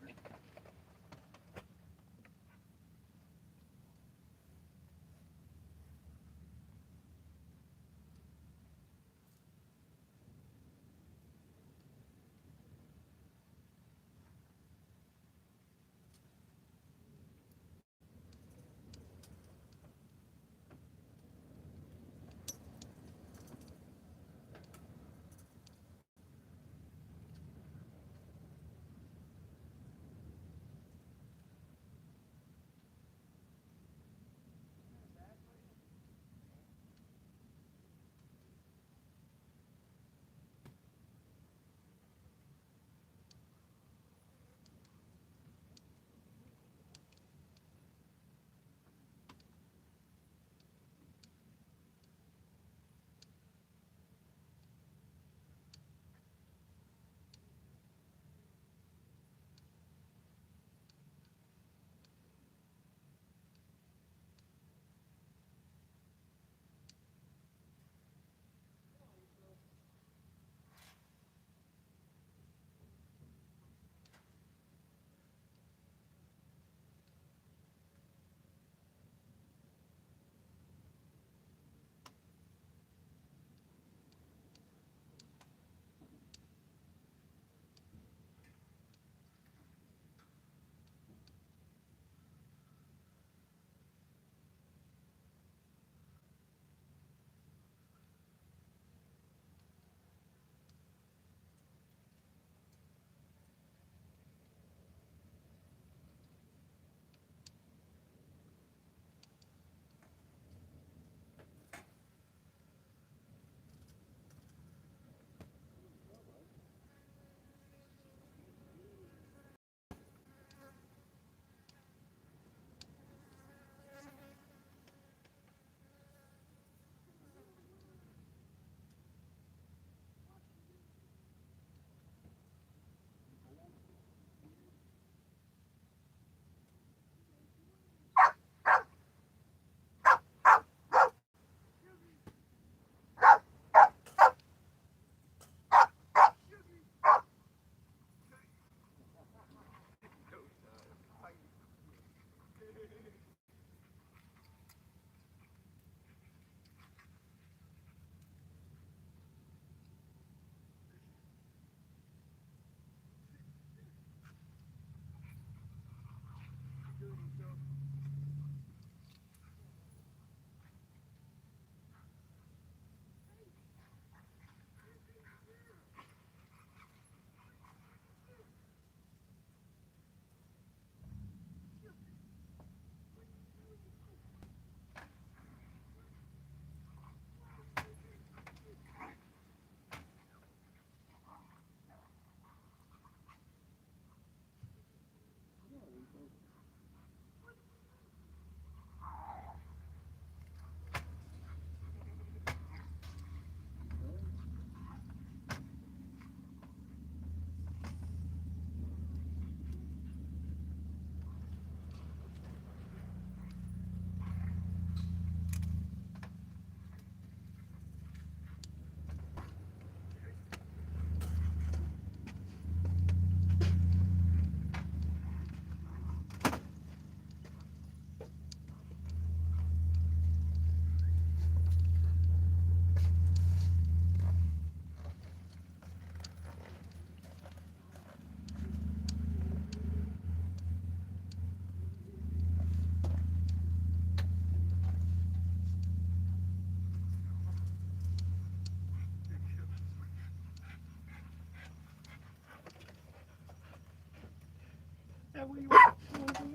that what you want to do?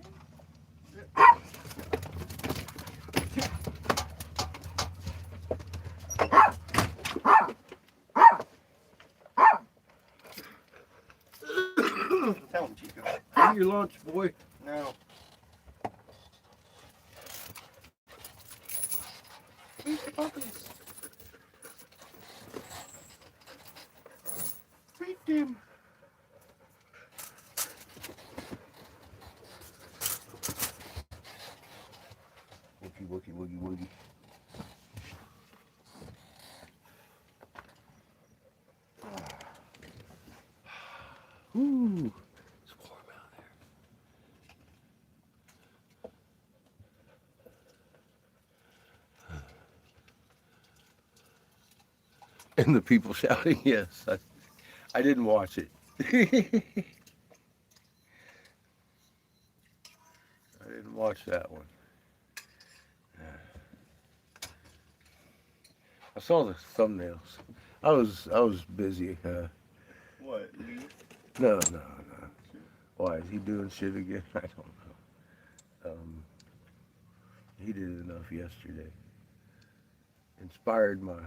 Tell him, Chico. Eat your lunch, boy. No. Where's the puppies? Treat them. Wookie, wookie, woogie, woogie. Ooh, it's warm out there. And the people shouting, yes. I didn't watch it. I didn't watch that one. I saw the thumbnails. I was busy. What? Lee? No. Why is he doing shit again? I don't know. He did enough yesterday. Inspired my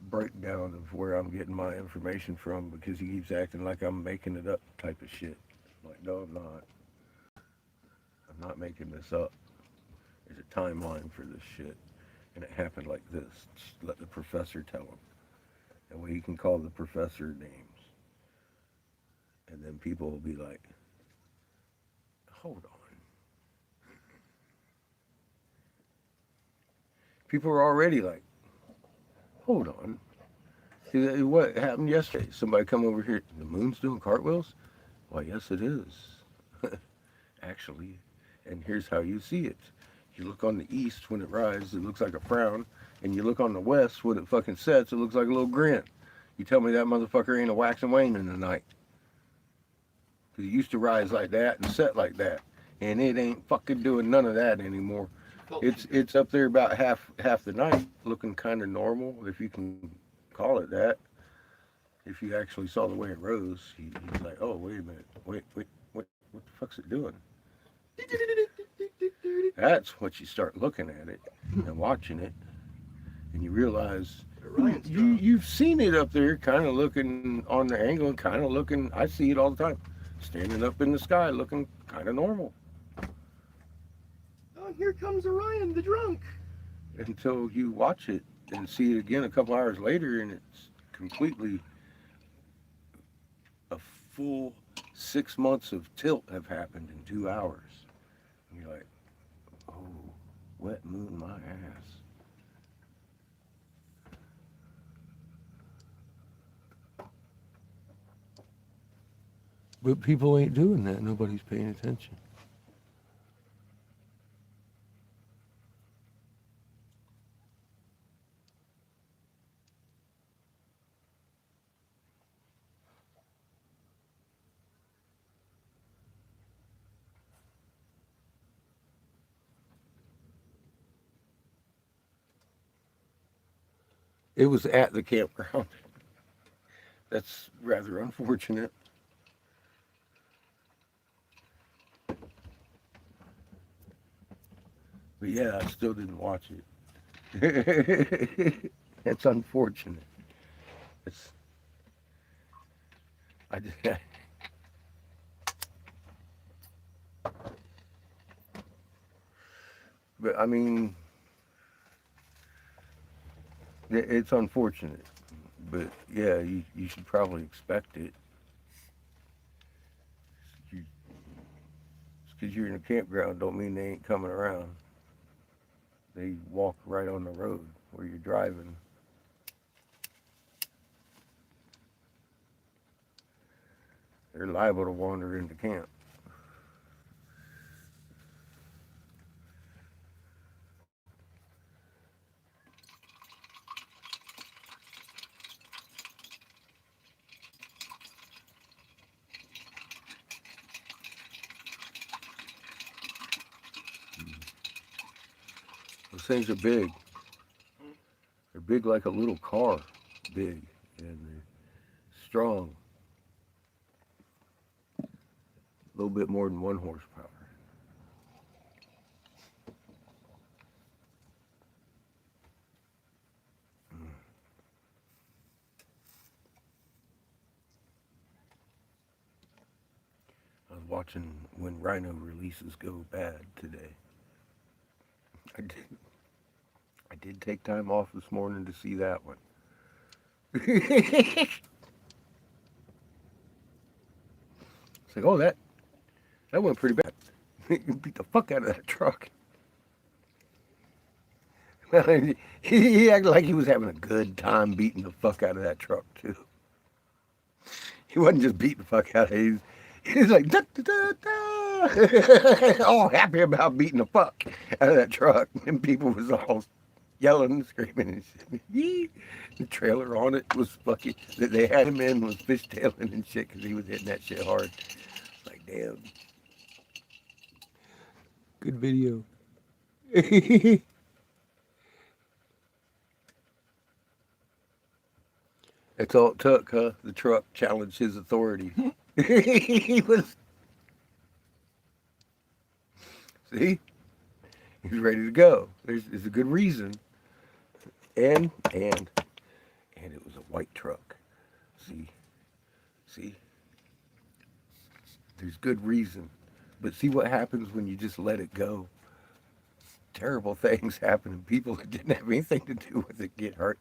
breakdown of where I'm getting my information from because he keeps acting like I'm making it up type of shit. I'm like, no, I'm not. I'm not making this up. There's a timeline for this shit. And it happened like this. Just let the professor tell him. That way he can call the professor names. And then people will be like, hold on. People are already like, hold on. See, what happened yesterday? Somebody come over here. The moon's doing cartwheels? Why, yes, it is. Actually. And here's how you see it. You look on the east when it rises, it looks like a frown. And you look on the west when it fucking sets, it looks like a little grin. You tell me that motherfucker ain't a wax and wane in the night. Because it used to rise like that and set like that. And it ain't fucking doing none of that anymore. It's up there about half the night, looking kind of normal, if you can call it that. If you actually saw the way it rose, he's like, oh, wait a minute. Wait, what the fuck's it doing? That's what you start looking at it and watching it, and you realize you've seen it up there, kind of looking on the angle, and kind of looking. I see it all the time, standing up in the sky, looking kind of normal. Oh, here comes Orion, the drunk. Until you watch it and see it again a couple hours later, and it's completely a full 6 months of tilt have happened in 2 hours. And you're like, oh, wet moon my ass. But people ain't doing that. Nobody's paying attention. It was at the campground. That's rather unfortunate. But yeah, I still didn't watch it. It's unfortunate. It's I just, but I mean, it's unfortunate. But yeah, you should probably expect it. Because you're in a campground don't mean they ain't coming around. They walk right on the road where you're driving. They're liable to wander into camp. Those things are big. They're big like a little car, big, and they're strong. little bit more than 1 horsepower. I was watching when Rhino releases go bad today. I did. I did take time off this morning to see that one. It's like, oh, that went pretty bad. You beat the fuck out of that truck. Well, he acted like he was having a good time beating the fuck out of that truck too. He wasn't just beating the fuck out of it. He's like da, da, da, da. All happy about beating the fuck out of that truck, and people was all yelling and screaming and shit. Yee. The trailer on it was fucking. That they had him in was fishtailing and shit because he was hitting that shit hard. Like damn. Good video. That's all it took, huh? The truck challenged his authority. He was, see, he's ready to go. There's a good reason, and it was a white truck. See, there's good reason, but see what happens when you just let it go. Terrible things happen, and people that didn't have anything to do with it get hurt.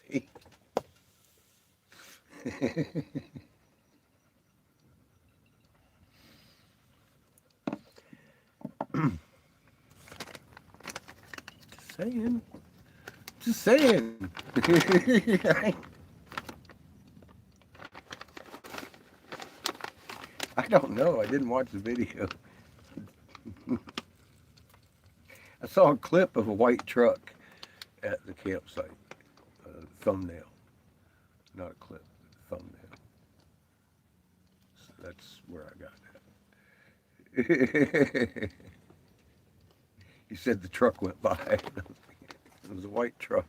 See. Just saying. Just saying. I don't know. I didn't watch the video. I saw a clip of a white truck at the campsite. Thumbnail. Not a clip, thumbnail. So that's where I got that. He said the truck went by. It was a white truck.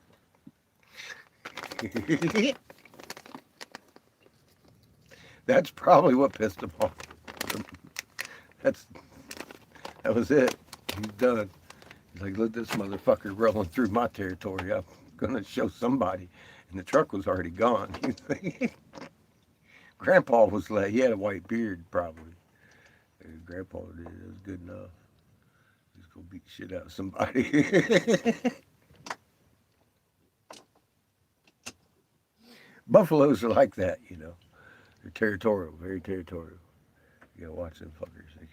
That's probably what pissed him off. That's that was it. He's done. He's like, look, this motherfucker rolling through my territory. I'm gonna show somebody. And the truck was already gone. Grandpa was like, he had a white beard probably. And Grandpa did. It was good enough. He's gonna beat the shit out of somebody. Buffaloes are like that, you know. They're territorial, very territorial. You gotta watch them fuckers. They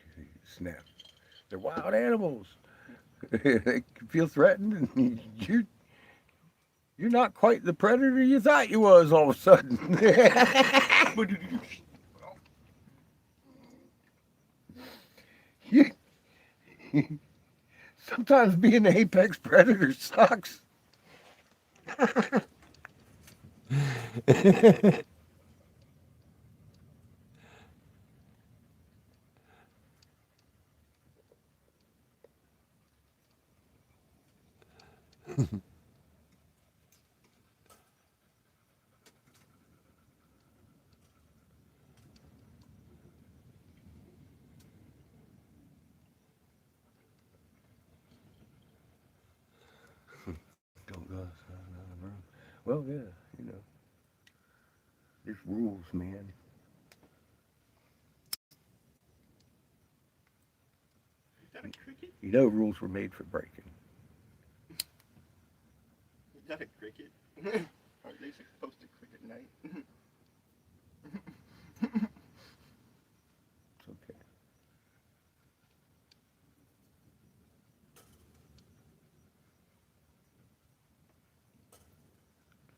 snap. They're wild animals. They can feel threatened, and you're not quite the predator you thought you was all of a sudden. You- Sometimes being an apex predator sucks. Don't go outside another room. Well, yeah, you know, there's rules, man. Is that a cricket? You know, rules were made for breaking. Is that a cricket? Are they supposed to cricket night? It's okay.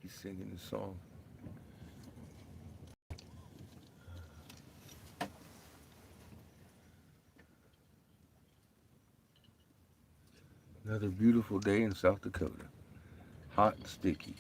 He's singing the song. Another beautiful day in South Dakota. Hot and sticky.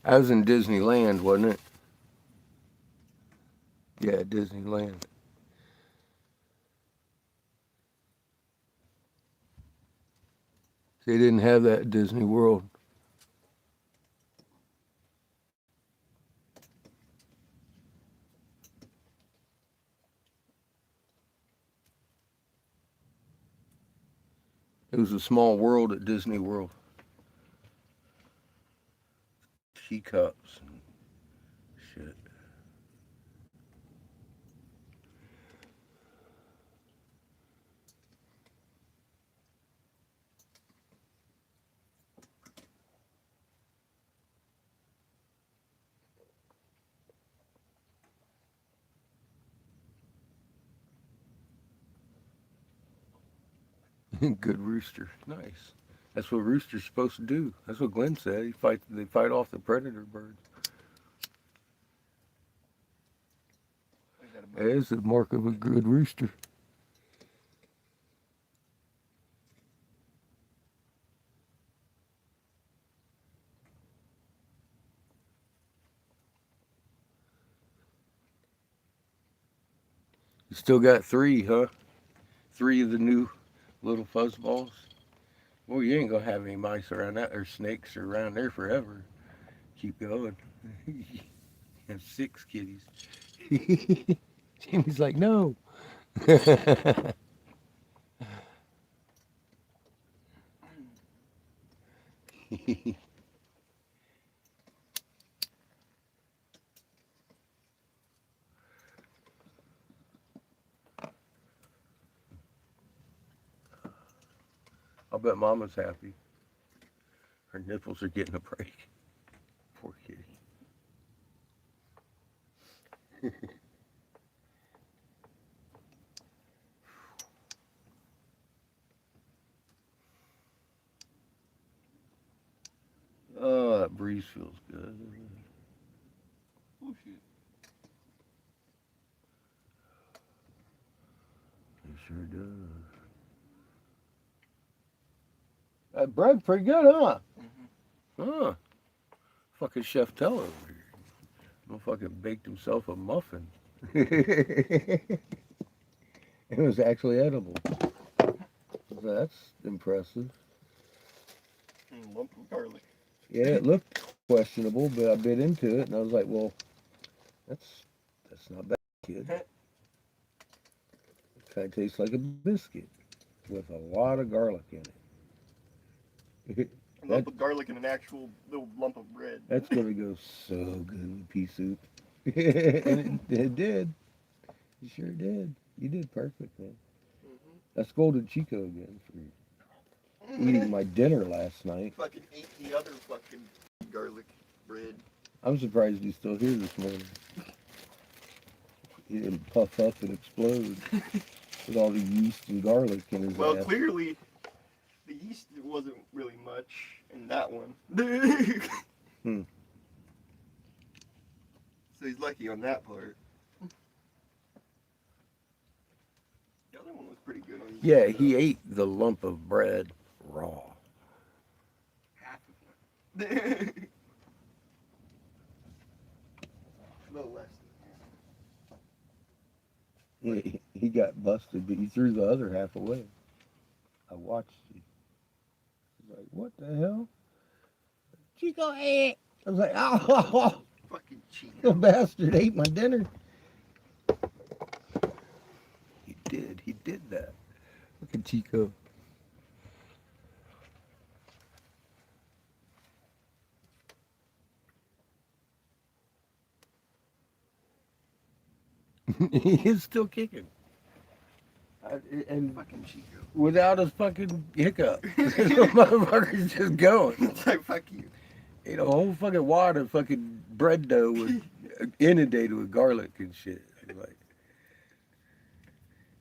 I was in Disneyland, wasn't it? Yeah, Disneyland. They didn't have that at Disney World. It was a small world at Disney World. Teacups and shit. Good rooster. Nice. That's what roosters supposed to do. That's what Glenn said. They fight off the predator birds. That is the mark of a good rooster. You still got three, huh? Three of the new little fuzzballs. Well, you ain't gonna have any mice around that or snakes around there forever. Keep going. You have six kitties. Jamie's like, no. I'll bet Mama's happy. Her nipples are getting a break. Poor kitty. Oh, that breeze feels good. Oh shit. It sure does. That bread pretty good, huh? Huh. Fucking Chef Teller over here. Motherfucking baked himself a muffin. It was actually edible. That's impressive. Lump of garlic. Yeah, it looked questionable, but I bit into it and I was like, well, that's not bad, kid. It kind of tastes like a biscuit with a lot of garlic in it. A lump of garlic and an actual little lump of bread. That's gonna go so good with pea soup. And it did. You sure did. You did perfect, man. I scolded Chico again for eating my dinner last night. Fucking ate the other fucking garlic bread. I'm surprised he's still here this morning. He didn't puff up and explode with all the yeast and garlic in his Well, ass. clearly, the yeast wasn't really much in that one. Hmm. So he's lucky on that part. The other one was pretty good on Yeah, yeast, he though. ate the lump of bread raw. Half of it. A little less. He got busted, but he threw the other half away. I watched you. I was like, what the hell? Chico ate it. I was like, oh, Fucking cheat. the bastard ate my dinner. He did that. Look at Chico. He is still kicking. And Fucking Chico. without a fucking hiccup. This motherfucker's just going. It's like, fuck you. Ate a whole fucking wad of fucking bread dough with inundated with garlic and shit. Like,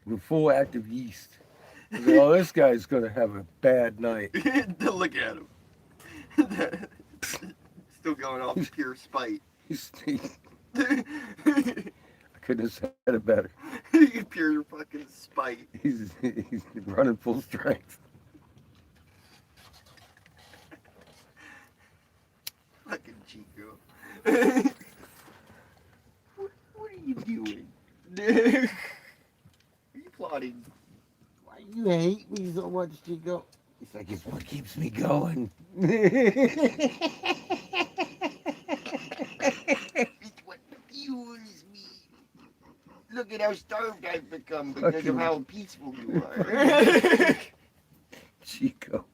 with full active yeast. I was like, oh, this guy's gonna have a bad night. Look at him. Still going off pure spite. I couldn't have said it better. Pure fucking spite. He's running full strength. Fucking Chico. What are you doing? Are you plotting? Why you hate me so much, Chico? It's like it's what keeps me going. It's what fuels me. Look at how starved I've become because of how peaceful you are. Chico.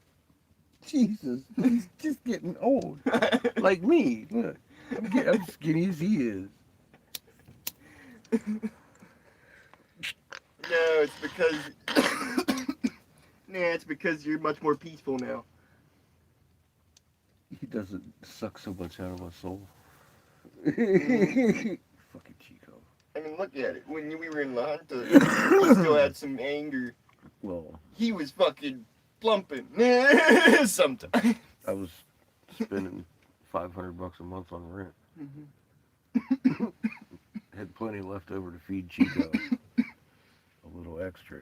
Jesus, he's just getting old. Like me. Look, I'm skinny as he is. No, it's because it's because you're much more peaceful now. He doesn't suck so much out of my soul. Mm. Fucking Chico. I mean, look at it. When we were in La Junta, he still had some anger. Well, He was fucking plumping. Sometimes. I was spending $500 a month on rent. Had plenty left over to feed Chico. A little extra.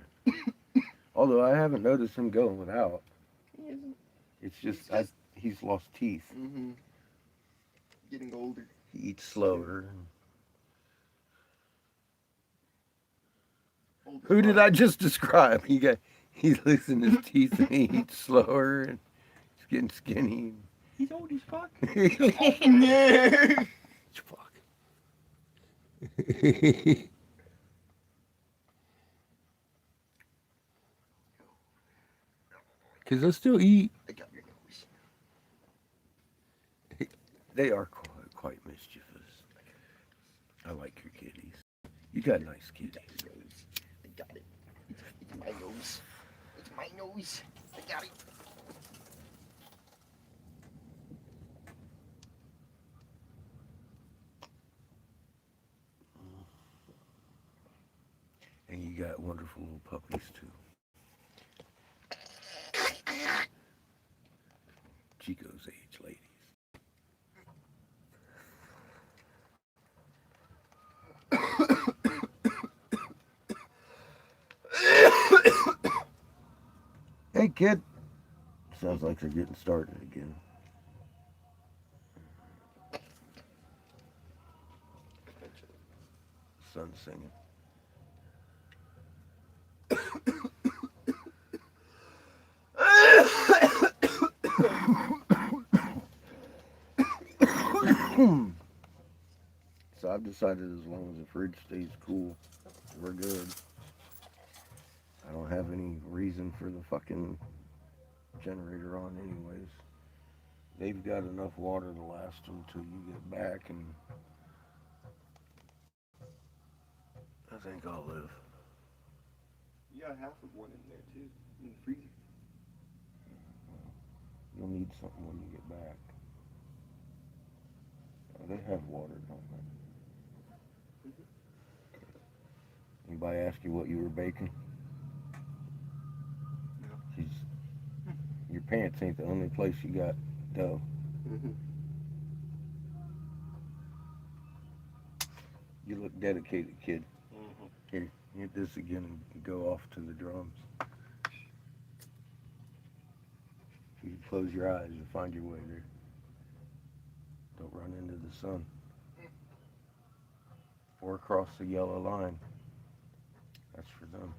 Although I haven't noticed him going without. He isn't. It's just, he's lost teeth. Mm-hmm. Getting older. He eats slower. Older Who did fart. I just describe? He's losing his teeth and he eats slower and he's getting skinny. He's old as fuck. Fuck. Because I still eat. I got your nose. They are quite mischievous. I like your kitties. You got nice kitties. I got it. It's my nose. It's my nose. I got it. And you got wonderful little puppies too. Chico's age ladies. Hey kid. Sounds like they're getting started again. Sun's singing. So I've decided as long as the fridge stays cool, we're good. I don't have any reason for the fucking generator on anyways. They've got enough water to last until you get back, and I think I'll live. You got half of one in there too, in the freezer. You'll need something when you get back. They have water, don't they? Anybody ask you what you were baking? No. Your pants ain't the only place you got dough. Mm-hmm. You look dedicated, kid. Mm-hmm. Here, hit this again and go off to the drums. If you close your eyes, you'll find your way there. Don't run into the sun. Or across the yellow line. That's for them.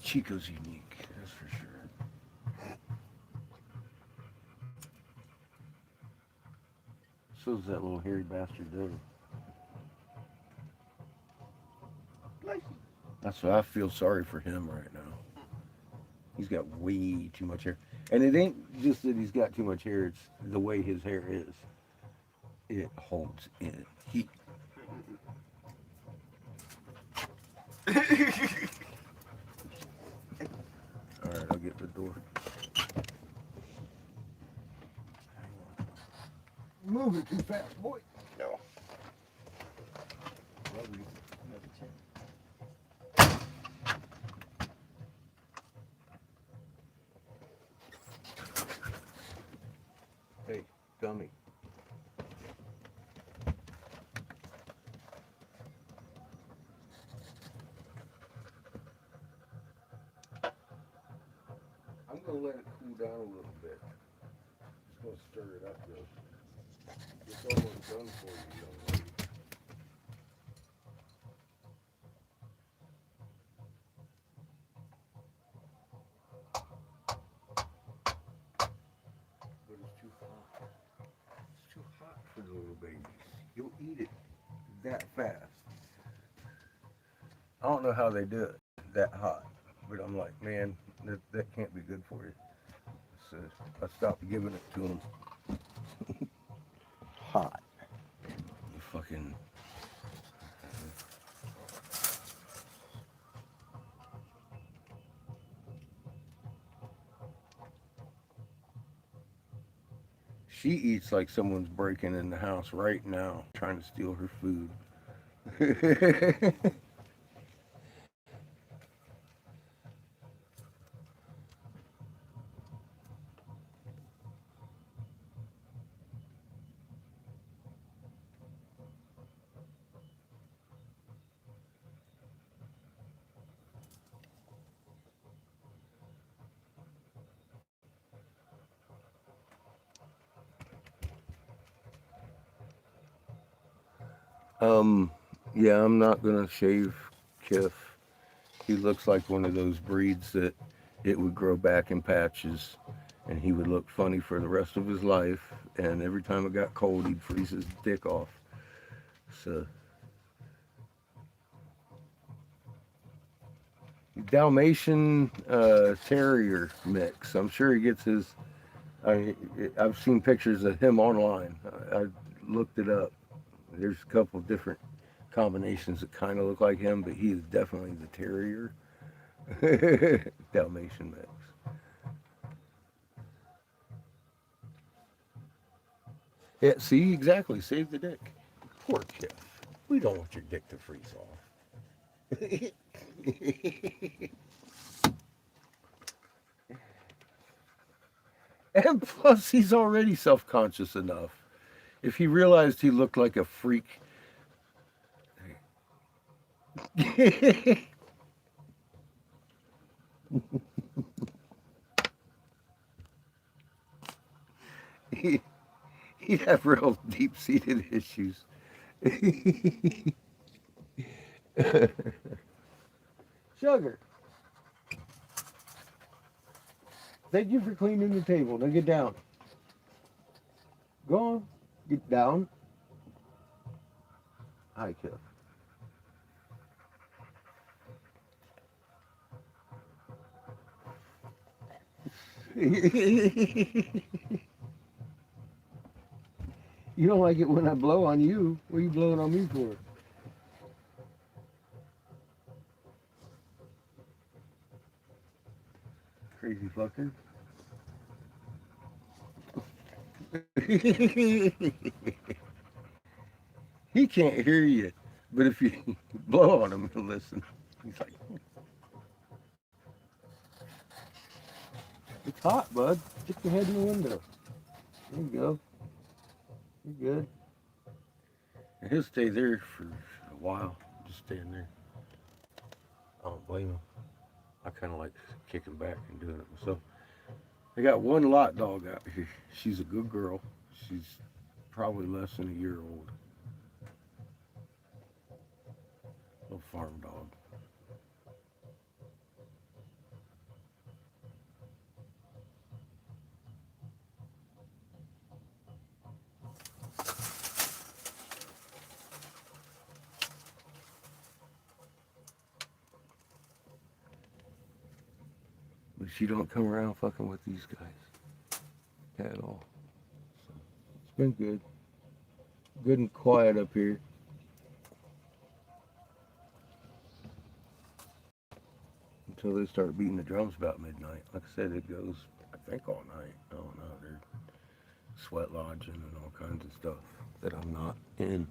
Chico's unique, that's for sure. So's that little hairy bastard there. That's why I feel sorry for him right now. He's got way too much hair. And it ain't just that he's got too much hair, it's the way his hair is. It holds in heat. Alright, I'll get the door. Moving too fast, boy. No. Well, scummy. I'm gonna let it cool down a little bit. Just gonna stir it up though. It's almost done for you, young lady. But it's too hot. It's too hot for the little babies. You'll eat it that fast. I don't know how they do it that hot, but I'm like, man, that can't be good for you. So I stopped giving it to them hot. You fucking. She eats like someone's breaking in the house right now, trying to steal her food. um, yeah, I'm not gonna shave Kiff. He looks like one of those breeds that it would grow back in patches, and he would look funny for the rest of his life. And every time it got cold, he'd freeze his dick off. So Dalmatian Terrier mix. I'm sure he gets his. I've seen pictures of him online. I looked it up. There's a couple different combinations that kind of look like him, but he is definitely the terrier. Dalmatian mix. Yeah, see, exactly. Save the dick. Poor kid. We don't want your dick to freeze off. And plus, he's already self conscious enough. If he realized he looked like a freak, he, he'd have real deep seated issues. Sugar, thank you for cleaning the table. Now get down. Go on. Get down. Hi, Kiff. You don't like it when I blow on you. What are you blowing on me for? Crazy fucker. He can't hear you, but if you blow on him, he'll listen. He's like, it's hot, bud. Stick your head in the window. There you go. You're good. And he'll stay there for a while, just staying there. I don't blame him. I kind of like kicking back and doing it myself. I got one lot dog out here. She's a good girl. She's probably less than a year old. Little farm dog. But she don't come around fucking with these guys at all. So it's been good. Good and quiet up here. Until they start beating the drums about midnight. Like I said, it goes, I think, all night. I don't know. They're sweat lodging and all kinds of stuff that I'm not in.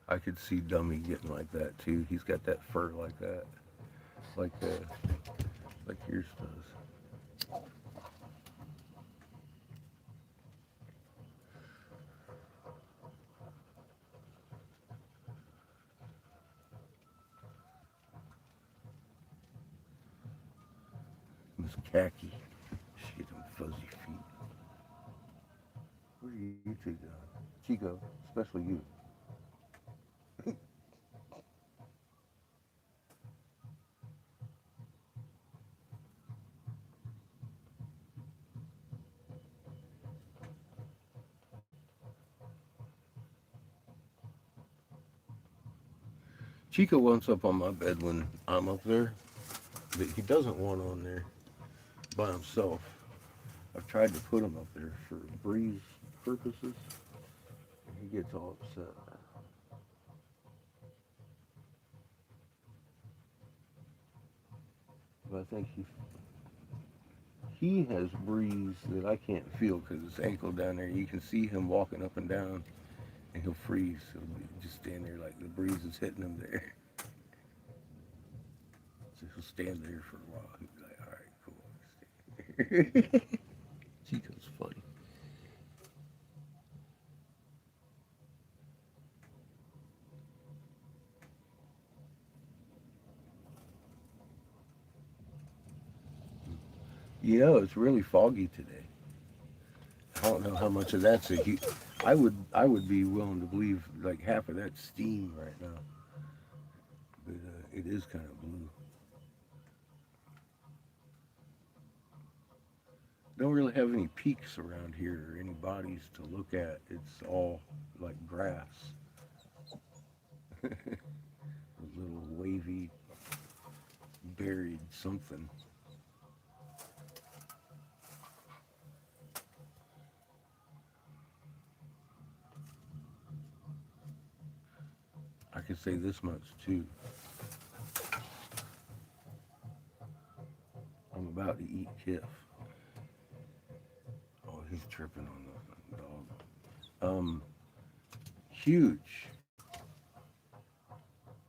I could see Dummy getting like that too. He's got that fur like that, like like yours does. Miss Khaki. Shit, them fuzzy feet. Where are you two going? Chico, especially you. Chico wants up on my bed when I'm up there, but he doesn't want on there by himself. I've tried to put him up there for breeze purposes. He gets all upset. But I think he has breeze that I can't feel because his ankle down there. You can see him walking up and down, and he'll freeze. Just stand there like the breeze is hitting him there. So he'll stand there for a while. He'll be like, "All right, cool, stay there." Chico's funny. You know, it's really foggy today. I don't know how much of that's a heat. I would be willing to believe like half of that's steam right now, but it is kind of blue. Don't really have any peaks around here or any bodies to look at. It's all like grass, a little wavy, buried something. I can say this much too. I'm about to eat Kiff. Oh, he's tripping on the dog. Huge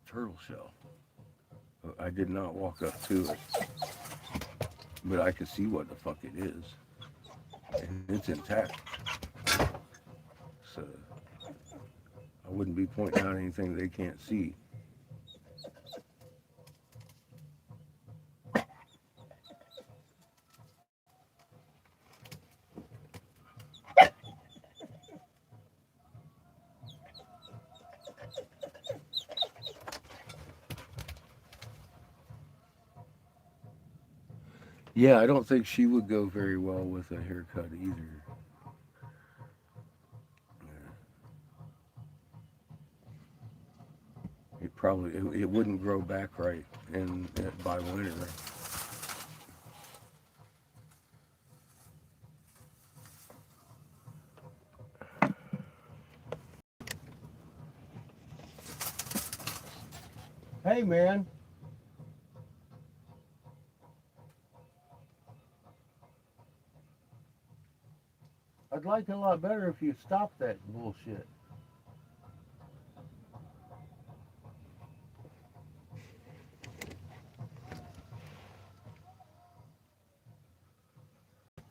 turtle shell. I did not walk up to it, but I could see what the fuck it is, and it's intact. So I wouldn't be pointing out anything they can't see. Yeah, I don't think she would go very well with a haircut either. Yeah, it wouldn't grow back right in by winter. Hey man, I'd like it a lot better if you stopped that bullshit.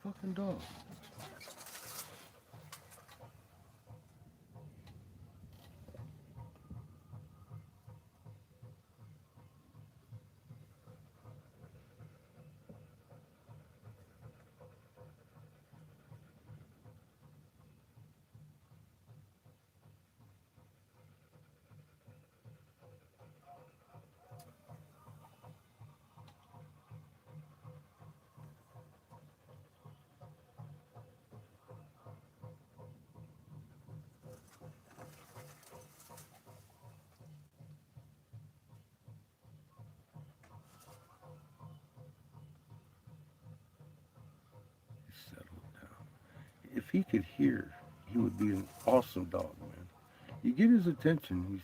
Fucking dog. Settle down. If he could hear, he would be an awesome dog, man. You get his attention,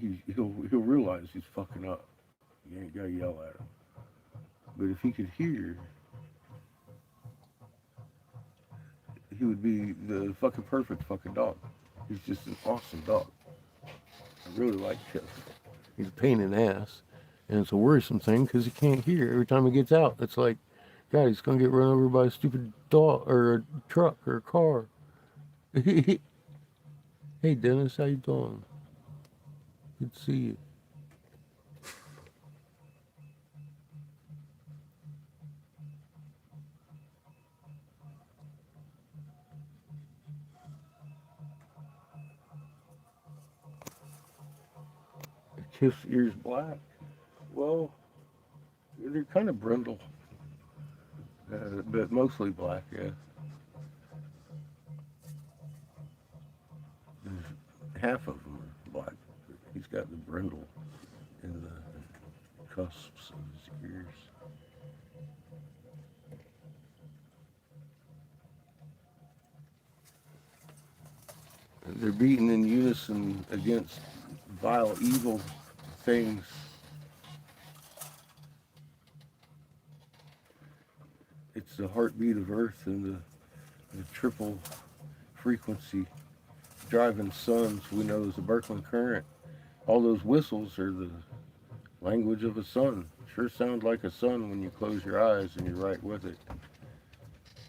he'll realize he's fucking up. You ain't gotta yell at him. But if he could hear, he would be the fucking perfect fucking dog. He's just an awesome dog. I really like Chip. He's a pain in the ass, and it's a worrisome thing because he can't hear. Every time he gets out, it's like, God, he's gonna get run over by a stupid dog or a truck or a car. Hey Dennis, how you doing? Good to see you. Kiss ears black. Well, they're kind of brindle, but mostly black. Yeah, there's half of them are black. He's got the brindle in the cusps of his ears. They're beating in unison against vile, evil things. It's the heartbeat of Earth and the triple frequency driving suns we know as the Birkeland current. All those whistles are the language of a sun. Sure sounds like a sun when you close your eyes and you're right with it.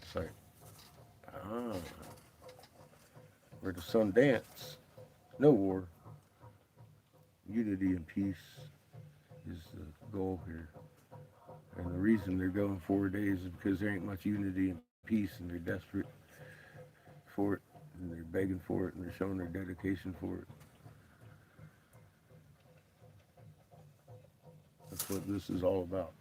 It's like, ah, where the sun dance. No war. Unity and peace is the goal here. And the reason they're going 4 days is because there ain't much unity and peace, and they're desperate for it, and they're begging for it, and they're showing their dedication for it. That's what this is all about.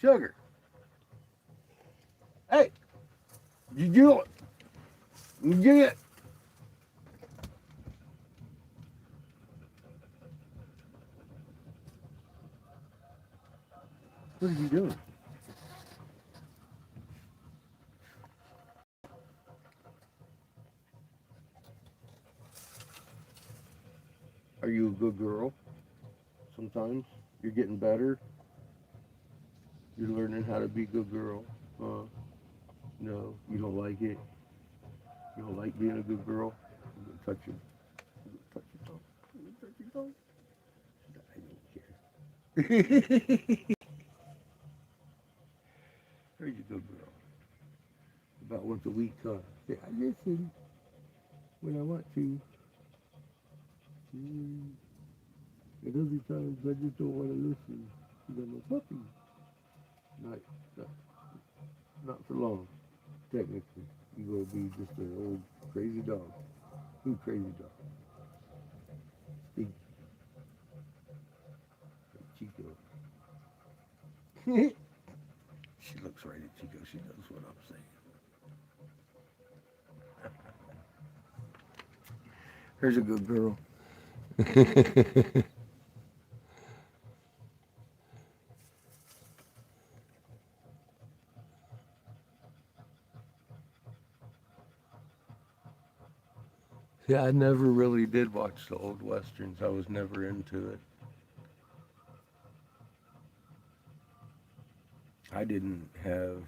Sugar, hey, did you do it? You did it. What are you doing? Are you a good girl? Sometimes you're getting better. You're learning how to be a good girl. No, you don't like it. You don't like being a good girl. I'm gonna touch you. I'm gonna touch your tongue. I'm gonna touch your tongue. I don't care. Are you a good girl? About once a week, say, I listen when I want to. Mm. And other times I just don't want to listen because I'm a puppy. Not, not, not for long, technically. You're going to be just an old crazy dog. Who crazy dog? Big Chico. She looks right at Chico. She knows what I'm saying. Here's a good girl. Yeah, I never really did watch the old westerns. I was never into it. I didn't have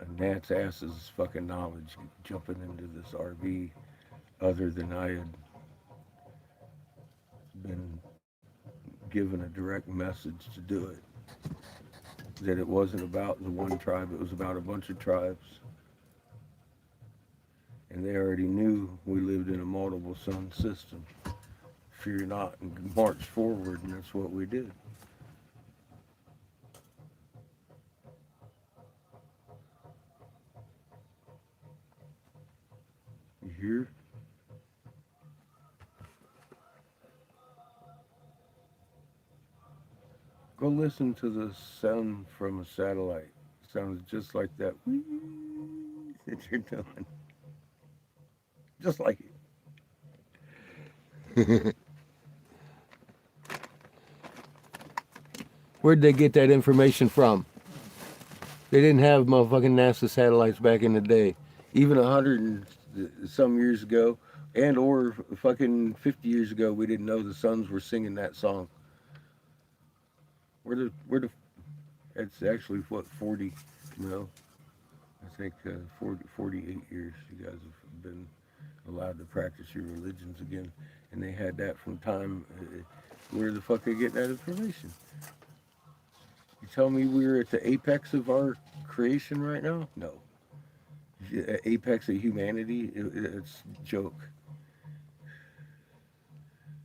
a gnat's ass's fucking knowledge jumping into this RV other than I had been given a direct message to do it. That it wasn't about the one tribe, it was about a bunch of tribes. And they already knew we lived in a multiple sun system. Fear not, and march forward, and that's what we did. You hear? Go listen to the sound from a satellite. It sounds just like that that you're doing. Just like it. Where'd they get that information from? They didn't have motherfucking NASA satellites back in the day. Even 100 and some years ago, and or fucking 50 years ago, we didn't know the Suns were singing that song. It's actually what, 40, no, I think 48 years you guys have been allowed to practice your religions again. And they had that from time, where the fuck are they getting that information? You tell me we're at the apex of our creation right now? No. Apex of humanity? It's a joke.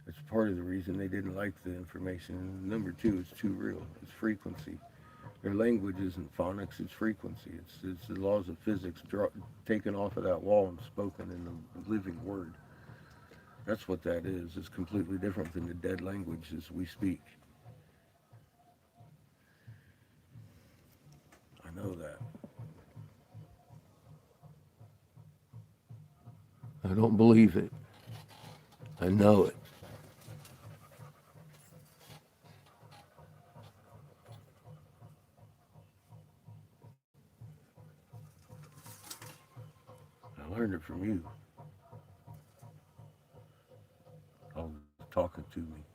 It's part of the reason they didn't like the information. Number two, it's too real. It's frequency. Their language isn't phonics, it's frequency. It's the laws of physics taken off of that wall and spoken in the living word. That's what that is. It's completely different than the dead languages we speak. I know that. I don't believe it. I know it. I learned it from you. All talking to me.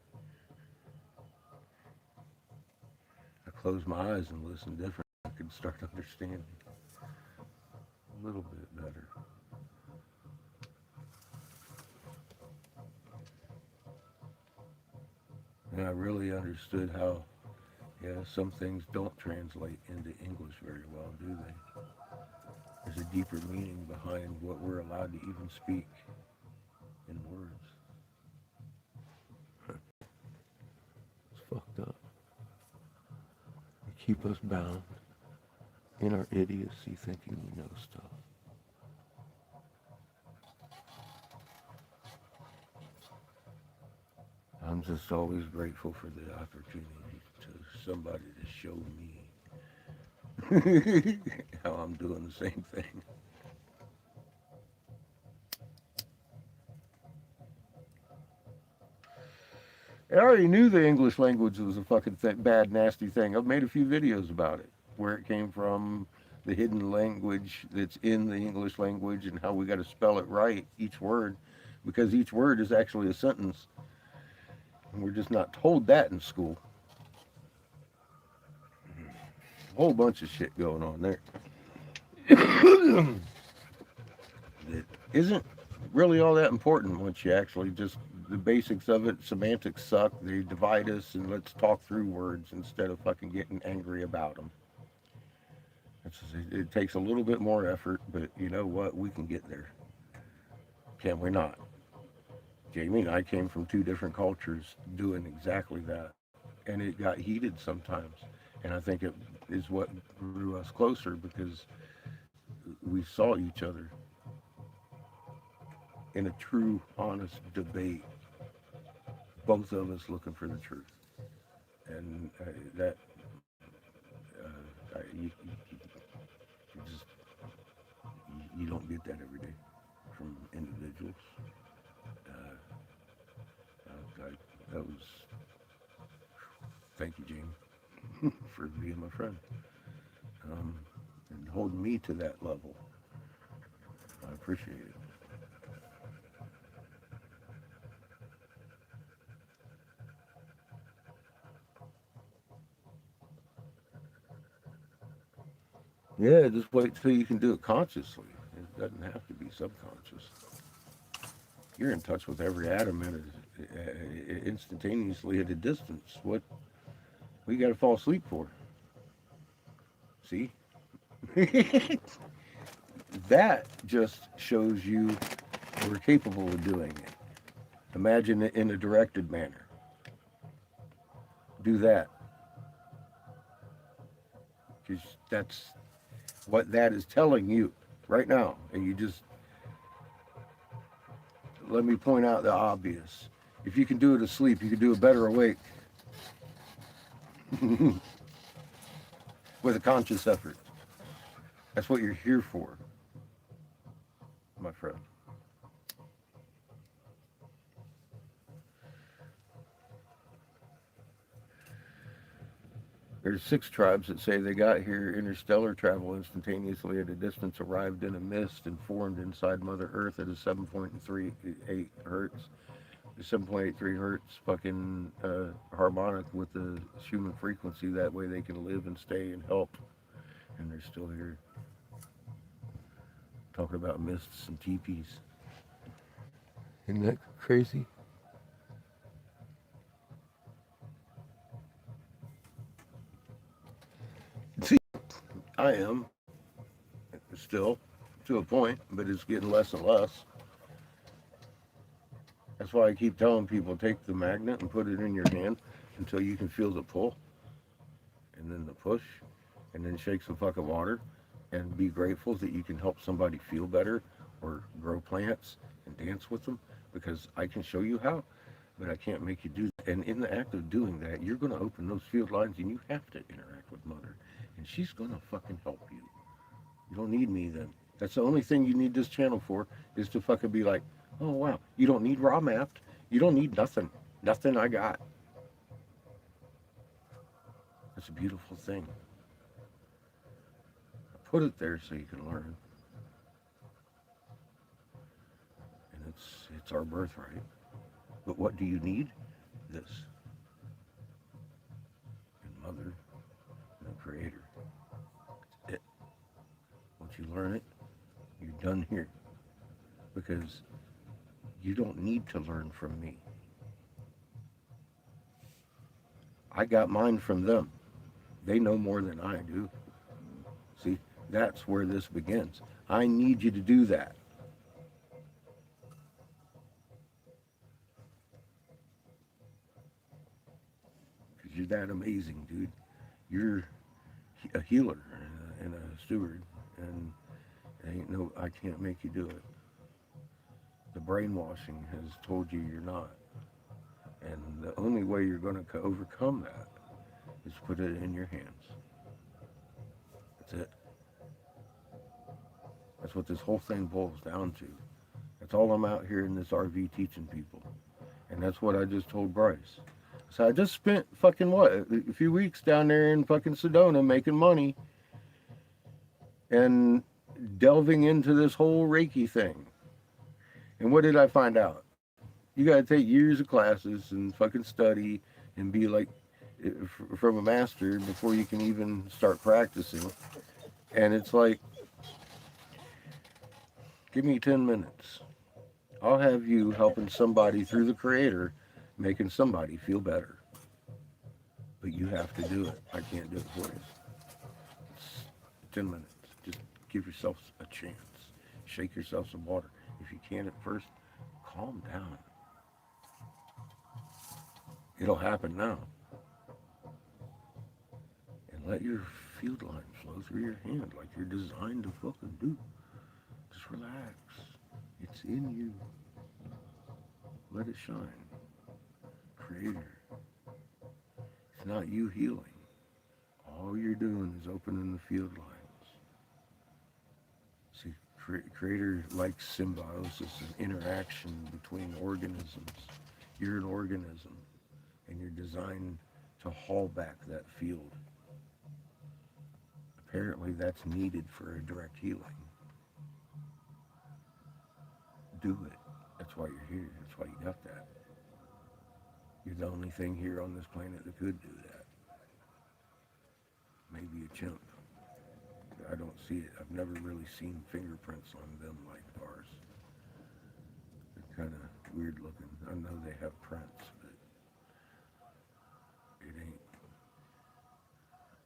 I close my eyes and listen different. I can start understanding a little bit better. And I really understood how, yeah, some things don't translate into English very well, do they? There's a deeper meaning behind what we're allowed to even speak in words. It's fucked up. They keep us bound in our idiocy thinking we know stuff. I'm just always grateful for the opportunity to somebody to show me how I'm doing the same thing. I already knew the English language was a fucking bad, nasty thing. I've made a few videos about it, where it came from, the hidden language that's in the English language, and how we got to spell it right, each word, because each word is actually a sentence. And we're just not told that in school. A whole bunch of shit going on there. That isn't really all that important once you actually just the basics of it. Semantics suck. They divide us, and let's talk through words instead of fucking getting angry about them. It takes a little bit more effort, but you know what? We can get there. Can we not? Jamie and I came from two different cultures doing exactly that, and it got heated sometimes. And I think it is what drew us closer because we saw each other in a true, honest debate, both of us looking for the truth. And that you just you don't get that every day from individuals. Uh, that was thank you, Jamie, for being my friend and holding me to that level. I appreciate it. Yeah, just wait till you can do it consciously. It doesn't have to be subconscious. You're in touch with every atom instantaneously at a distance. What you got to fall asleep for? See, that just shows you we're capable of doing it. Imagine it in a directed manner. Do that, because that's what that is telling you right now. And you just let me point out the obvious. If you can do it asleep, you can do it better awake with a conscious effort. That's what you're here for, my friend. There's 6 tribes that say they got here interstellar travel instantaneously at a distance, arrived in a mist, and formed inside Mother Earth at a 7.38 hertz. 7.83 hertz fucking harmonic with the human frequency. That way they can live and stay and help. And they're still here talking about mists and teepees. Isn't that crazy? See, I am still to a point, but it's getting less and less. That's why I keep telling people take the magnet and put it in your hand until you can feel the pull and then the push and then shake some fucking water and be grateful that you can help somebody feel better or grow plants and dance with them because I can show you how, but I can't make you do that. And in the act of doing that, you're going to open those field lines and you have to interact with Mother. And she's going to fucking help you. You don't need me then. That's the only thing you need this channel for is to fucking be like, oh wow, you don't need raw mapped. You don't need nothing. Nothing I got. It's a beautiful thing. I put it there so you can learn. And it's our birthright. But what do you need? This. And Mother and the Creator. That's it. Once you learn it, you're done here. Because you don't need to learn from me. I got mine from them. They know more than I do. See, that's where this begins. I need you to do that. Because you're that amazing, dude. You're a healer and a steward. And ain't no, I can't make you do it. The brainwashing has told you you're not. And the only way you're going to overcome that is put it in your hands. That's it. That's what this whole thing boils down to. That's all I'm out here in this RV teaching people. And that's what I just told Bryce. So I just spent fucking what? A few weeks down there in fucking Sedona making money and delving into this whole Reiki thing. And what did I find out? You got to take years of classes and fucking study and be like from a master before you can even start practicing. And it's like, give me 10 minutes. I'll have you helping somebody through the Creator, making somebody feel better. But you have to do it. I can't do it for you. It's 10 minutes. Just give yourself a chance. Shake yourself some water. If you can at first, calm down. It'll happen now. And let your field line flow through your hand like you're designed to fucking do. Just relax. It's in you. Let it shine. Creator. It's not you healing. All you're doing is opening the field lines. See, Creator likes symbiosis and interaction between organisms. You're an organism, and you're designed to haul back that field. Apparently, that's needed for a direct healing. Do it. That's why you're here. That's why you got that. You're the only thing here on this planet that could do that. Maybe a chimp. I don't see it. I've never really seen fingerprints on them like ours. They're kind of weird looking. I know they have prints, but it ain't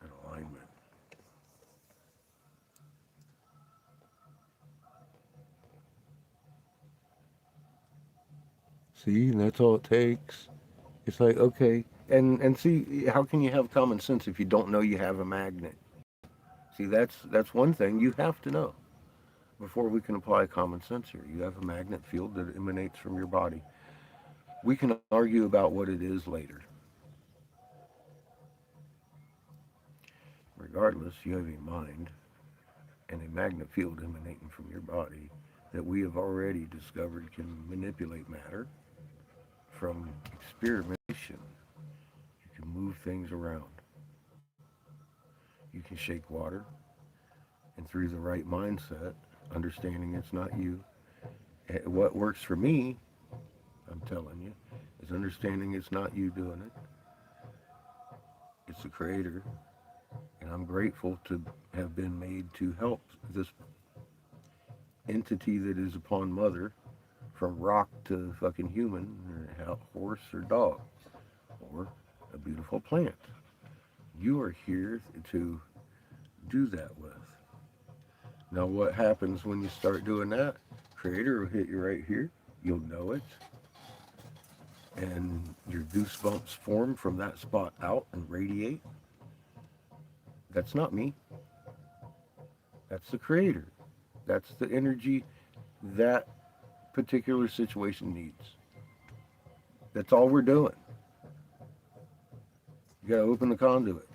an alignment. See, and that's all it takes. It's like, okay, and see, how can you have common sense if you don't know you have a magnet? See, that's one thing you have to know before we can apply common sense here. You have a magnet field that emanates from your body. We can argue about what it is later. Regardless, you have a mind and a magnet field emanating from your body that we have already discovered can manipulate matter from experimentation. You can move things around. You can shake water, and through the right mindset, understanding it's not you. What works for me, I'm telling you, is understanding it's not you doing it. It's the Creator, and I'm grateful to have been made to help this entity that is upon Mother, from rock to fucking human, or horse or dog, or a beautiful plant. You are here to do that with. Now, what happens when you start doing that? Creator will hit you right here. You'll know it. And your goosebumps form from that spot out and radiate. That's not me. That's the Creator. That's the energy that particular situation needs. That's all we're doing. You got to open the conduit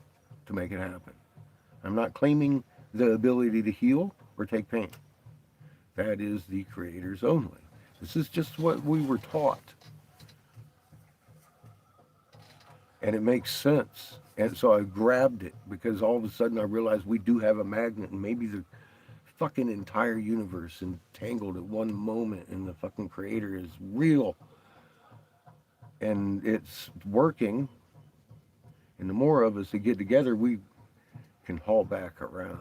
to make it happen. I'm not claiming the ability to heal or take pain. That is the Creator's only. This is just what we were taught. And it makes sense. And so I grabbed it because all of a sudden I realized we do have a magnet, and maybe the fucking entire universe entangled at one moment, and the fucking Creator is real and it's working. And the more of us that get together, we can haul back around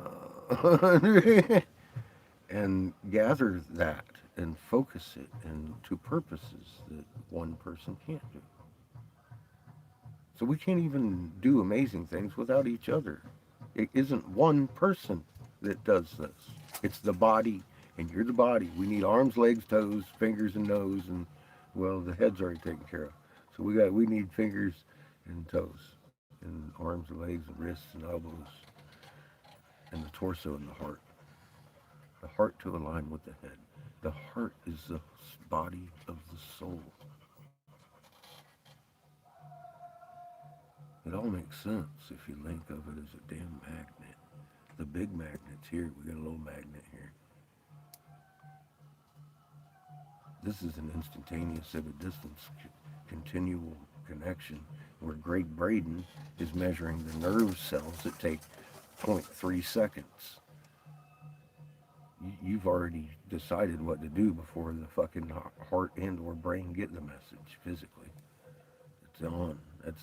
and gather that and focus it into purposes that one person can't do. So we can't even do amazing things without each other. It isn't one person that does this. It's the body, and you're the body. We need arms, legs, toes, fingers, and nose, and well, the head's already taken care of. So we need fingers and toes, and arms and legs and wrists and elbows, and the torso and the heart. The heart to align with the head. The heart is the body of the soul. It all makes sense if you think of it as a damn magnet. The big magnet's here. We got a little magnet here. This is an instantaneous at a distance continual connection where Greg Braden is measuring the nerve cells that take zero point 0.3 seconds. You've already decided what to do before the fucking heart and or brain get the message physically. It's on.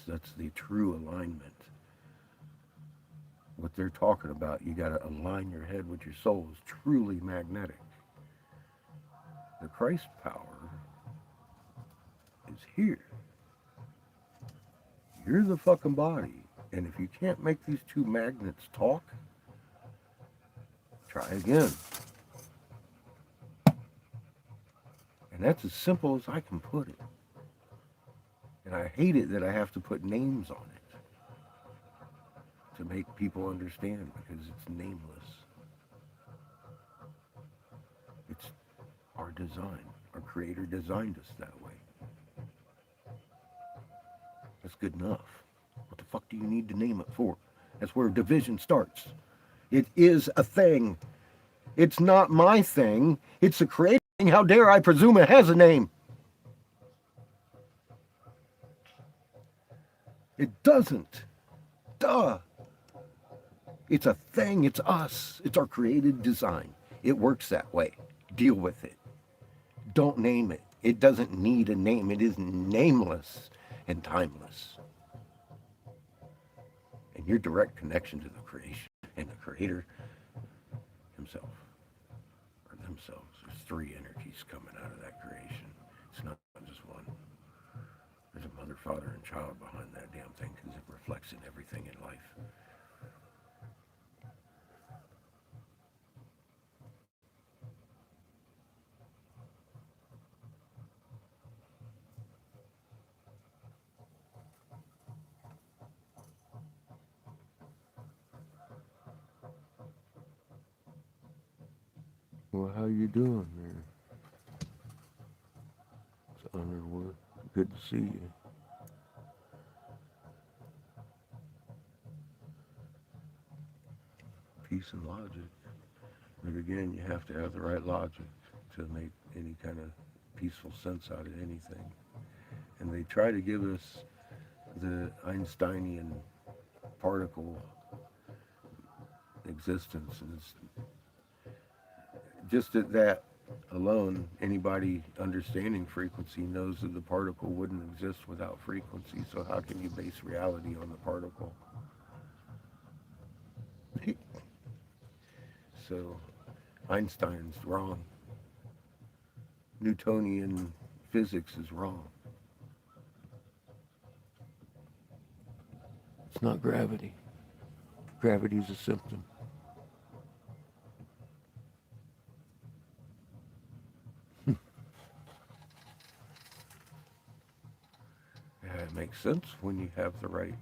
That's the true alignment. What they're talking about, you got to align your head with your soul, is truly magnetic. The Christ power is here. You're the fucking body. And if you can't make these two magnets talk, try again. And that's as simple as I can put it. And I hate it that I have to put names on it to make people understand, because it's nameless. It's our design. Our Creator designed us that way. That's good enough. What the fuck do you need to name it for? That's where division starts. It is a thing. It's not my thing. It's a Creator thing. How dare I presume it has a name? It doesn't. Duh. It's a thing. It's us. It's our created design. It works that way. Deal with it. Don't name it. It doesn't need a name. It is nameless and timeless. And your direct connection to the creation and the Creator himself, or themselves. There's three energies coming out of that creation. It's not just one. There's a mother, father, and child behind that damn thing, because it reflects in everything in life. Well, how you doing there? It's Underwood. Good to see you. Peace and logic. But again, you have to have the right logic to make any kind of peaceful sense out of anything. And they try to give us the Einsteinian particle existence. And it's just at that alone, anybody understanding frequency knows that the particle wouldn't exist without frequency. So how can you base reality on the particle? So Einstein's wrong. Newtonian physics is wrong. It's not gravity. Gravity's a symptom. Yeah, it makes sense when you have the right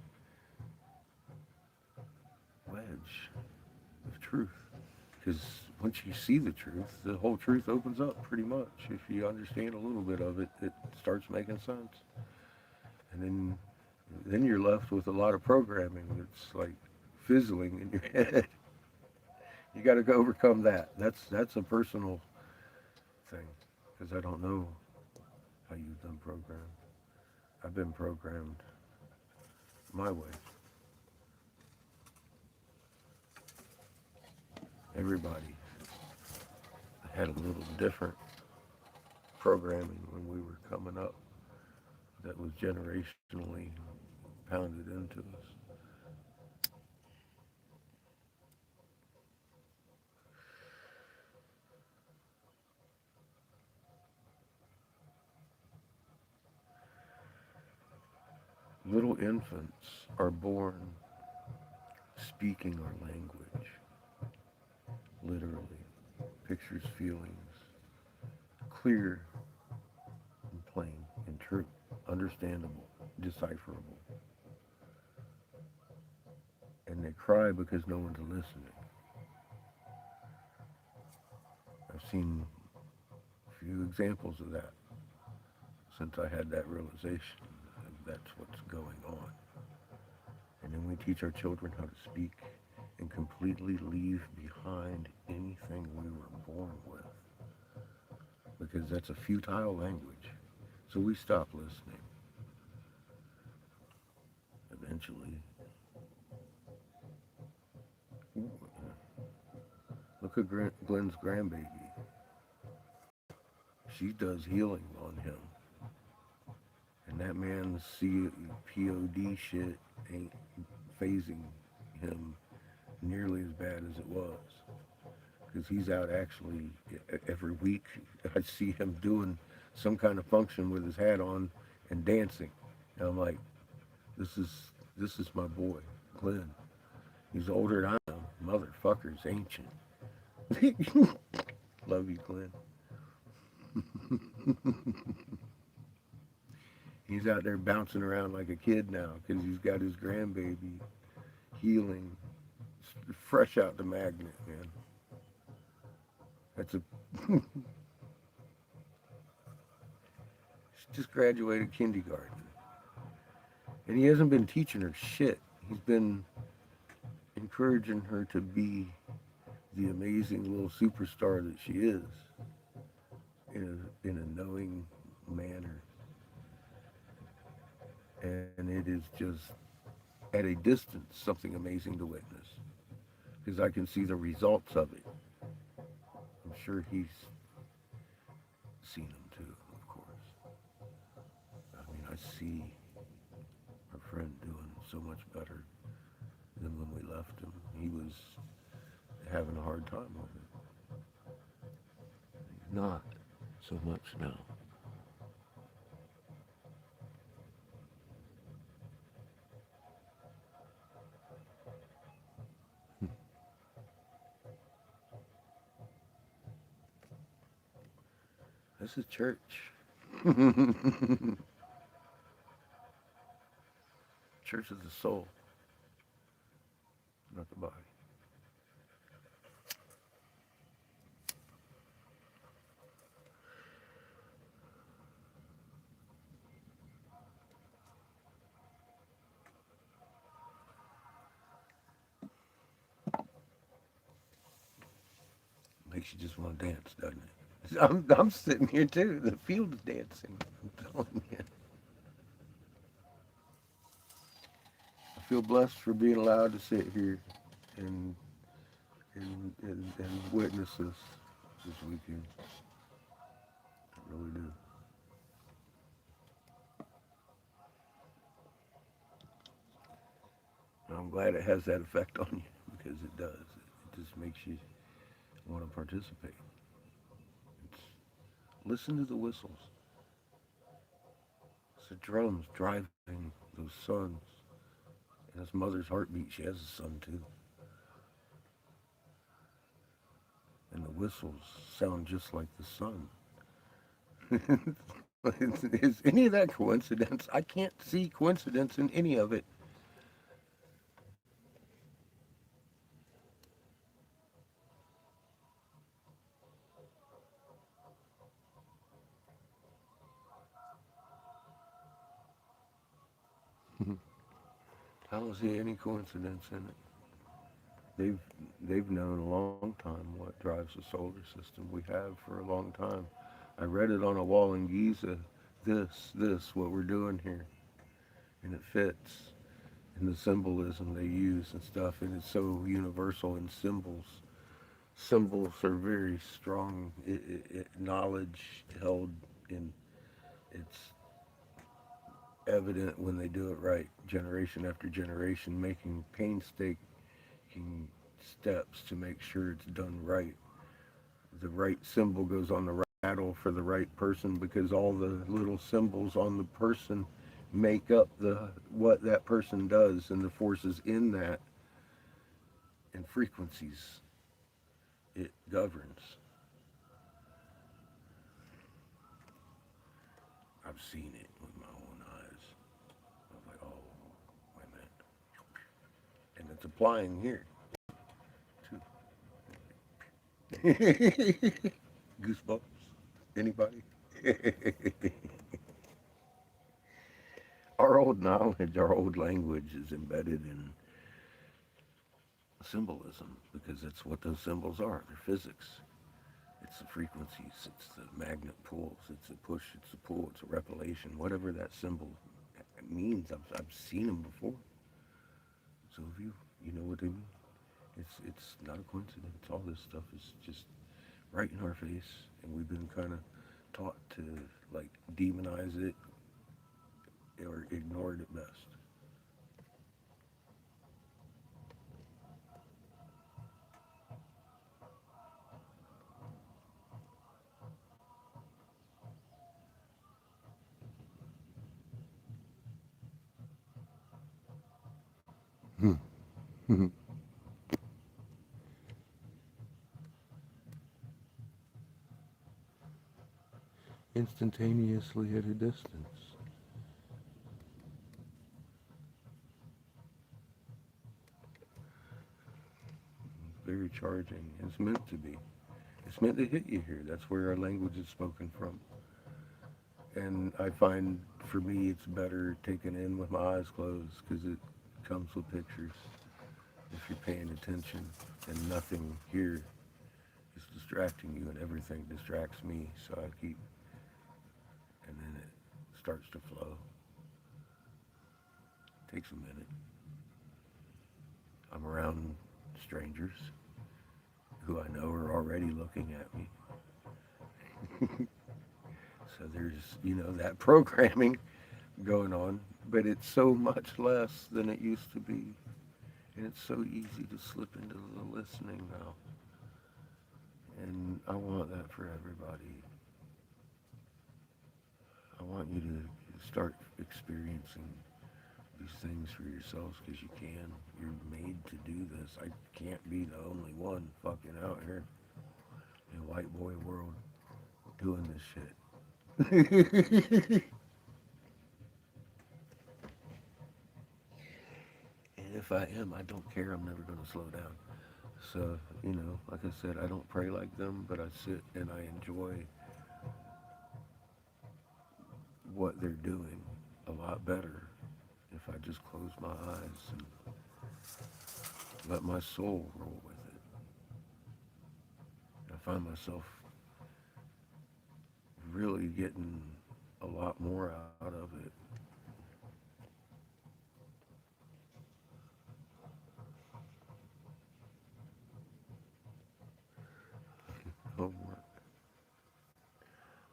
wedge of truth. Because once you see the truth, the whole truth opens up pretty much. If you understand a little bit of it, it starts making sense. And then you're left with a lot of programming that's like fizzling in your head. You got to go overcome that. That's a personal thing because I don't know how you've been programmed. I've been programmed my way. Everybody had a little different programming when we were coming up that was generationally pounded into us. Little infants are born speaking our language, literally. Pictures, feelings, clear and plain and true, understandable, decipherable. And they cry because no one's listening. I've seen a few examples of that since I had that realization. That's what's going on. And then we teach our children how to speak and completely leave behind anything we were born with because that's a futile language. So we stop listening. Eventually, look at Glenn's grandbaby. She does healing on him. And that man's POD shit ain't phasing him nearly as bad as it was. Because he's out actually every week. I see him doing some kind of function with his hat on and dancing. And I'm like, this is my boy, Glenn. He's older than I am. Motherfucker's ancient. Love you, Glenn. He's out there bouncing around like a kid now because he's got his grandbaby healing fresh out the magnet, man. That's a She just graduated kindergarten. And he hasn't been teaching her shit. He's been encouraging her to be the amazing little superstar that she is in a knowing manner. And it is just at a distance something amazing to witness because I can see the results of it. I'm sure he's seen them too, of course. I mean, I see our friend doing so much better than when we left him. He was having a hard time with it. He's not so much now. This is church. Church is the soul, not the body. Makes you just want to dance, doesn't it? I'm sitting here too. The field's dancing. I'm telling you. I feel blessed for being allowed to sit here and and witness this weekend. I really do. And I'm glad it has that effect on you because it does. It just makes you want to participate. It's, listen to the whistles. It's the drums driving those sons. And his mother's heartbeat. She has a son too. And the whistles sound just like the sun. Is any of that coincidence? I can't see coincidence in any of it. I don't see any coincidence in it. They've they've known a long time what drives the solar system. We have for a long time. I read it on a wall in Giza. This, what we're doing here, and it fits in the symbolism they use and stuff, and it's so universal in symbols. Symbols are very strong. Knowledge held in it's evident when they do it right, generation after generation, making painstaking steps to make sure it's done right. The right symbol goes on the rattle for the right person because all the little symbols on the person make up the what that person does and the forces in that and frequencies it governs. I've seen it with my own eyes. I was like, oh, wait a minute. And it's applying here too. Goosebumps. Anybody? Our old knowledge, our old language is embedded in symbolism because that's what those symbols are. They're physics. It's the frequencies, it's the magnet pulls, it's a push, it's a pull, it's a repellation, whatever that symbol means. I've seen them before. So if you know what they mean. It's not a coincidence. All this stuff is just right in our face, and we've been kind of taught to like demonize it or ignore it at best. Instantaneously at a distance. Very charging. It's meant to be. It's meant to hit you here. That's where our language is spoken from. And I find for me it's better taken in with my eyes closed because it comes with pictures if you're paying attention and nothing here is distracting you and everything distracts me so I keep and then it starts to flow. It takes a minute. I'm around strangers who I know are already looking at me. So there's, that programming going on, but it's so much less than it used to be. And it's so easy to slip into the listening now. And I want that for everybody. I want you to start experiencing these things for yourselves because you can. You're made to do this. I can't be the only one fucking out here in a white boy world doing this shit. And if I am, I don't care. I'm never going to slow down. So, like I said, I don't pray like them, but I sit and I enjoy what they're doing a lot better if I just close my eyes and let my soul roll with it. I find myself really getting a lot more out of it.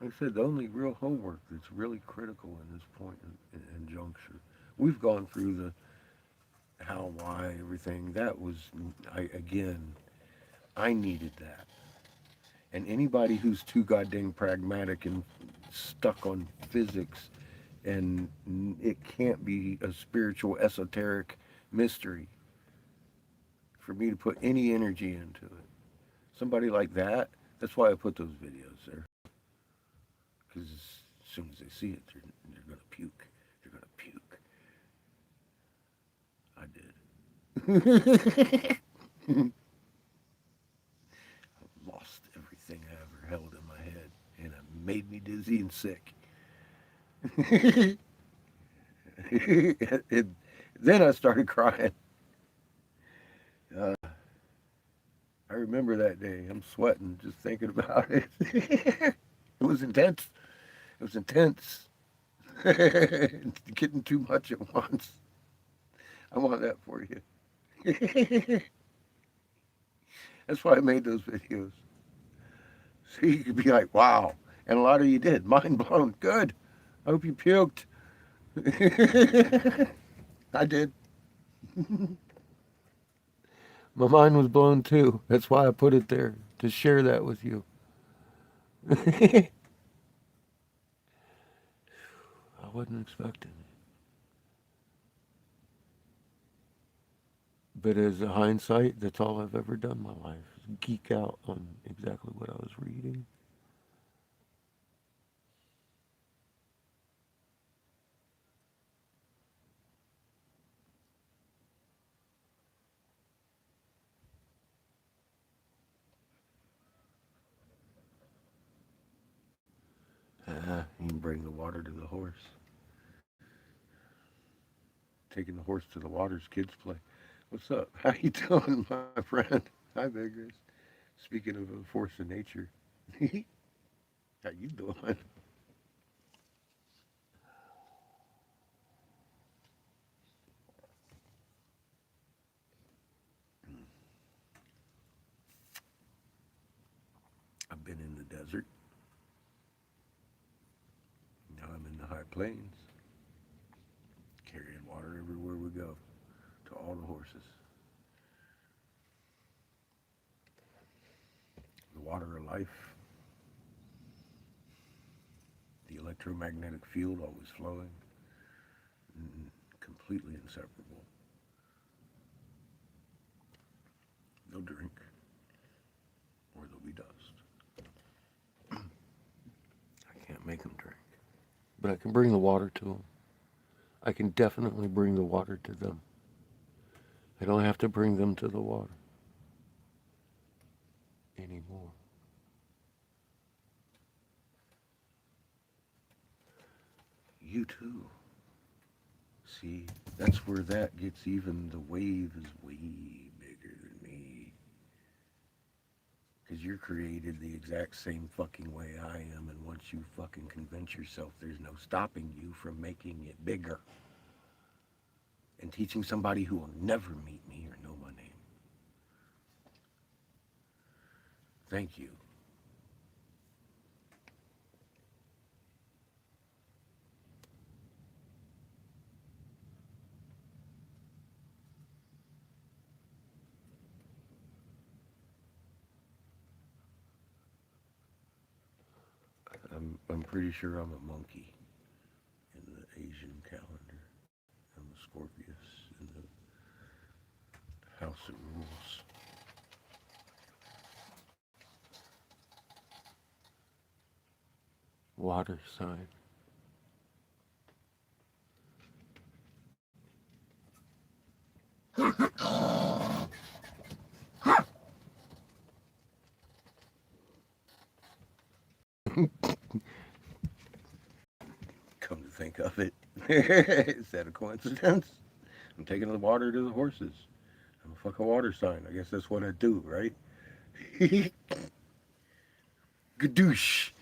Like I said, the only real homework that's really critical in this point in juncture. We've gone through the how, why, everything. That was, again, I needed that. And anybody who's too goddamn pragmatic and stuck on physics and it can't be a spiritual, esoteric mystery for me to put any energy into it. Somebody like that, that's why I put those videos there. Because as soon as they see it, they're going to puke. They're going to puke. I did. Lost everything I ever held in my head, and it made me dizzy and sick. it, then I started crying. Uh, I remember that day. I'm sweating just thinking about it. It was intense. It was intense. Getting too much at once. I want that for you. That's why I made those videos. So you could be like, wow. And a lot of you did. Mind blown. Good. I hope you puked. I did. My mind was blown too. That's why I put it there, to share that with you. I wasn't expecting it. But as a hindsight, that's all I've ever done in my life. Is geek out on exactly what I was reading. You can bring the water to the horse. Taking the horse to the water's kids play. What's up? How you doing, my friend? Hi, Beggars. Speaking of a force of nature, how you doing? I've been in the desert. Now I'm in the high plains, carrying water everywhere we go to all the horses. The water of life, the electromagnetic field always flowing, completely inseparable. They'll drink, or they'll be dust. I can't make them drink. But I can bring the water to them. I can definitely bring the water to them. I don't have to bring them to the water anymore. You too. See, that's where that gets even, the wave is way bigger than me. Because you're created the exact same fucking way I am, and once you fucking convince yourself, there's no stopping you from making it bigger. And teaching somebody who will never meet me or know my name. Thank you. I'm pretty sure I'm a monkey in the Asian calendar. I'm a Scorpius in the House of Rules. Water sign. Come to think of it, is that a coincidence? I'm taking the water to the horses. I'm a fucking water sign. I guess that's what I do, right? Gadoosh.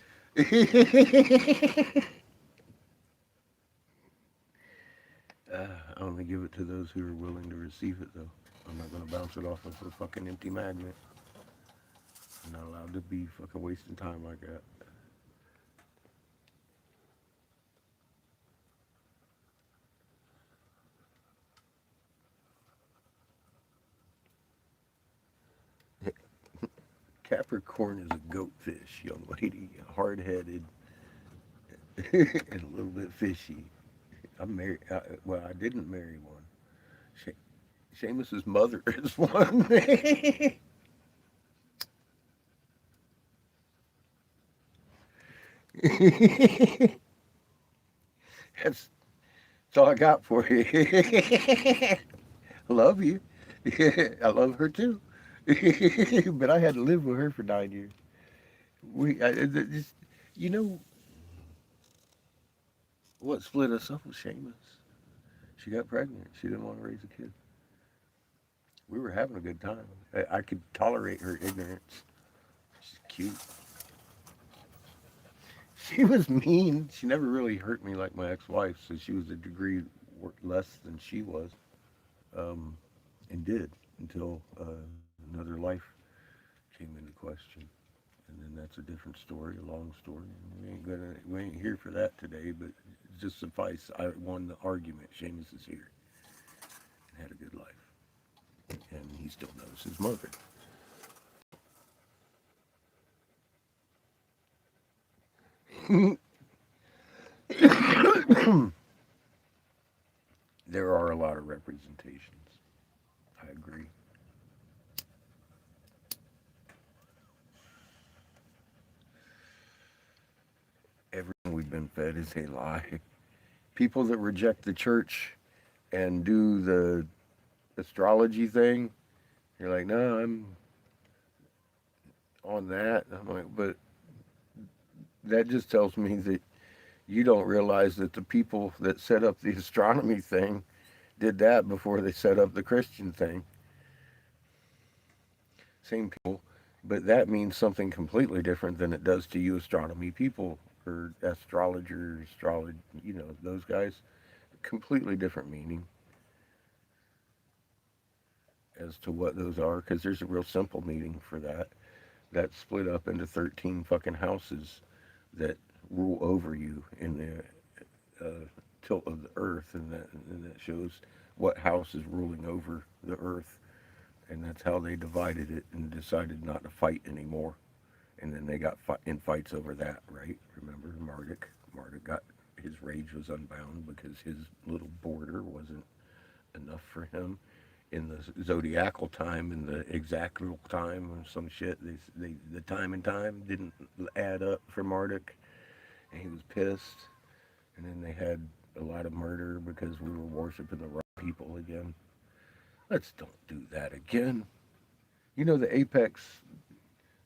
I only give it to those who are willing to receive it, though. I'm not gonna bounce it off of a fucking empty magnet. I'm not allowed to be fucking wasting time like that. Capricorn is a goatfish, young lady, hard-headed and a little bit fishy. I'm married. Well, I didn't marry one. Seamus's mother is one. that's, that's all I got for you. I love you. I love her too. But I had to live with her for 9 years. Just, you know what split us up with Seamus? She got pregnant. She didn't want to raise a kid. We were having a good time. I could tolerate her ignorance. She's cute. She was mean. She never really hurt me like my ex-wife, so she was a degree less than she was, um, and did until another life came into question. And then that's a different story, a long story. We ain't here for that today. But just suffice, I won the argument. Seamus is here and had a good life, and he still knows his mother. There are a lot of representations. I agree. Everything we've been fed is a lie. People that reject the church and do the astrology thing, you're like, no, I'm on that. I'm like, but that just tells me that you don't realize that the people that set up the astronomy thing did that before they set up the Christian thing. Same people, but that means something completely different than it does to you astronomy people or astrologers, those guys. Completely different meaning as to what those are, because there's a real simple meaning for that. That's split up into 13 fucking houses that rule over you in the tilt of the earth, and that shows what house is ruling over the earth, and that's how they divided it and decided not to fight anymore. And then they got in fights over that, right? Remember Marduk? Marduk got his rage was unbound because his little border wasn't enough for him in the zodiacal time and the exactal time or some shit. The time and time didn't add up for Marduk, and he was pissed. And then they had a lot of murder because we were worshiping the wrong people again. Let's don't do that again. You know, the apex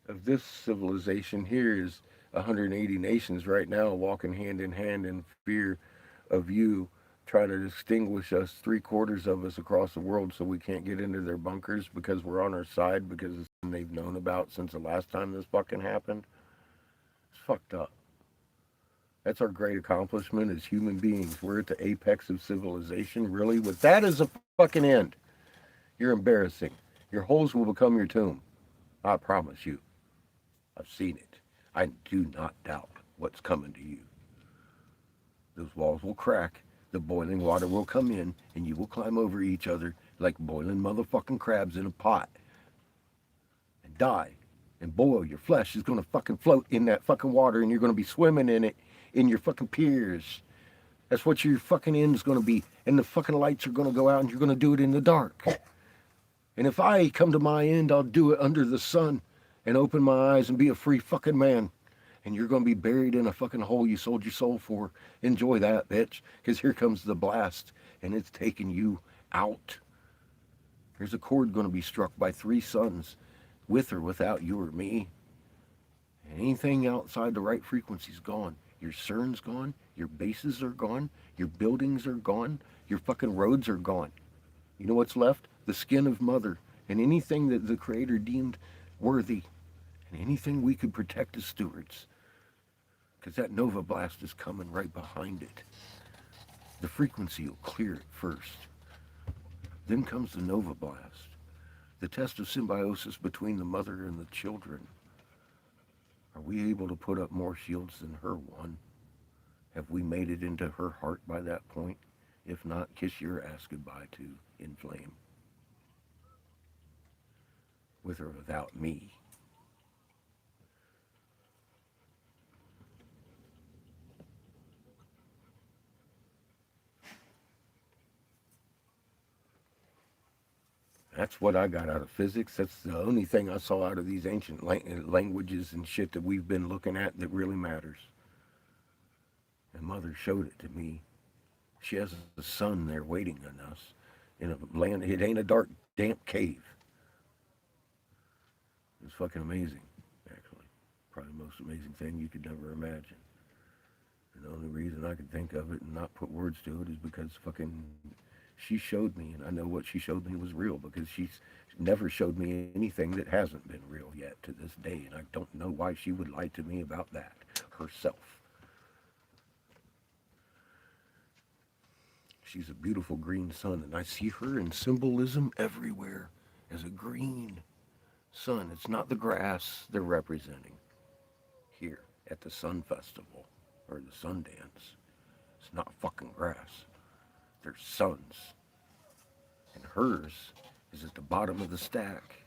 of this civilization here is 180 nations right now walking hand in hand in fear of you trying to distinguish us, three-quarters of us across the world, so we can't get into their bunkers because we're on our side because it's something they've known about since the last time this fucking happened. It's fucked up. That's our great accomplishment as human beings. We're at the apex of civilization. Really? With that as a fucking end, you're embarrassing. Your holes will become your tomb. I promise you. I've seen it. I do not doubt what's coming to you. Those walls will crack. The boiling water will come in, and you will climb over each other like boiling motherfucking crabs in a pot and die and boil. Your flesh is gonna fucking float in that fucking water, and you're gonna be swimming in it in your fucking piers. That's what your fucking end's gonna be. And the fucking lights are gonna go out, and you're gonna do it in the dark. And if I come to my end, I'll do it under the sun and open my eyes and be a free fucking man. And you're going to be buried in a fucking hole you sold your soul for. Enjoy that, bitch. Because here comes the blast, and it's taking you out. There's a chord going to be struck by three suns, with or without you or me. And anything outside the right frequency is gone. Your CERN's gone. Your bases are gone. Your buildings are gone. Your fucking roads are gone. You know what's left? The skin of mother. And anything that the Creator deemed worthy. And anything we could protect as stewards. Because that Nova Blast is coming right behind it. The frequency will clear it first. Then comes the Nova Blast. The test of symbiosis between the mother and the children. Are we able to put up more shields than her one? Have we made it into her heart by that point? If not, kiss your ass goodbye to Inflame. With or without me. That's what I got out of physics. That's the only thing I saw out of these ancient languages and shit that we've been looking at that really matters. And Mother showed it to me. She has a son there waiting on us in a land. It ain't a dark, damp cave. It's fucking amazing, actually. Probably the most amazing thing you could never imagine. And the only reason I could think of it and not put words to it is because fucking she showed me, and I know what she showed me was real because she's never showed me anything that hasn't been real yet to this day, and I don't know why she would lie to me about that herself. She's a beautiful green sun, and I see her in symbolism everywhere as a green sun. It's not the grass they're representing here at the Sun Festival or the Sun Dance. It's not fucking grass. They're suns. And hers is at the bottom of the stack,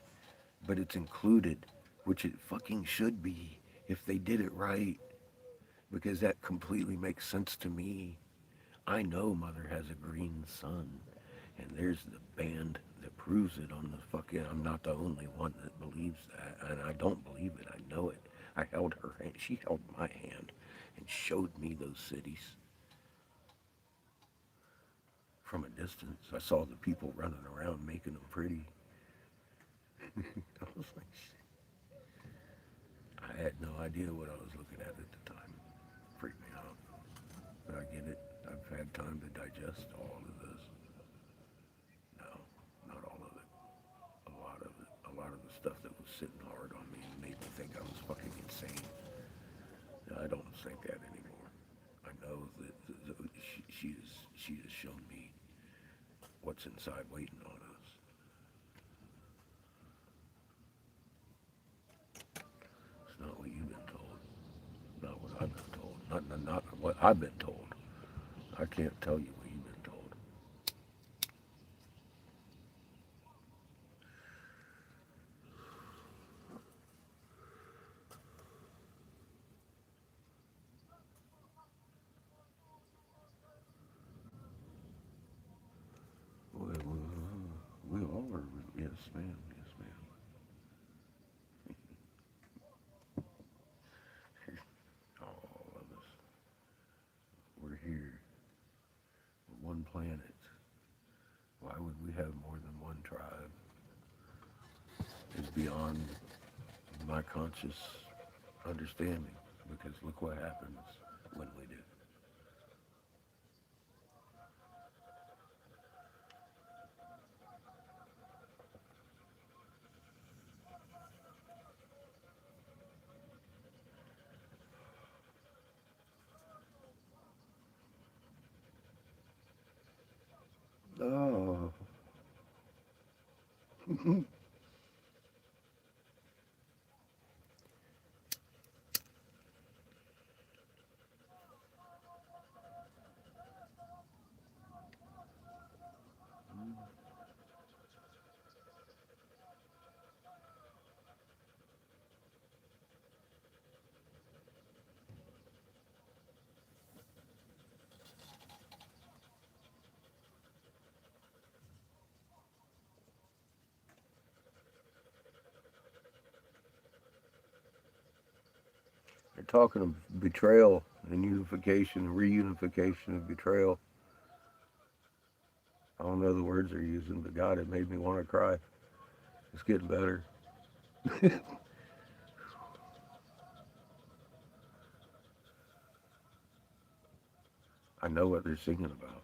but it's included, which it fucking should be if they did it right, because that completely makes sense to me. I know Mother has a green sun, and there's the band that proves it on the fucking. I'm not the only one that believes that, and I don't believe it. I know it. I held her hand. She held my hand and showed me those cities from a distance. I saw the people running around making them pretty. I was like, shit. I had no idea what I was looking at the time. Freaked me out. But I get it. I've had time to digest all of this. No, not all of it. A lot of it. A lot of the stuff that was sitting hard on me and made me think I was fucking insane. I don't think that anymore. I know that she has shown me what's inside waiting on us. It's not what you've been told. Not what I've been told. Not what I've been told. I can't tell you what you've been told. We all are. Yes, ma'am. Yes, ma'am. All of us. We're here. We're one planet. Why would we have more than one tribe? Is beyond my conscious understanding. Because look what happens when we do. Oh. They're talking of betrayal and unification, reunification of betrayal. I don't know the words they're using, but God, it made me want to cry. It's getting better. I know what they're singing about.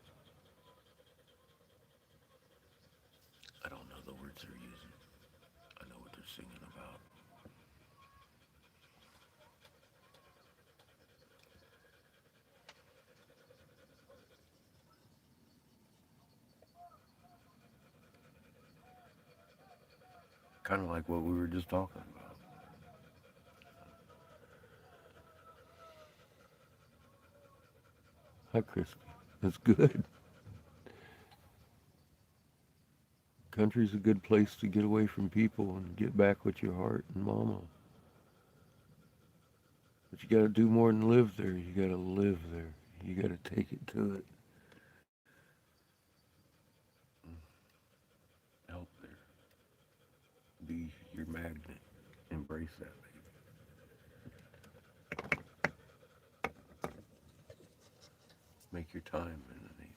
I don't know the words they're using. I know what they're singing about. Kind of like what we were just talking about. Hi, Crispy. That's good. Country's a good place to get away from people and get back with your heart and mama. But you gotta do more than live there. You gotta live there. You gotta take it to it. Out there. be your magnet. Embrace that, baby. Make your time in the nature.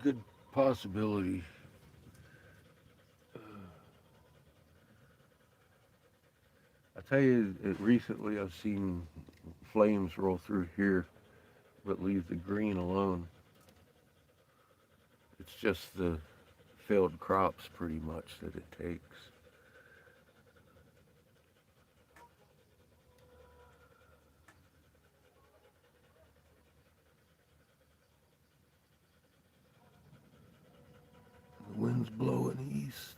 Good possibility. I tell you, recently I've seen flames roll through here, but leave the green alone. It's just the failed crops, pretty much, that it takes. The wind's blowing east.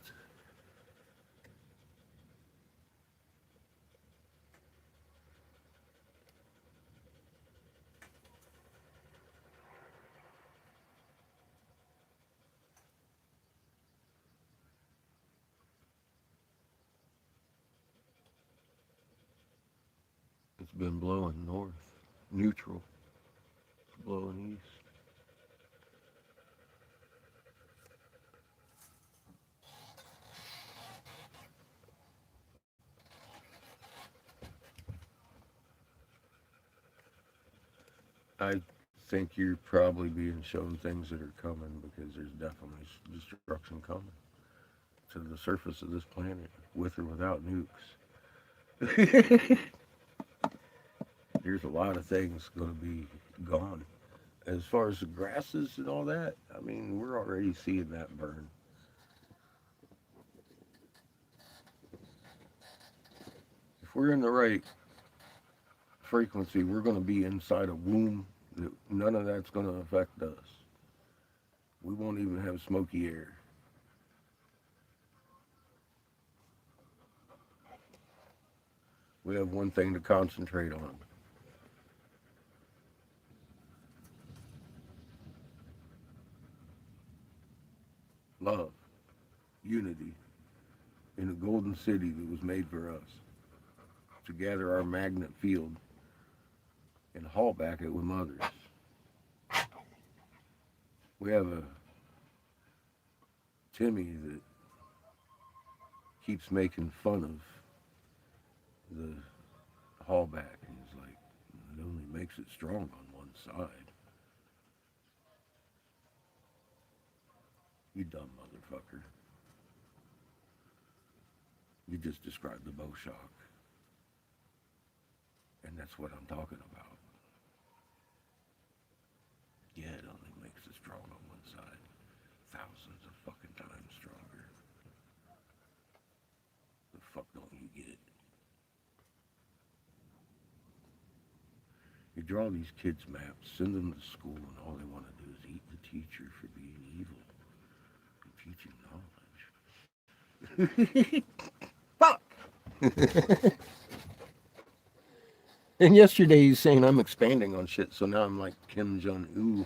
It's been blowing north, neutral, blowing east. I think you're probably being shown things that are coming because there's definitely destruction coming to the surface of this planet, with or without nukes. There's a lot of things going to be gone. As far as the grasses and all that, I mean, we're already seeing that burn. If we're in the right frequency, we're going to be inside a womb that none of that's going to affect us. We won't even have smoky air. We have one thing to concentrate on: love, unity, in a golden city that was made for us, to gather our magnet field and haul back it with others. We have a Timmy that keeps making fun of the haulback. And he's like, it only makes it strong on one side. You dumb motherfucker. You just described the bow shock. And that's what I'm talking about. Yeah, it only makes it strong on one side. Thousands of fucking times stronger. The fuck don't you get? You draw these kids maps, send them to school, and all they want to do is eat the teacher for being evil and teaching knowledge. Fuck! And yesterday he's saying I'm expanding on shit, so now I'm like Kim Jong Un.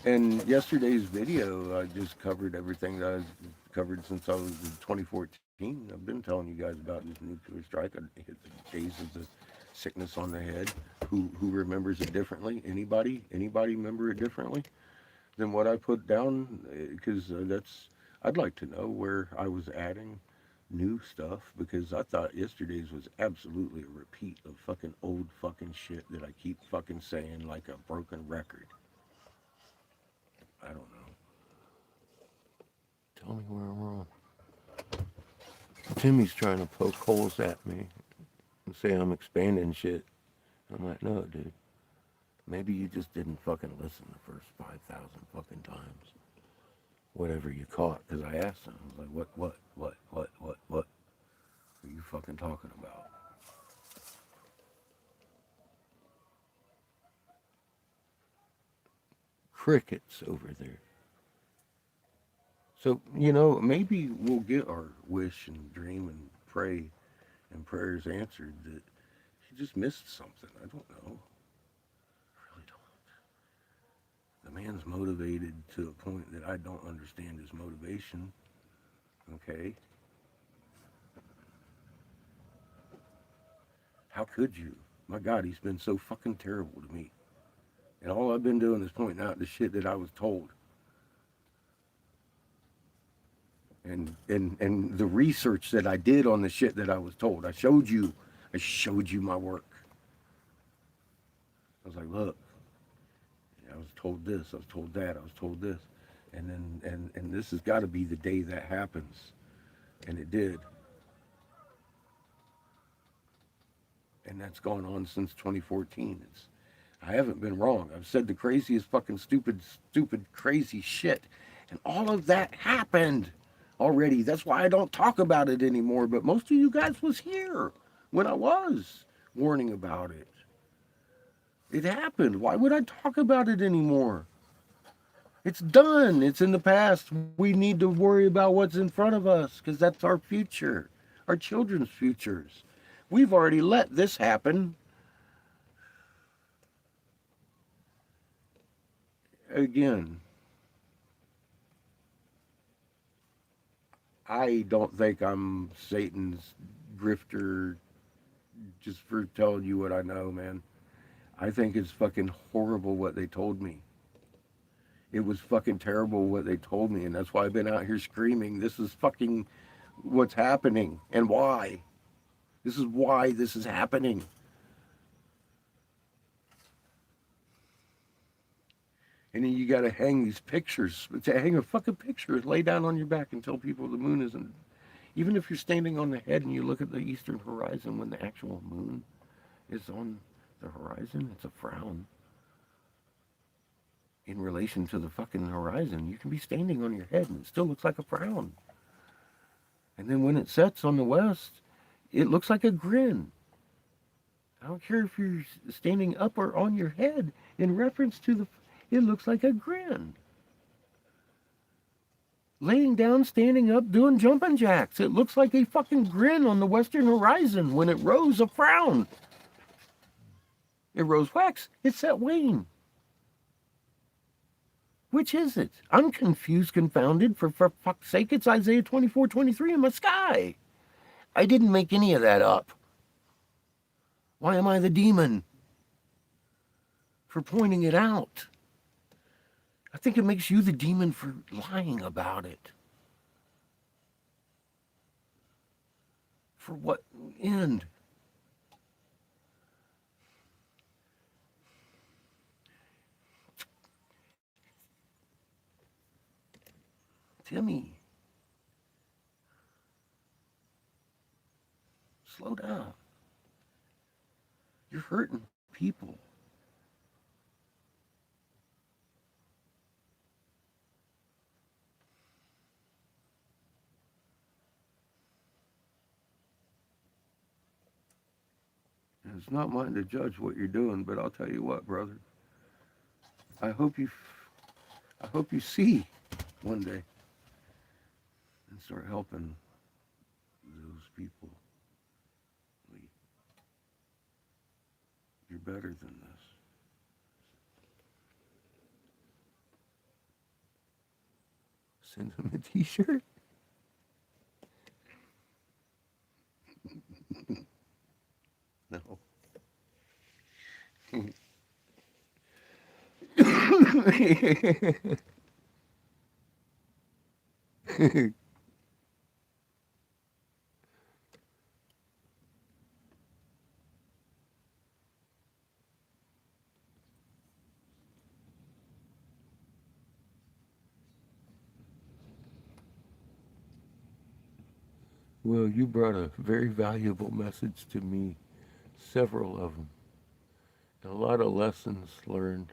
And yesterday's video, I just covered everything that I've covered since I was in 2014. I've been telling you guys about this nuclear strike. I hit the case of the sickness on the head. Who remembers it differently? Anybody? Anybody remember it differently than what I put down? Because that's I'd like to know where I was adding new stuff because I thought yesterday's was absolutely a repeat of fucking old fucking shit that I keep fucking saying like a broken record. I don't know. Tell me where I'm wrong. Timmy's trying to poke holes at me and say I'm expanding shit. I'm like, no, dude. Maybe you just didn't fucking listen the first 5,000 fucking times. Whatever you caught. Because I asked him, I was like, what are you fucking talking about? Crickets over there. So, maybe we'll get our wish and dream and pray and prayers answered that he just missed something. I don't know. man's motivated to a point that I don't understand his motivation. Okay? How could you? My God, he's been so fucking terrible to me. And all I've been doing is pointing out the shit that I was told. And the research that I did on the shit that I was told. I showed you my work. I was like, look, I was told this, I was told that, I was told this. And this has got to be the day that happens. And it did. And that's gone on since 2014. I haven't been wrong. I've said the craziest fucking stupid, crazy shit. And all of that happened already. That's why I don't talk about it anymore. But most of you guys was here when I was warning about it. It happened. Why would I talk about it anymore? It's done. It's in the past. We need to worry about what's in front of us because that's our future, our children's futures. We've already let this happen. Again, I don't think I'm Satan's grifter just for telling you what I know, man. I think it's fucking horrible what they told me. It was fucking terrible what they told me, and that's why I've been out here screaming, this is fucking what's happening and why. This is why this is happening. And then you gotta hang these pictures. To hang a fucking picture, lay down on your back and tell people the moon isn't. Even if you're standing on the head and you look at the eastern horizon when the actual moon is on the horizon, it's a frown. In relation to the fucking horizon, you can be standing on your head and it still looks like a frown. And then when it sets on the west, it looks like a grin. I don't care if you're standing up or on your head. In reference to it looks like a grin. Laying down, standing up, doing jumping jacks. It looks like a fucking grin on the western horizon. When it rose, a frown. It rose wax. It set wane. Which is it? I'm confused, confounded. For fuck's sake, it's Isaiah 24:23 in my sky. I didn't make any of that up. Why am I the demon for pointing it out? I think it makes you the demon for lying about it. For what end? Timmy, slow down. You're hurting people. And it's not mine to judge what you're doing, but I'll tell you what, brother. I hope you, I hope you see one day and start helping those people. You're better than this. Send him a T-shirt. No. Well, you brought a very valuable message to me, several of them, and a lot of lessons learned,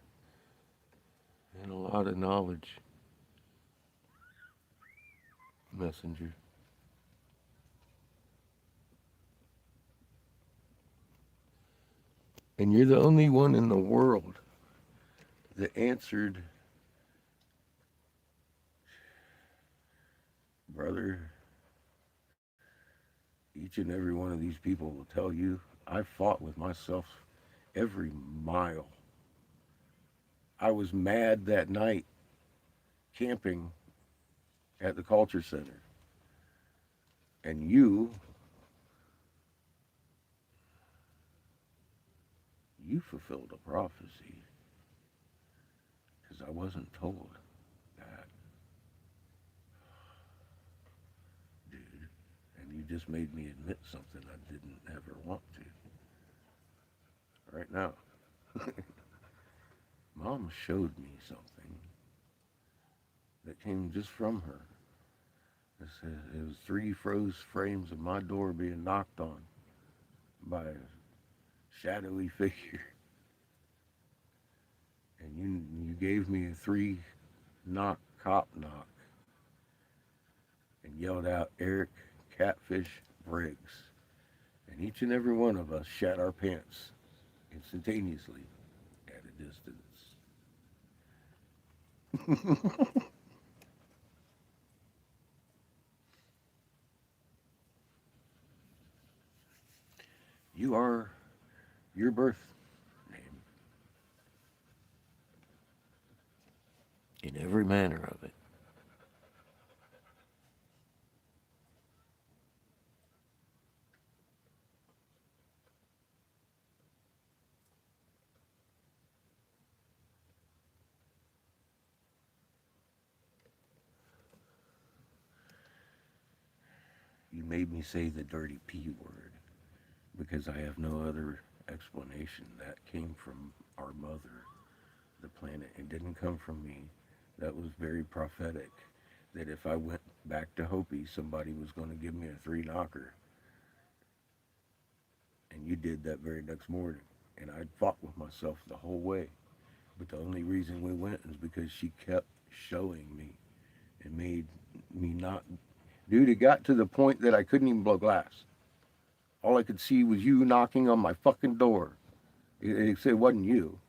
and a lot of knowledge, messenger. And you're the only one in the world that answered, brother. Each and every one of these people will tell you I fought with myself every mile. I was mad that night camping at the culture center, and you fulfilled a prophecy because I wasn't told that, dude. And you just made me admit something I didn't ever want to. Right now, Mom showed me something that came just from her. It was three froze frames of my door being knocked on by a shadowy figure, and you gave me a three knock cop knock and yelled out Eric Catfish Briggs, and each and every one of us shat our pants instantaneously at a distance. You are your birth name in every manner of it. You made me say the dirty P word because I have no other explanation. That came from our mother, the planet. It didn't come from me. That was very prophetic. That if I went back to Hopi, somebody was going to give me a three knocker. And you did that very next morning. And I fought with myself the whole way. But the only reason we went is because she kept showing me and made me not. Dude, it got to the point that I couldn't even blow glass. All I could see was you knocking on my fucking door. It wasn't you.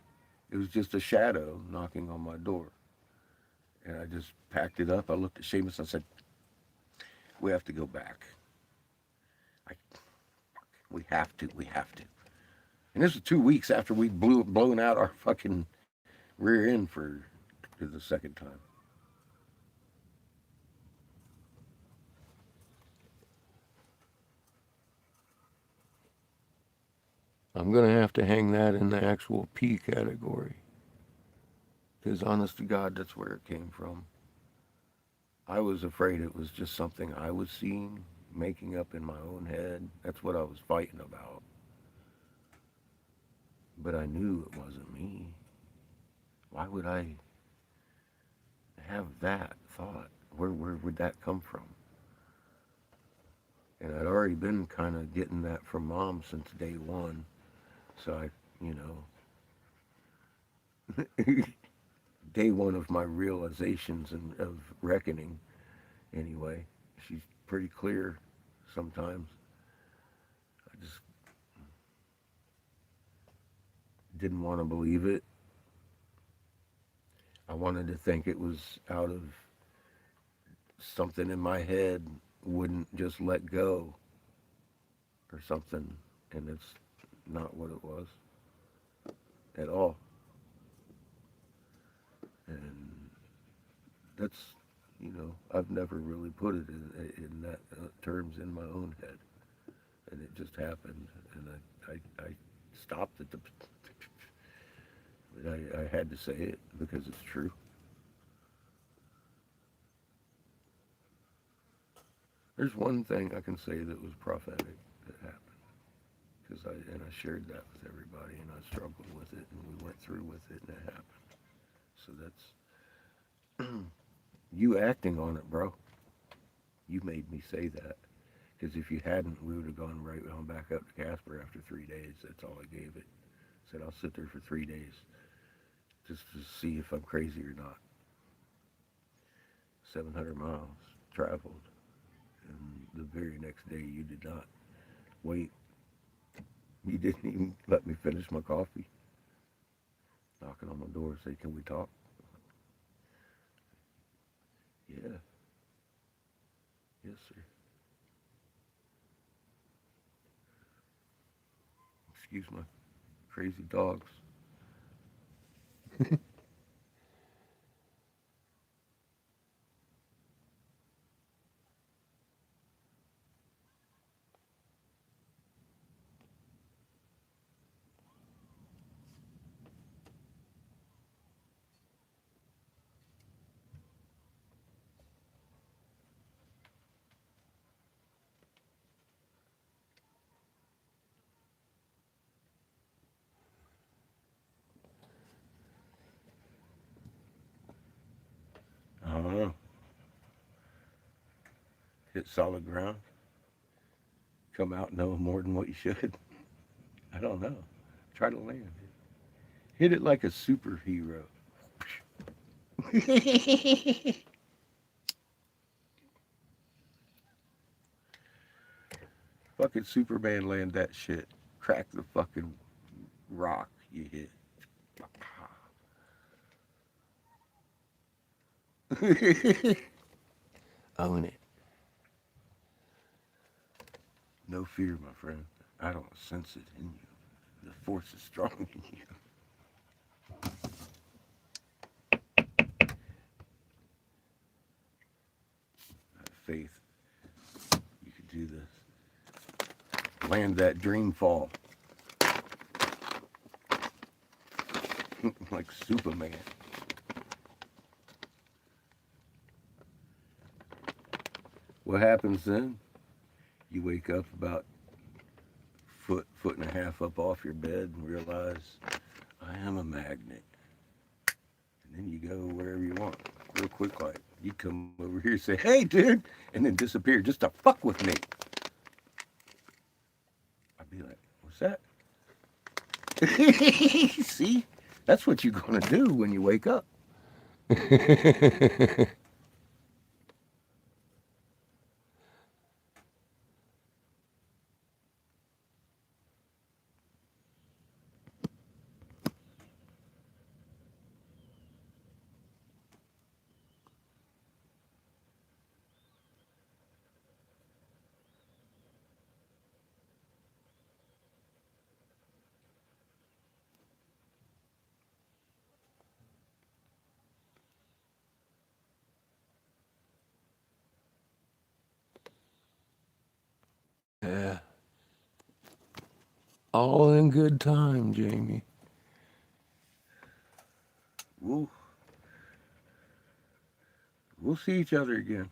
It was just a shadow knocking on my door. And I just packed it up. I looked at Seamus and I said, we have to go back. I, we have to. And this was 2 weeks after we blown out our fucking rear end for the second time. I'm going to have to hang that in the actual P category. Because honest to God, that's where it came from. I was afraid it was just something I was seeing, making up in my own head. That's what I was fighting about. But I knew it wasn't me. Why would I have that thought? Where would that come from? And I'd already been kind of getting that from Mom since day one. So day one of my realizations and of reckoning, anyway. She's pretty clear sometimes. I just didn't want to believe it. I wanted to think it was out of something in my head wouldn't just let go or something, and it's not what it was at all. And that's, I've never really put it in that terms in my own head, and it just happened, and I stopped at the, but I had to say it because it's true. There's one thing I can say that was prophetic that happened. Because I shared that with everybody, and I struggled with it, and we went through with it, and it happened. So that's you acting on it, bro. You made me say that. Because if you hadn't, we would have gone right on back up to Casper after 3 days. That's all I gave it. Said I'll sit there for 3 days just to see if I'm crazy or not. 700 miles traveled, and the very next day you did not wait. You didn't even let me finish my coffee. Knocking on my door, say, "Can we talk?" Yeah, yes, sir. Excuse my crazy dogs. hit solid ground, come out knowing more than what you should. I don't know. Try to land it. Hit it like a superhero. Fucking Superman land that shit. Crack the fucking rock you hit. Own it. No fear, my friend. I don't sense it in you. The force is strong in you. I have faith. You can do this. Land that dream fall like Superman. What happens then? You wake up about foot and a half up off your bed and realize I am a magnet. And then you go wherever you want, real quick like. You come over here and say, "Hey, dude," and then disappear just to fuck with me. I'd be like, "What's that?" See, that's what you're gonna do when you wake up. Yeah, all in good time, Jamie. We'll we'll see each other again.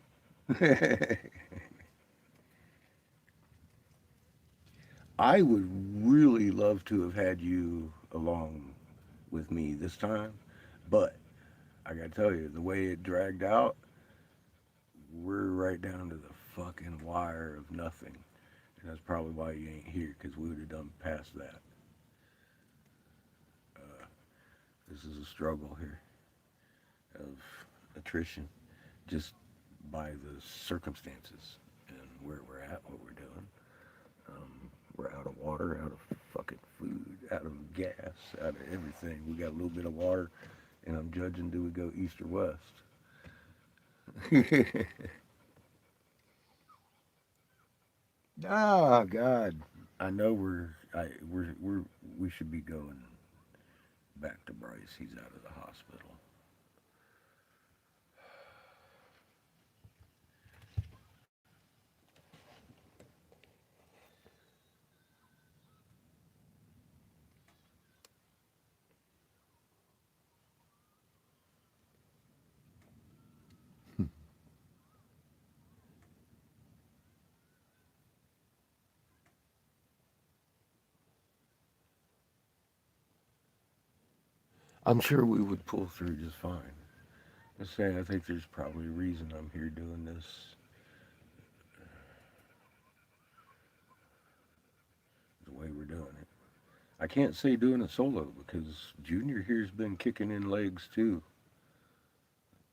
I would really love to have had you along with me this time, but I gotta tell you, the way it dragged out, we're right down to the fucking wire of nothing. And that's probably why you ain't here, because we would have done past that. Uh, this is a struggle here of attrition just by the circumstances and where we're at, what we're doing. We're out of water, out of fucking food, out of gas, out of everything. We got a little bit of water, and I'm judging do we go east or west? Oh God, I know we should be going back to Bryce. He's out of the hospital. I'm sure we would pull through just fine. I say I think there's probably a reason I'm here doing this the way we're doing it. I can't say doing it solo because Junior here's been kicking in legs too,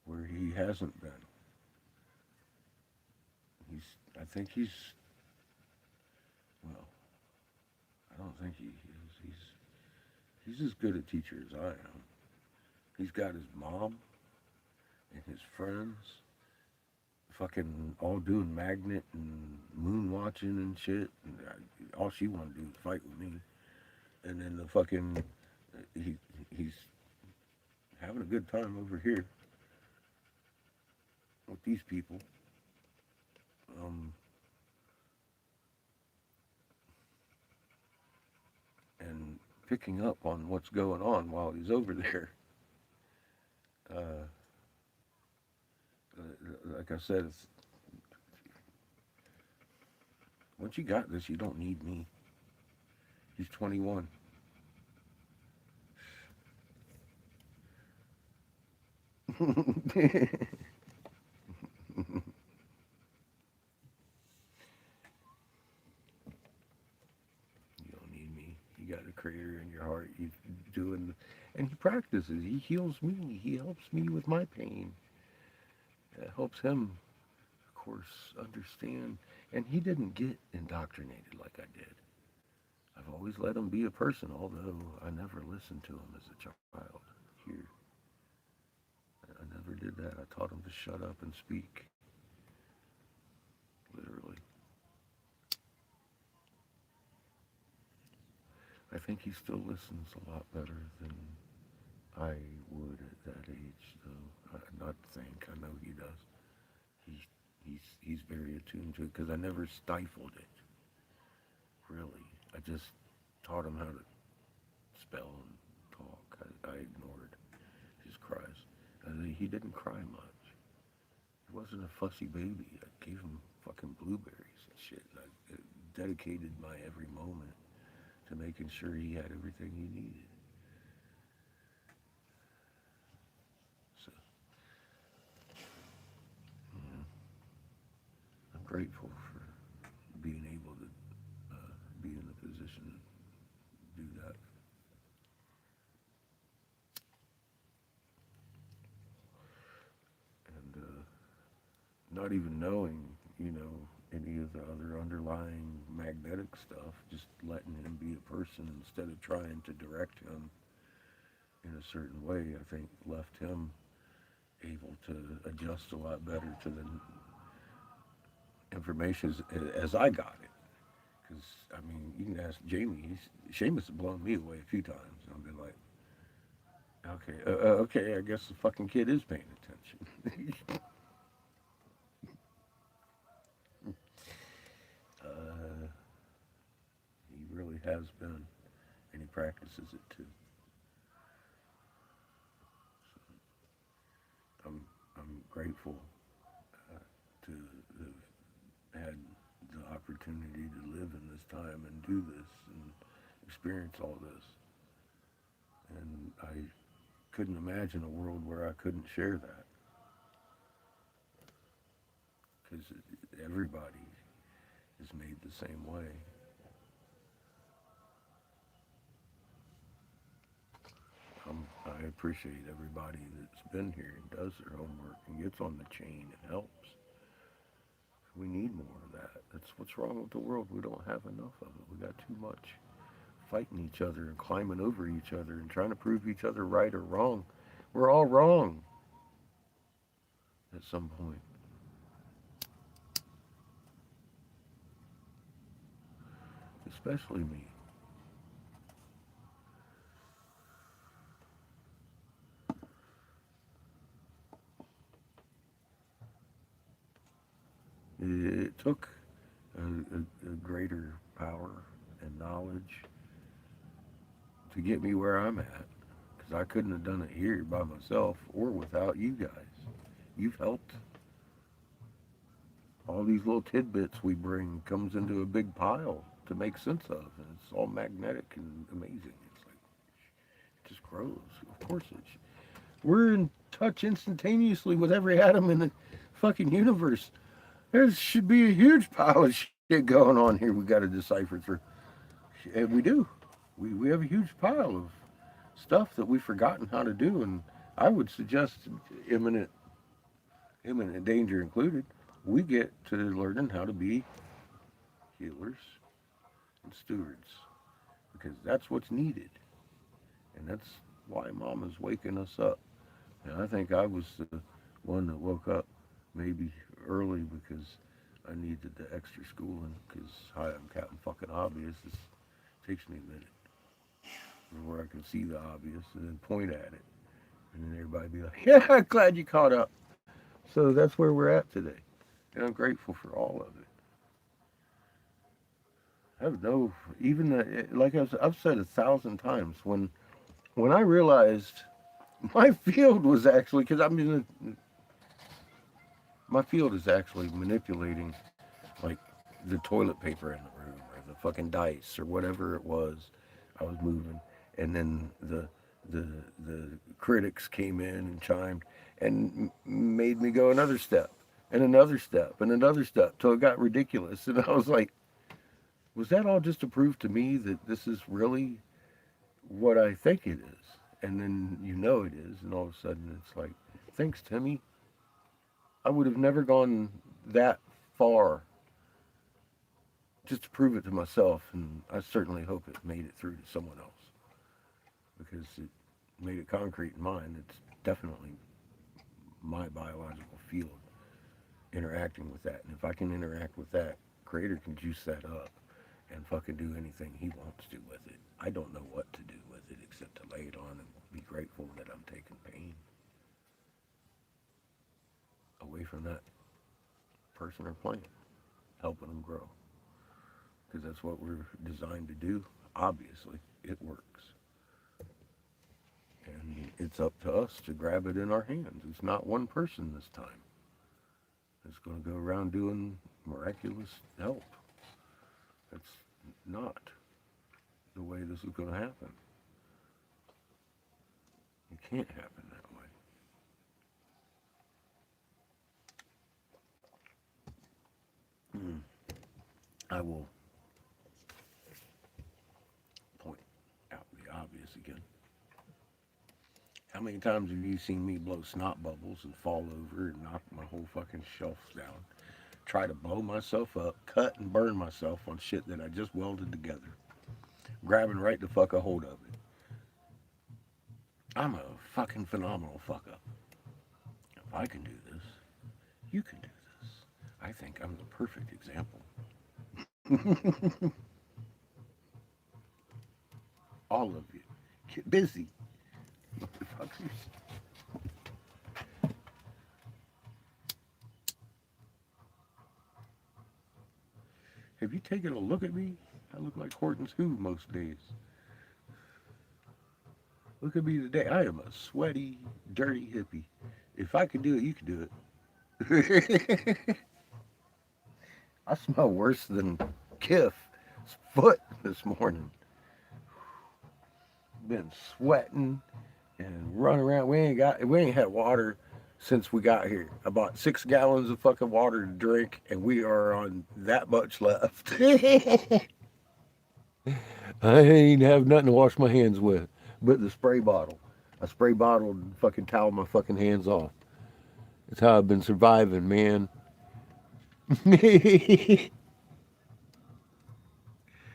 where he hasn't been. He's, I think well, I don't think he is. He's as good a teacher as I am. He's got his mom and his friends fucking all doing magnet and moon watching and shit. And all she wanted to do was fight with me. And then the fucking he he's having a good time over here with these people. Um, and picking up on what's going on while he's over there. Uh, like I said, once you got this, you don't need me. He's 21. practices. He heals me. He helps me with my pain. It helps him, of course, understand. And he didn't get indoctrinated like I did. I've always let him be a person, although I never listened to him as a child here. I never did that. I taught him to shut up and speak, literally. I think he still listens a lot better than I would at that age, though. Not think. I know he does. He, he's very attuned to it because I never stifled it. Really, I just taught him how to spell and talk. I ignored his cries. He didn't cry much. He wasn't a fussy baby. I gave him fucking blueberries and shit. And I dedicated my every moment to making sure he had everything he needed. So, yeah, I'm grateful for being able to be in a position to do that. And not even knowing, you know, any of the other underlying magnetic stuff, just letting him be a person instead of trying to direct him in a certain way, I think left him able to adjust a lot better to the information as I got it. Because, I mean, you can ask Jamie, Seamus has blown me away a few times. And I've been like, okay, I guess the fucking kid is paying attention. uh, he really has been, and he practices it too. So I'm grateful to have had the opportunity to live in this time and do this and experience all this. And I couldn't imagine a world where I couldn't share that because everybody is made the same way. I appreciate everybody that's been here and does their homework and gets on the chain and helps. We need more of that. That's what's wrong with the world. We don't have enough of it. We got too much fighting each other and climbing over each other and trying to prove each other right or wrong. We're all wrong at some point. Especially me. It took a greater power and knowledge to get me where I'm at because I couldn't have done it here by myself or without you guys. You've helped. All these little tidbits we bring comes into a big pile to make sense of, and it's all magnetic and amazing. It's like it just grows. Of course, we're in touch instantaneously with every atom in the fucking universe. There should be a huge pile of shit going on here we got to decipher through. And we do. We have a huge pile of stuff that we've forgotten how to do, and I would suggest imminent imminent danger included, we get to learning how to be healers and stewards because that's what's needed, and that's why Mama's waking us up. And I think I was the one that woke up maybe early because I needed the extra schooling. Because hi, I'm Captain Fucking Obvious. It takes me a minute before I can see the obvious and then point at it, and then everybody be like, "Yeah, I'm glad you caught up." So that's where we're at today, and I'm grateful for all of it. I have no even like I've said 1,000 times when I realized my field was actually because I'm in my field is actually manipulating like the toilet paper in the room or the fucking dice or whatever it was I was moving, and then the the critics came in and chimed and made me go another step and another step and another step till it got ridiculous, and I was like, was that all just to prove to me that this is really what I think it is? And then you know it is, and all of a sudden it's like, thanks, Timmy. I would have never gone that far just to prove it to myself, and I certainly hope it made it through to someone else because it made it concrete in mine. It's definitely my biological field interacting with that, and if I can interact with that, Creator can juice that up and fucking do anything He wants to with it. I don't know what to do with it except to lay it on and be grateful that I'm taking pain away from that person or plant, helping them grow. Because that's what we're designed to do. Obviously, it works. And it's up to us to grab it in our hands. It's not one person this time that's going to go around doing miraculous help. That's not the way this is going to happen. It can't happen that way. I will point out the obvious again. How many times have you seen me blow snot bubbles and fall over and knock my whole fucking shelf down? Try to blow myself up, cut and burn myself on shit that I just welded together, grabbing right the fuck a hold of it. I'm a fucking phenomenal fuck up. If I can do this, you can do this. I think I'm the perfect example. All of you. Get busy, motherfuckers. Have you taken a look at me? I look like Horton's Who most days. Look at me today. I am a sweaty, dirty hippie. If I could do it, you could do it. I smell worse than Kiff's foot this morning. Been sweating and running around. We ain't had water since we got here. I bought 6 gallons of fucking water to drink, and we are on that much left. I ain't have nothing to wash my hands with but the spray bottle. A spray bottle and fucking towel my fucking hands off. That's how I've been surviving, man. It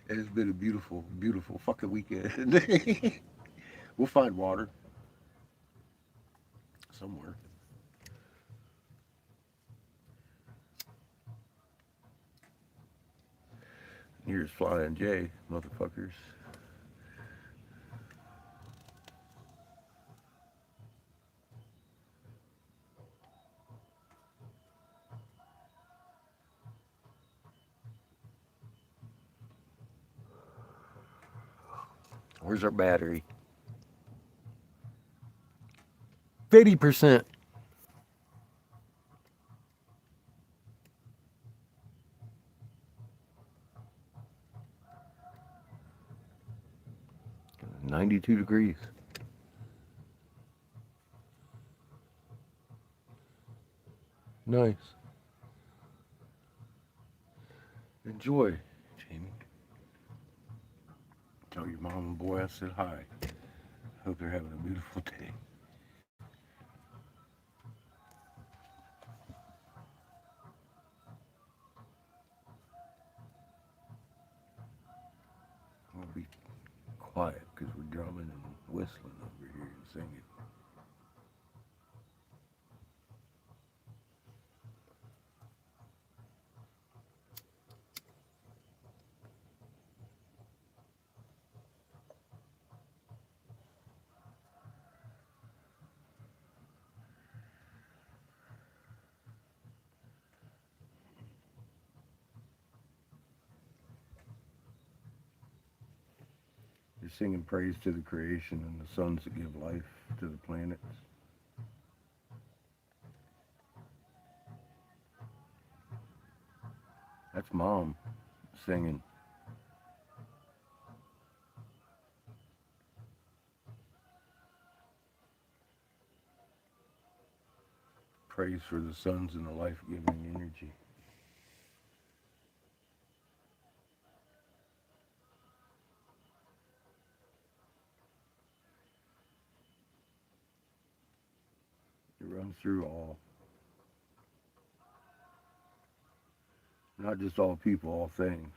has been a beautiful, beautiful fucking weekend. We'll find water somewhere. Here's Flying J, motherfuckers. Where's our battery? 50%. $92. Nice. Enjoy, Jamie. Tell your mom and boy I said hi. Hope they're having a beautiful day. We'll be quiet because we're drumming and whistling over here and singing. You're singing praise to the creation and the suns that give life to the planets. That's mom singing. Praise for the suns and the life-giving energy. runs through all, not just all people, all things.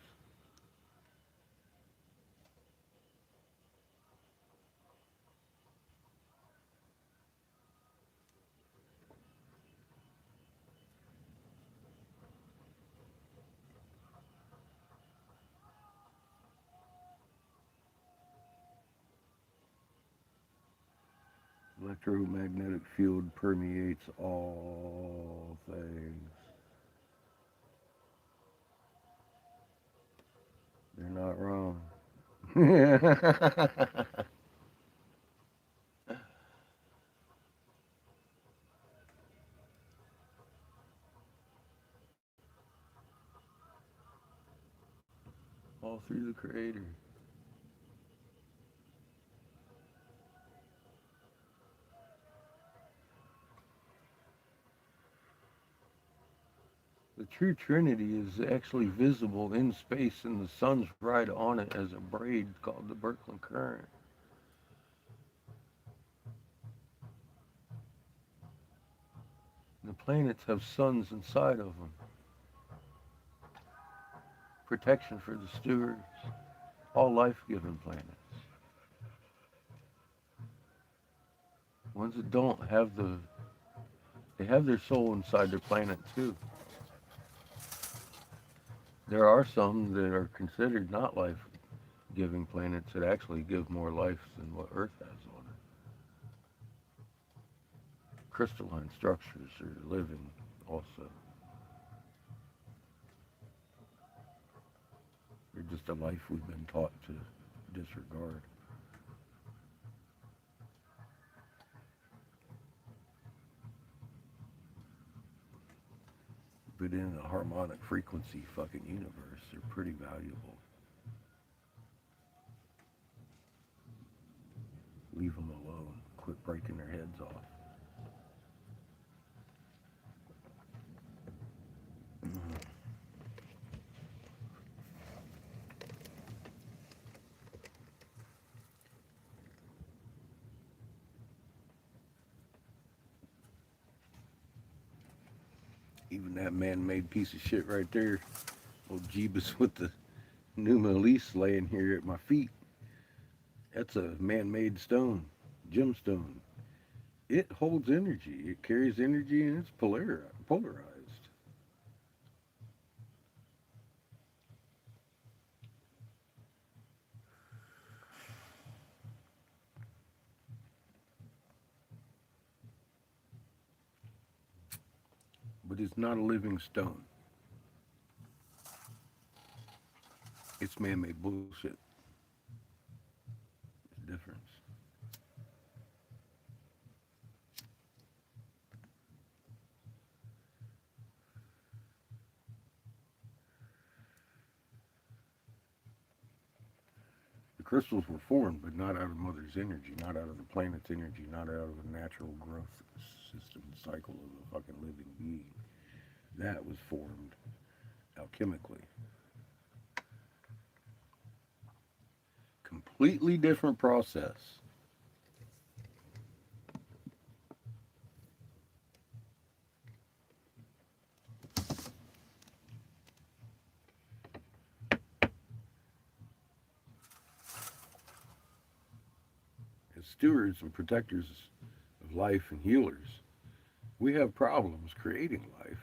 Electromagnetic field permeates all things. They're not wrong. All through the Creator. The true Trinity is actually visible in space, and the sun's right on it as a braid called the Birkeland Current. The planets have suns inside of them. Protection for the stewards. All life-giving planets. Ones that don't have they have their soul inside their planet too. There are some that are considered not life-giving planets that actually give more life than what Earth has on it. Crystalline structures are living also. They're just a life we've been taught to disregard. But in a harmonic frequency fucking universe, they're pretty valuable. Leave them alone. Quit breaking their heads off. Even that man-made piece of shit right there, old Jeebus with the Numa Elise laying here at my feet. That's a man-made stone, gemstone. It holds energy. It carries energy and it's polarized. But it's not a living stone. It's man-made bullshit. It's a difference. The crystals were formed, but not out of Mother's energy, not out of the planet's energy, not out of the natural growth system cycle of a fucking living being. That was formed alchemically. Completely different process. As stewards and protectors of life and healers, we have problems creating life.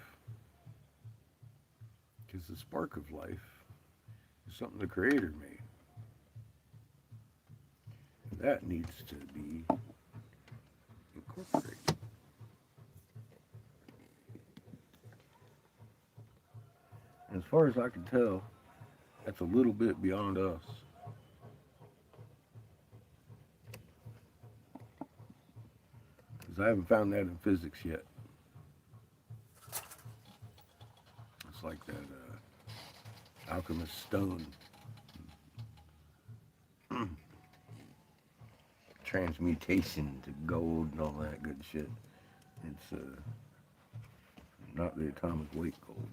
Because the spark of life is something the Creator made. And that needs to be incorporated. And as far as I can tell, that's a little bit beyond us. Because I haven't found that in physics yet. It's like that alchemist stone. Transmutation to gold and all that good shit. It's not the atomic weight gold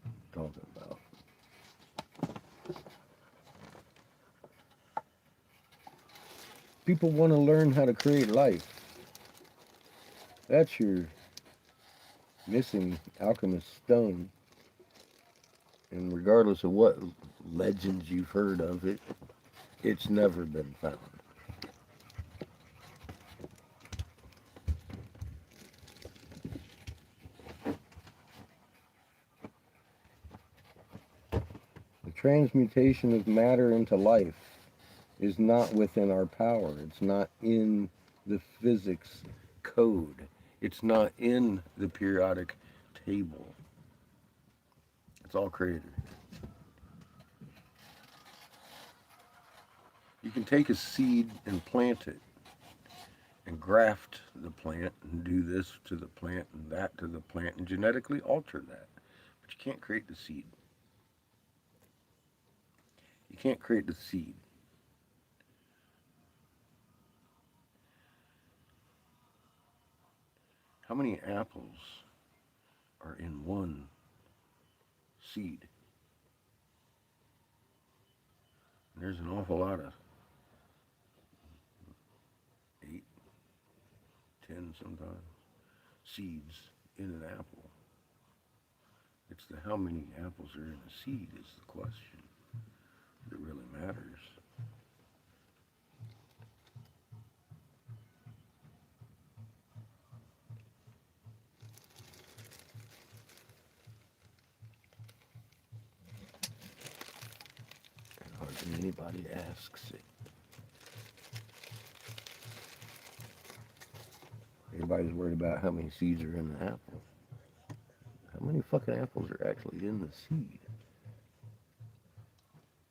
I'm talking about. People want to learn how to create life. That's your missing alchemist stone, and regardless of what legends you've heard of it, it's never been found. The transmutation of matter into life is not within our power. It's not in the physics code. It's not in the periodic table. It's all created. You can take a seed and plant it and graft the plant and do this to the plant and that to the plant and genetically alter that. But you can't create the seed. You can't create the seed. How many apples are in one seed? And there's an awful lot of 8, 10 sometimes seeds in an apple. It's the how many apples are in a seed is the question that really matters. Hardly anybody asks it. Everybody's worried about how many seeds are in the apple. How many fucking apples are actually in the seed?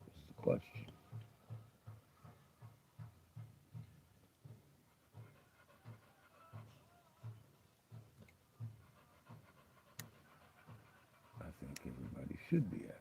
Is the question. I think everybody should be asking.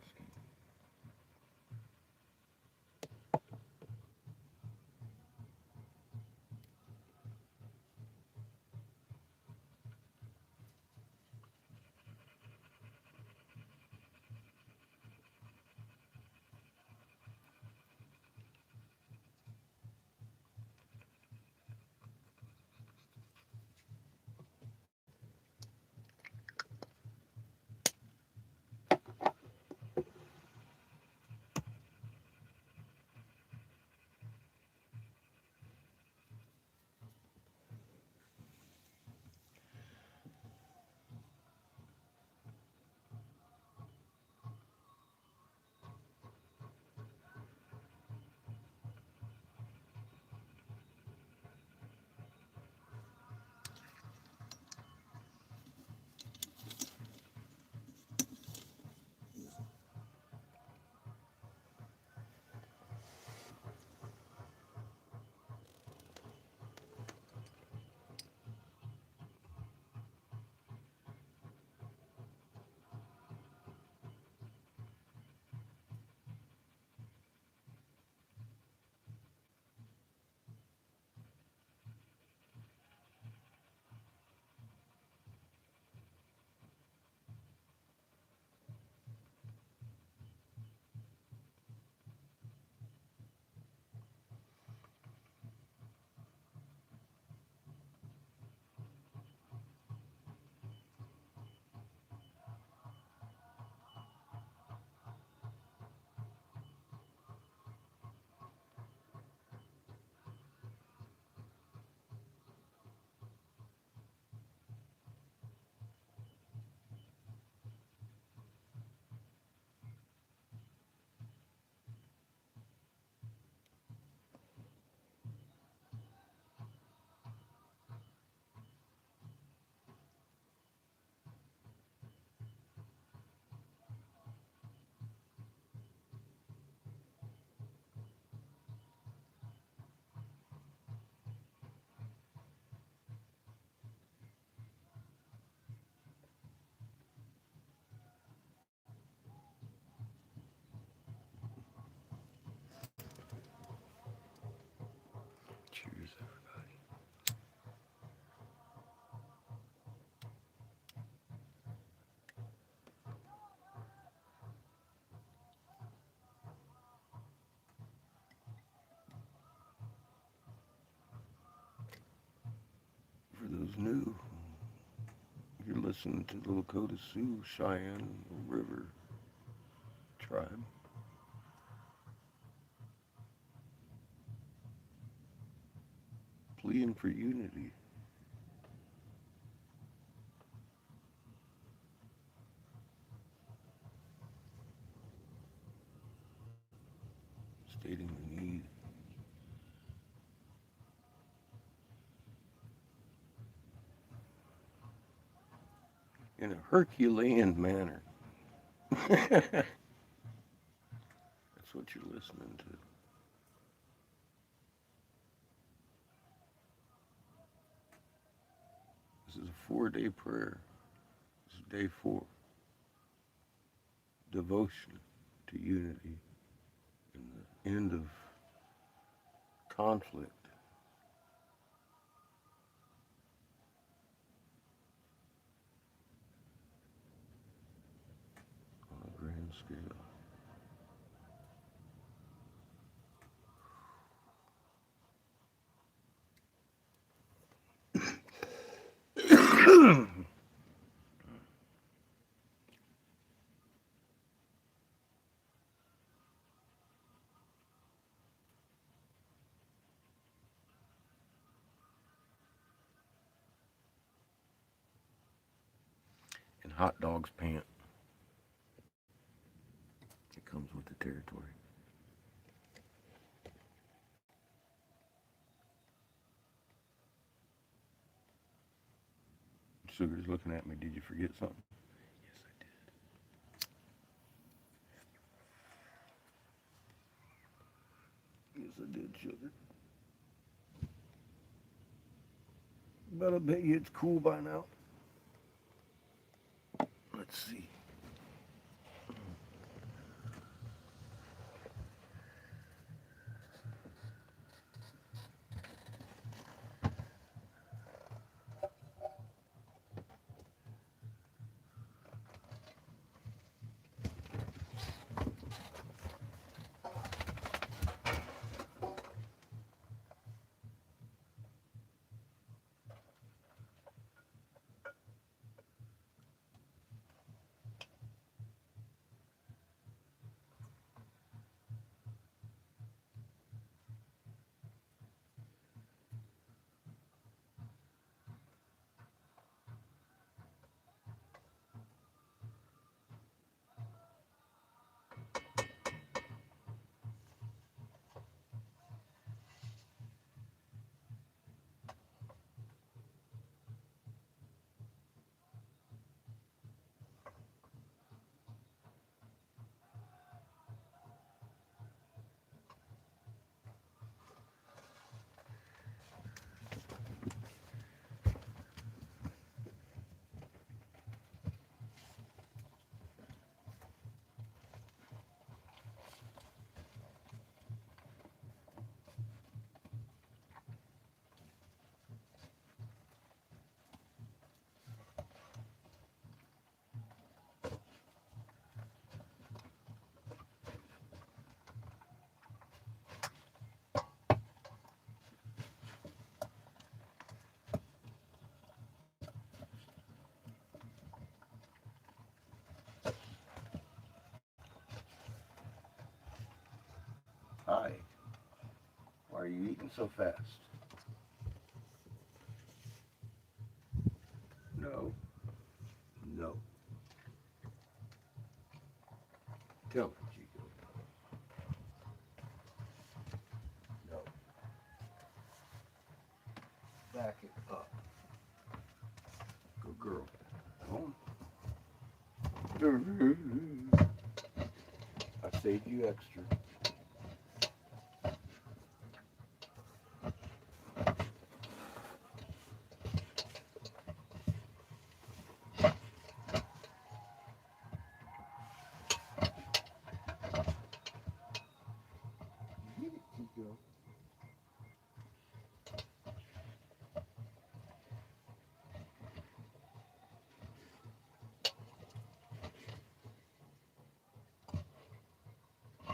Cheers, everybody. For those new, You're listening to the Lakota Sioux Cheyenne River tribe. Pleading for unity. Stating the need. In a Herculean manner. That's what you're listening to. This is a 4-day prayer. This is day 4. Devotion to unity and the end of conflict on a grand scale. And hot dogs pant. It comes with the territory. Sugar's looking at me. Did you forget something? Yes, I did. Yes, I did, sugar. But I bet you it's cool by now. Let's see. Hi. Why are you eating so fast? No. No. Tell me, Chico. No. Back it up. Good girl. Home. I saved you extra. Get it, Chico.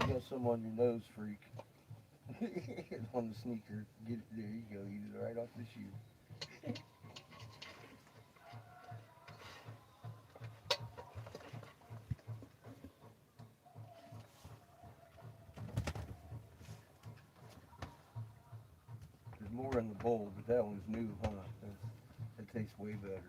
You got some on your nose, freak. On the sneaker. Get it. There you go. Eat it right off the shoe. run the bowl, but that one's new, huh? That tastes way better.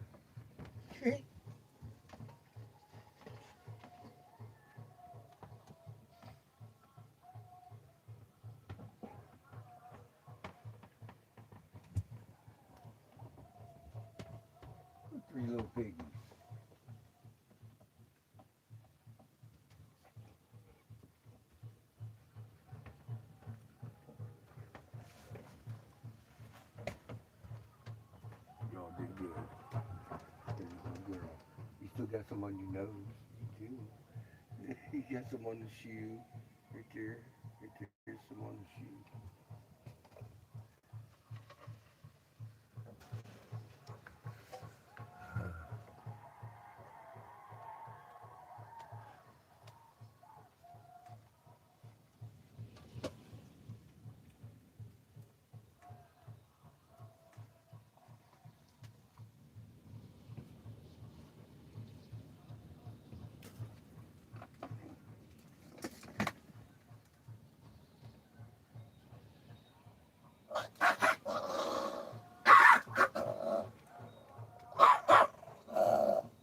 Three little piggies. Y'all did good. There you go, girl. You still got some on your nose. You do. You got some on the shoe. Right there. Right there's some on the shoe.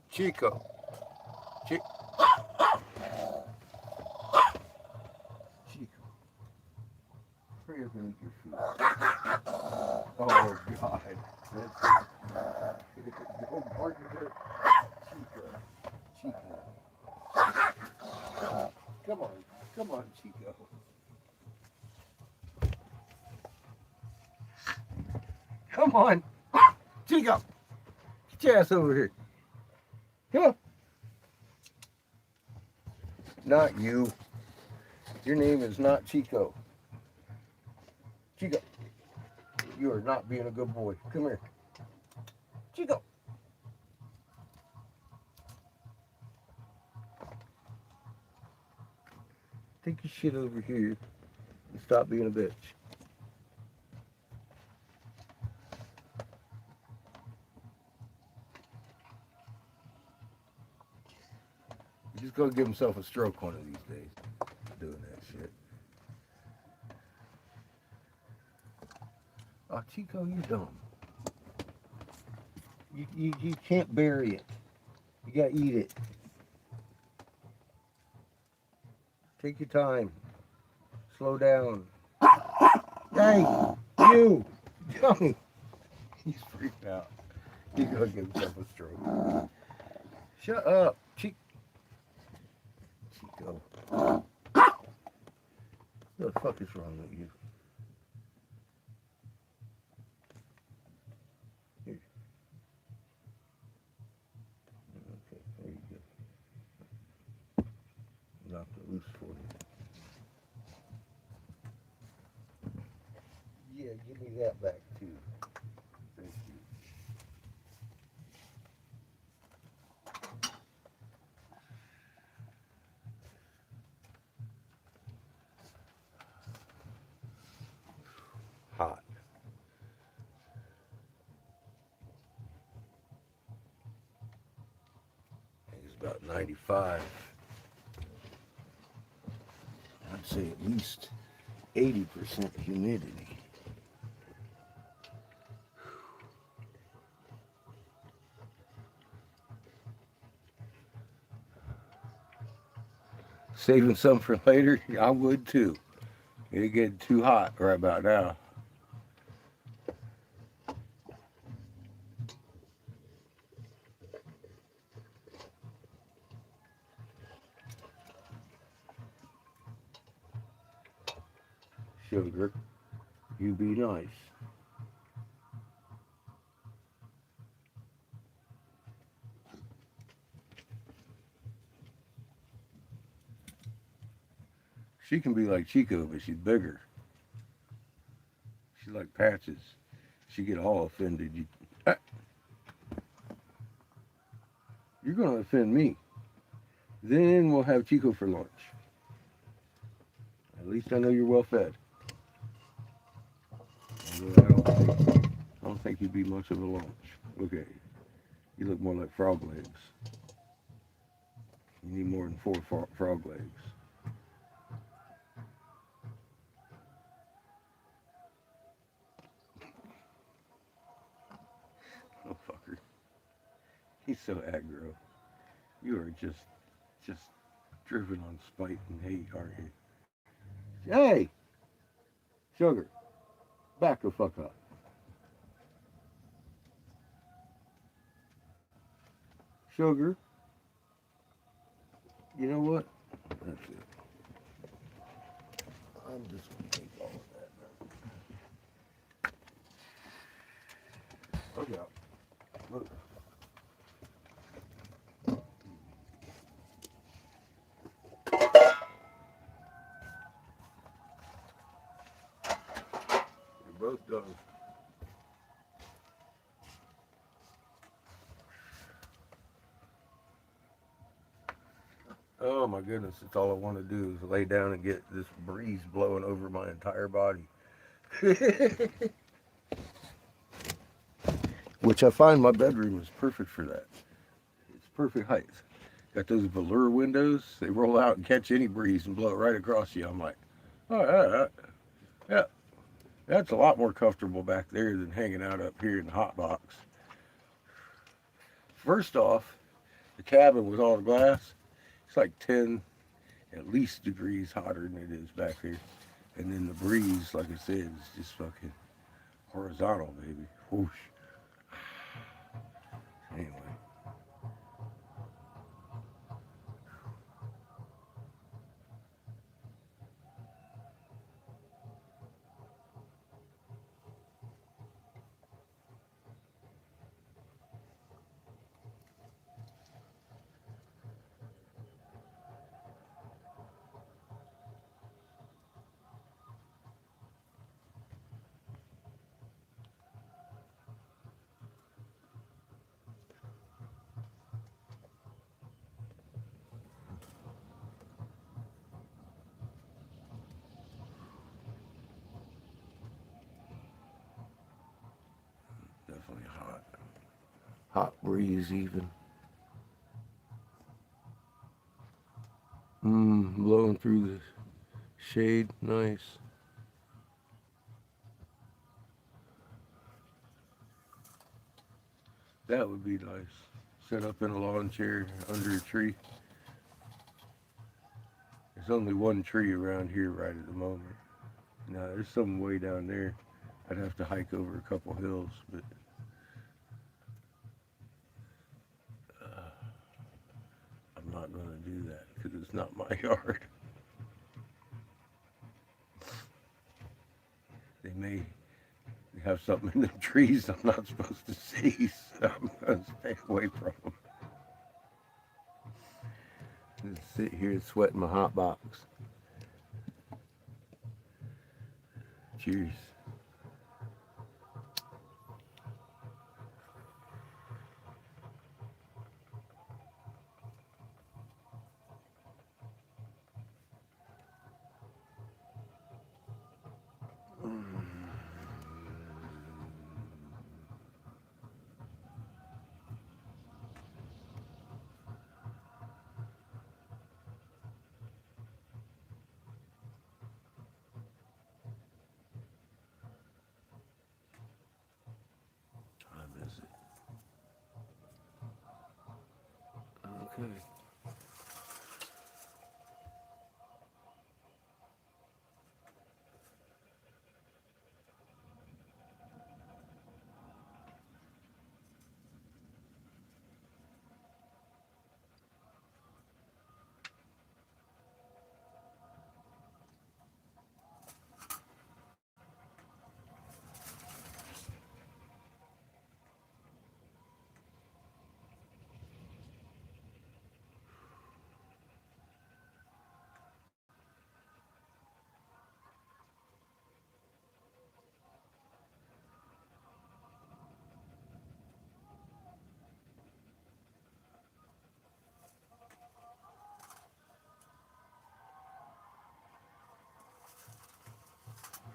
Chico. Chico. Chico. Hurry up and eat your food. Oh, God. Don't bark at her. Chico. Chico. Come on. Come on, Chico. Come on. Chico. Get your ass over here. Come on. Not you. Your name is not Chico. Chico. You are not being a good boy. Come here. Chico. Take your shit over here and stop being a bitch. He's just gonna give himself a stroke one of these days doing that shit. Oh, Chico, you're dumb. You can't bury it. You gotta eat it. Take your time. Slow down. Hey, you! Dummy! He's freaked out. He's gonna give himself a stroke. Shut up, Chico. What the fuck is wrong with you? Here. Okay, there you go. Knocked it loose for you. Yeah, give me that back too. Thank you. Hot. I think it's about 95. I'd say at least 80% humidity. Saving some for later? I would too. It'd get too hot right about now. Sugar, you be nice. She can be like Chico, but she's bigger. She's like Patches. She get all offended. You're gonna offend me. Then we'll have Chico for lunch. At least I know you're well fed. Although I don't think you'd be much of a lunch. Look at you. You look more like frog legs. You need more than 4 frog legs. He's so aggro. You are just driven on spite and hate, aren't you? Hey, sugar, back the fuck up. Sugar, you know what? That's it. I'm just gonna take all of that. Look out. Look. You're both done. Oh my goodness, it's all I want to do is lay down and get this breeze blowing over my entire body. Which I find my bedroom is perfect for that. It's perfect height. Got those velour windows. They roll out and catch any breeze and blow it right across you. I'm like, oh yeah, that's a lot more comfortable back there than hanging out up here in the hot box. First off, the cabin with all the glass, it's like 10 at least degrees hotter than it is back here. And then the breeze, like I said, is just fucking horizontal, baby. Whoosh. Anyway, definitely hot. Hot breeze, even. Blowing through the shade. Nice. That would be nice. Sit up in a lawn chair under a tree. There's only one tree around here right at the moment. Now, there's some way down there. I'd have to hike over a couple hills, but uh, I'm not going to do that because it's not my yard. They may have something in the trees I'm not supposed to see, so I'm going to stay away from them. Just sit here and sweat in my hot box. Cheers. I miss it. Okay.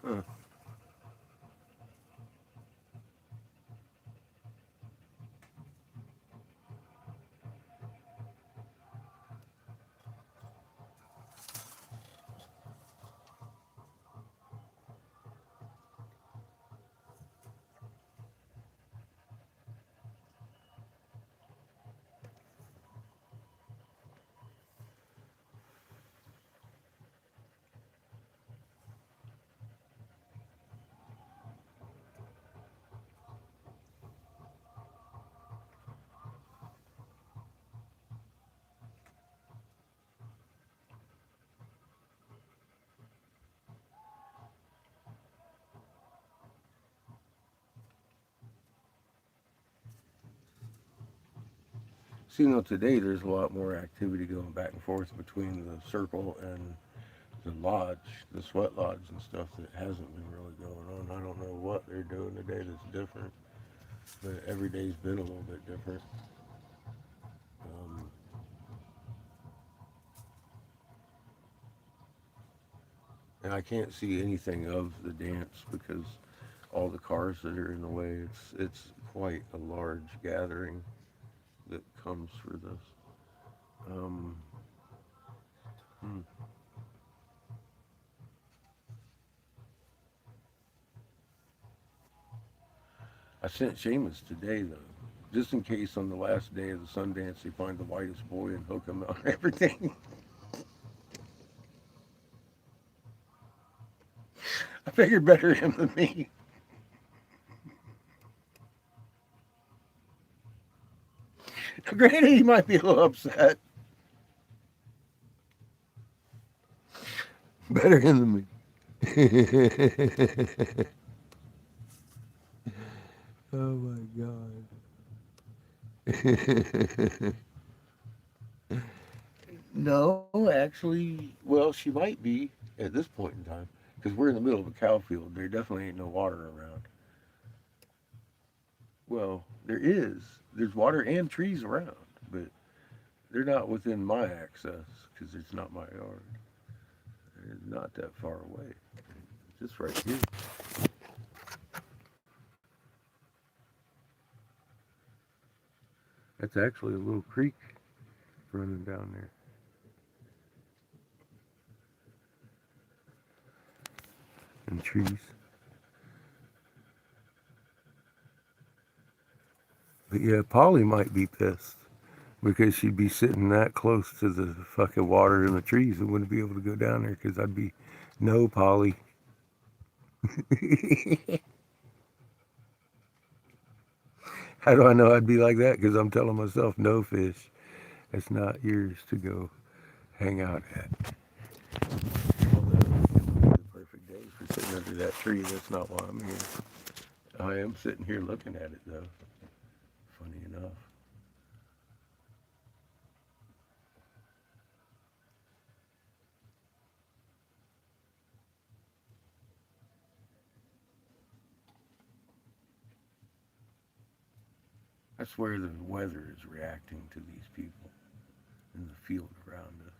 Huh. See, today there's a lot more activity going back and forth between the circle and the lodge, the sweat lodge and stuff that hasn't been really going on. I don't know what they're doing today that's different, but every day's been a little bit different. Um, and I can't see anything of the dance because all the cars that are in the way. It's quite a large gathering that comes for this. Um, hmm. I sent Seamus today though, just in case on the last day of the Sundance they find the whitest boy and hook him on everything. I figured better him than me. Granted, he might be a little upset. Better him than me. Oh my god. No, actually, well, she might be at this point in time because we're in the middle of a cow field. There definitely ain't no water around. Well, there is. There's water and trees around, but they're not within my access because it's not my yard. It's not that far away. Just right here. That's actually a little creek running down there. And trees. But yeah, Polly might be pissed because she'd be sitting that close to the fucking water and the trees and wouldn't be able to go down there because I'd be, no, Polly. How do I know I'd be like that? Because I'm telling myself, no fish. It's not yours to go hang out at. Although it would be the perfect day for sitting under that tree. That's not why I'm here. I am sitting here looking at it though. Funny enough. I swear the weather is reacting to these people in the field around us.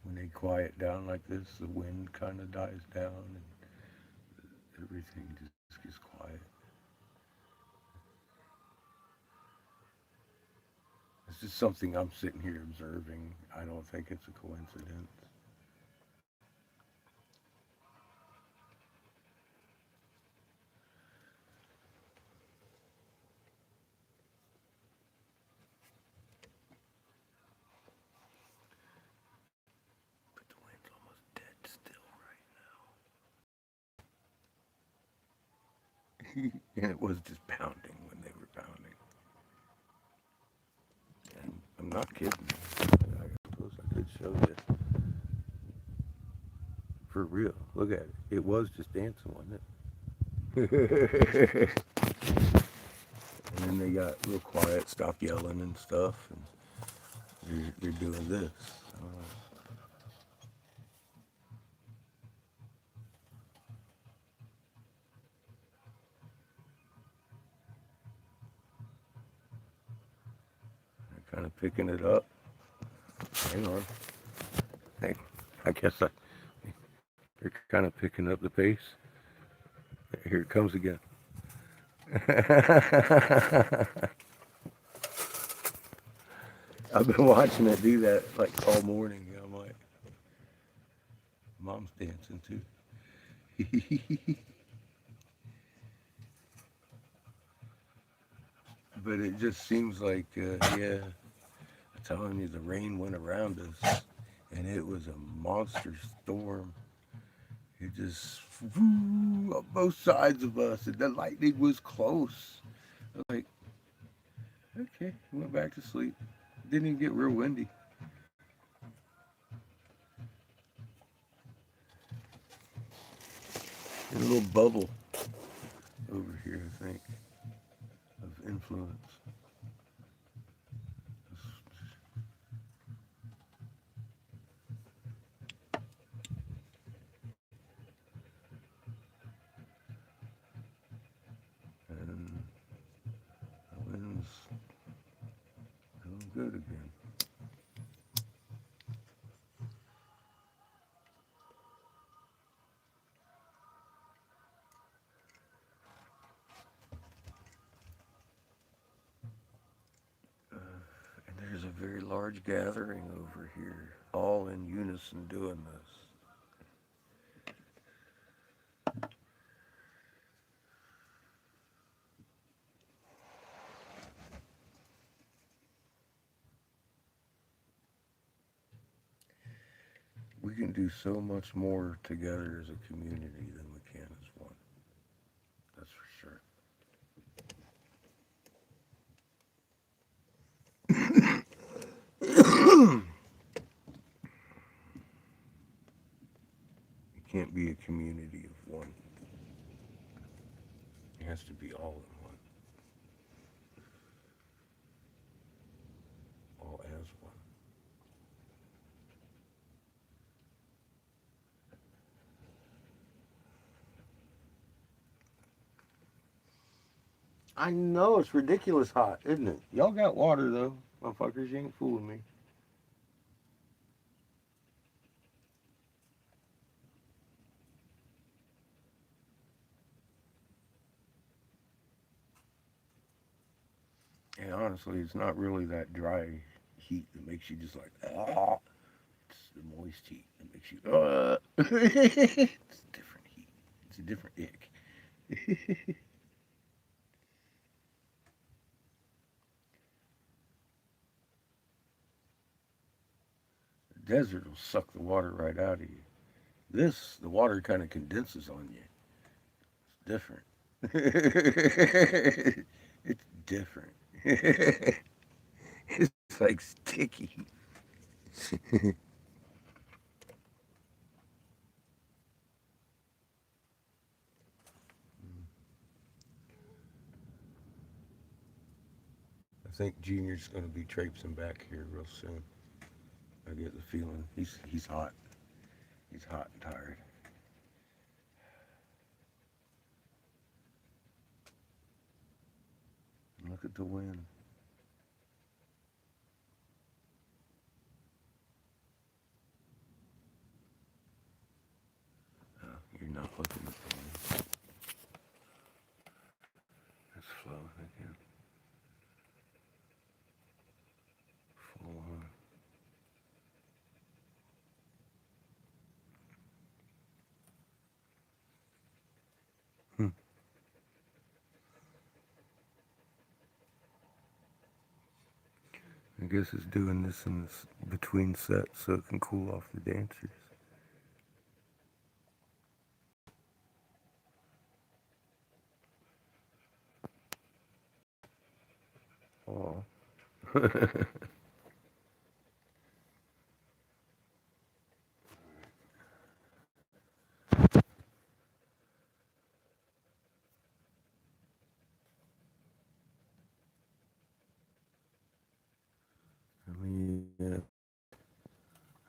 When they quiet down like this, the wind kind of dies down and everything just gets quiet. It's just something I'm sitting here observing. I don't think it's a coincidence. But the wind's almost dead still right now. And it was just pounding when they were pounding. And I'm not kidding. I suppose I could show you. For real. Look at it. It was just dancing, wasn't it? And then they got real quiet, stopped yelling and stuff, and they're doing this. They're kind of picking it up. Hang on. Hey, I guess they're kind of picking up the pace. Here it comes again. I've been watching it do that like all morning. I'm like, mom's dancing too. But it just seems like, yeah, I'm telling you, the rain went around us, and it was a monster storm. It just whoo, on both sides of us, and the lightning was close. I was like, okay, went back to sleep. Didn't even get real windy. And a little bubble over here, I think, of influence. And the wind's doing good again. And there's a very large gathering over here, all in unison doing this. We can do so much more together as a community than we can as one. That's for sure. It can't be a community of one. It has to be all in one, all as one. I know it's ridiculous hot, isn't it? Y'all got water though, motherfuckers. You ain't fooling me. And honestly, it's not really that dry heat that makes you just like ah. It's the moist heat that makes you it's a different heat. It's a different ick. The desert will suck the water right out of you. This, the water kind of condenses on you. It's different. It's different. It's like sticky. I think Junior's going to be traipsing back here real soon. I get the feeling he's hot. He's hot and tired. Look at the wind. Oh, you're not looking at the wind. It's flowing again. Full on. Hmm. I guess it's doing this in this between sets so it can cool off the dancers. Oh.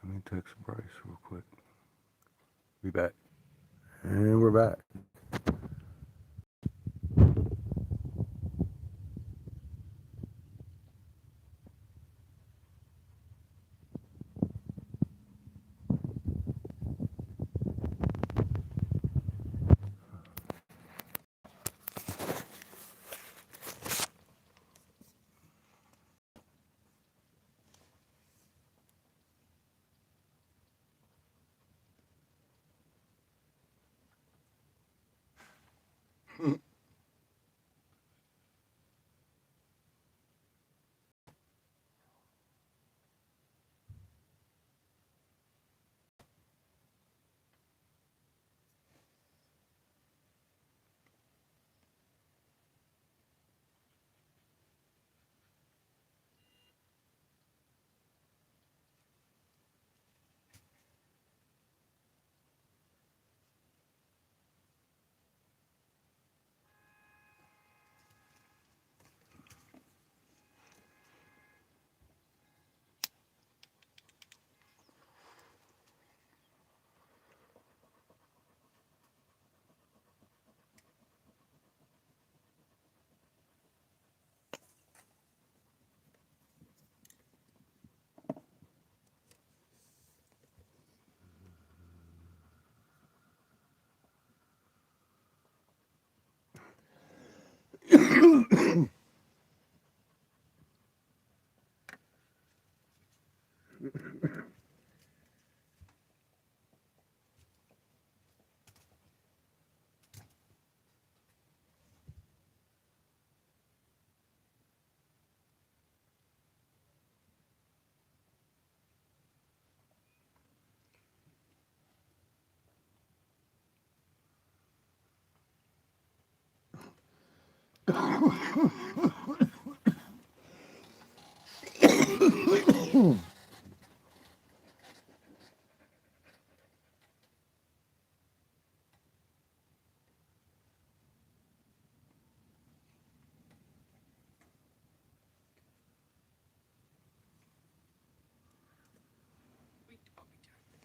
Let me text Bryce real quick. Be back. And we're back.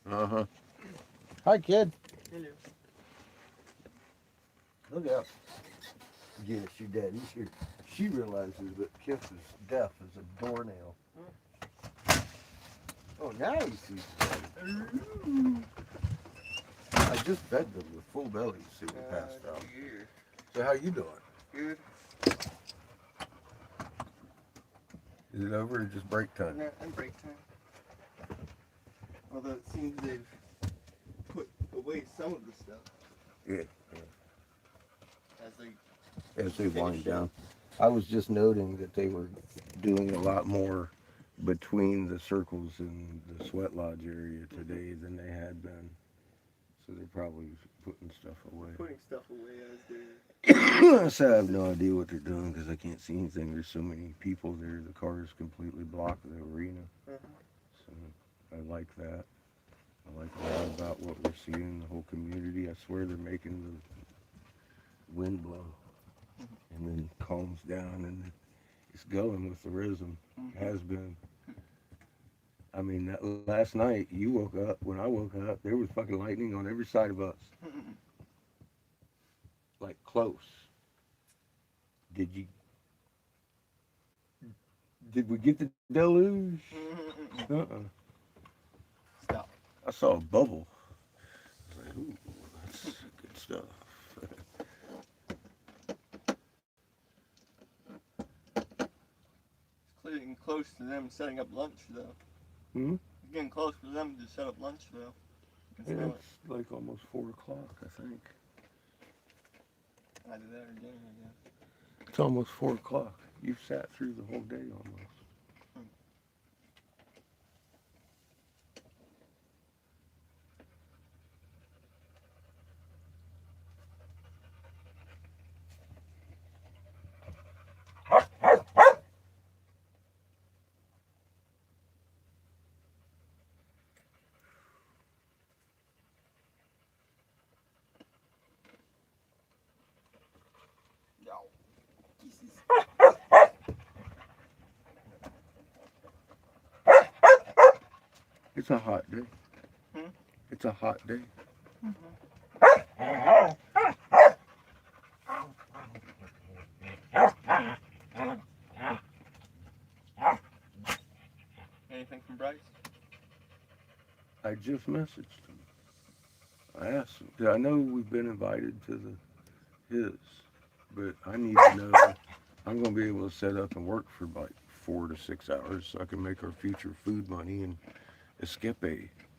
Uh-huh. Hi, kid. Hello. Look out. Yes, your daddy. She realizes that Kiss is deaf as a doornail. Oh, now he sees it. I just fed them with full bellies so we passed out. Dear. So how you doing? Good. Is it over or just break time? No, and break time. Although it seems they've put away some of the stuff Yeah. as they As they wind finish down. up. I was just noting that they were doing a lot more between the circles in the sweat lodge area today than they had been. So they're probably putting stuff away. Putting stuff away as they're. So I have no idea what they're doing because I can't see anything. There's so many people there. The cars completely block the arena. So I like that. I like that about what we're seeing in the whole community. I swear they're making the wind blow and then calms down and it's going with the rhythm. Has been. I mean, that last night you woke up. When I woke up, there was fucking lightning on every side of us, like close. Did you? Did we get the deluge? Uh-uh. Stop. I saw a bubble. I was like, ooh, that's good stuff. It's getting close to them setting up lunch, though. Hmm? It's getting close for them to set up lunch, though. You can Yeah, smell it. it's like almost 4 o'clock, I think. Either that or dinner, I guess. It's almost 4 o'clock. You've sat through the whole day almost. No. Jesus. It's a hot day. Hmm? It's a hot day. Anything from Bryce? I just messaged him. I asked him. 'Cause I know we've been invited to his, but I need to know. I'm going to be able to set up and work for like 4 to 6 hours so I can make our future food money and escape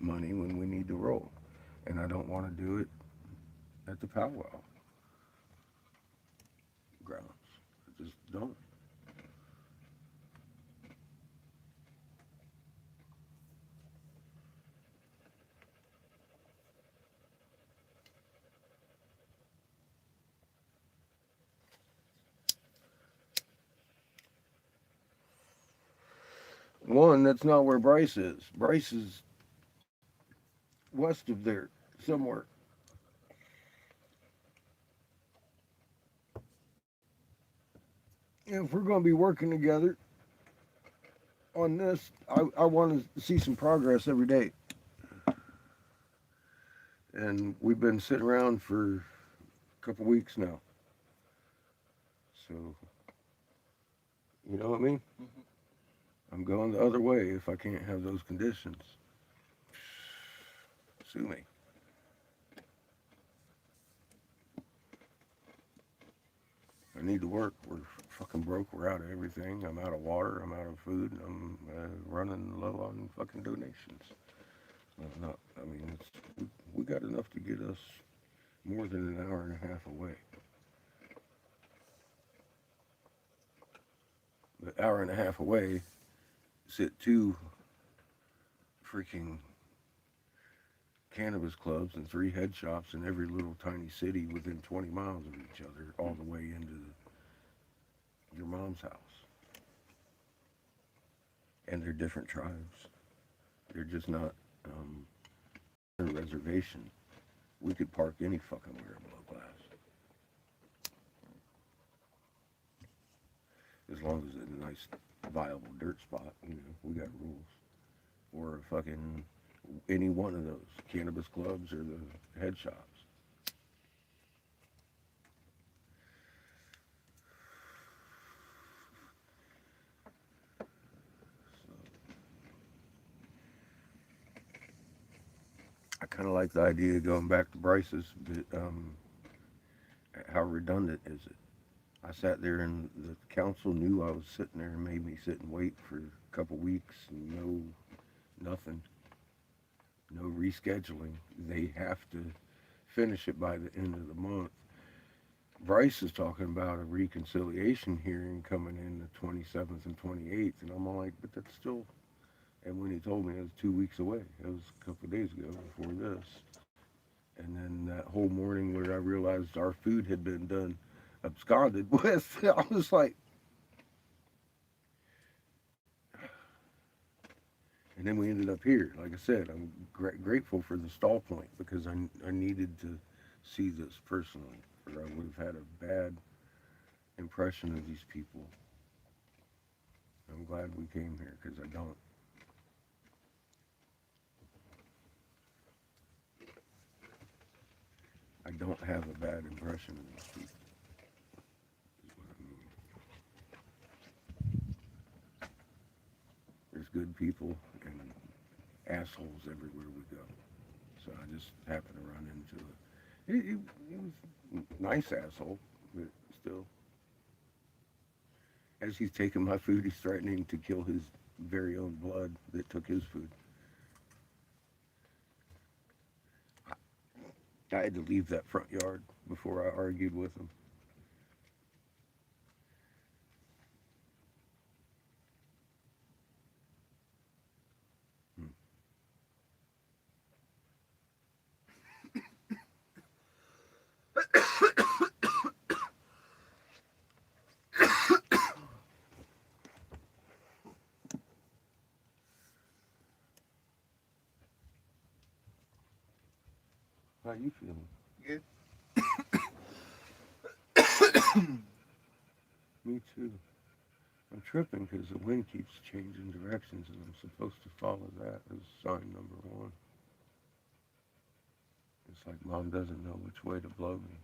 money when we need to roll. And I don't want to do it at the powwow grounds. I just don't. One, that's not where Bryce is. Bryce is west of there, somewhere. If we're going to be working together on this, I want to see some progress every day. And we've been sitting around for a couple weeks now. So, you know what I mean? Mm-hmm. I'm going the other way if I can't have those conditions. Sue me. I need to work. We're fucking broke. We're out of everything. I'm out of water. I'm out of food. I'm running low on fucking donations. Not. I mean, we got enough to get us more than an hour and a half away. But hour and a half away, sit two freaking cannabis clubs and three head shops in every little tiny city within 20 miles of each other, all the way into mom's house. And they're different tribes. They're just not a reservation. We could park any fucking where below glass. As long as it's a nice, viable dirt spot, you know, we got rules. Or fucking any one of those cannabis clubs or the head shops. So, I kind of like the idea of going back to Bryce's, but how redundant is it? I sat there and the council knew I was sitting there and made me sit and wait for a couple weeks and nothing, no rescheduling. They have to finish it by the end of the month. Bryce is talking about a reconciliation hearing coming in the 27th and 28th, and I'm all like, but that's still. And when he told me it was 2 weeks away, it was a couple of days ago before this. And then that whole morning where I realized our food had been done absconded with, I was like, and then we ended up here. Like I said, I'm grateful for the stall point because I needed to see this personally, or I would have had a bad impression of these people. I'm glad we came here because I don't have a bad impression of these people. Is what I mean. There's good people and assholes everywhere we go. So I just happened to run into it. He was a nice asshole, but still. As he's taking my food, he's threatening to kill his very own blood that took his food. I had to leave that front yard before I argued with him. Hmm. How you feeling? Good. Me too. I'm tripping because the wind keeps changing directions and I'm supposed to follow that as sign number one. It's like mom doesn't know which way to blow me.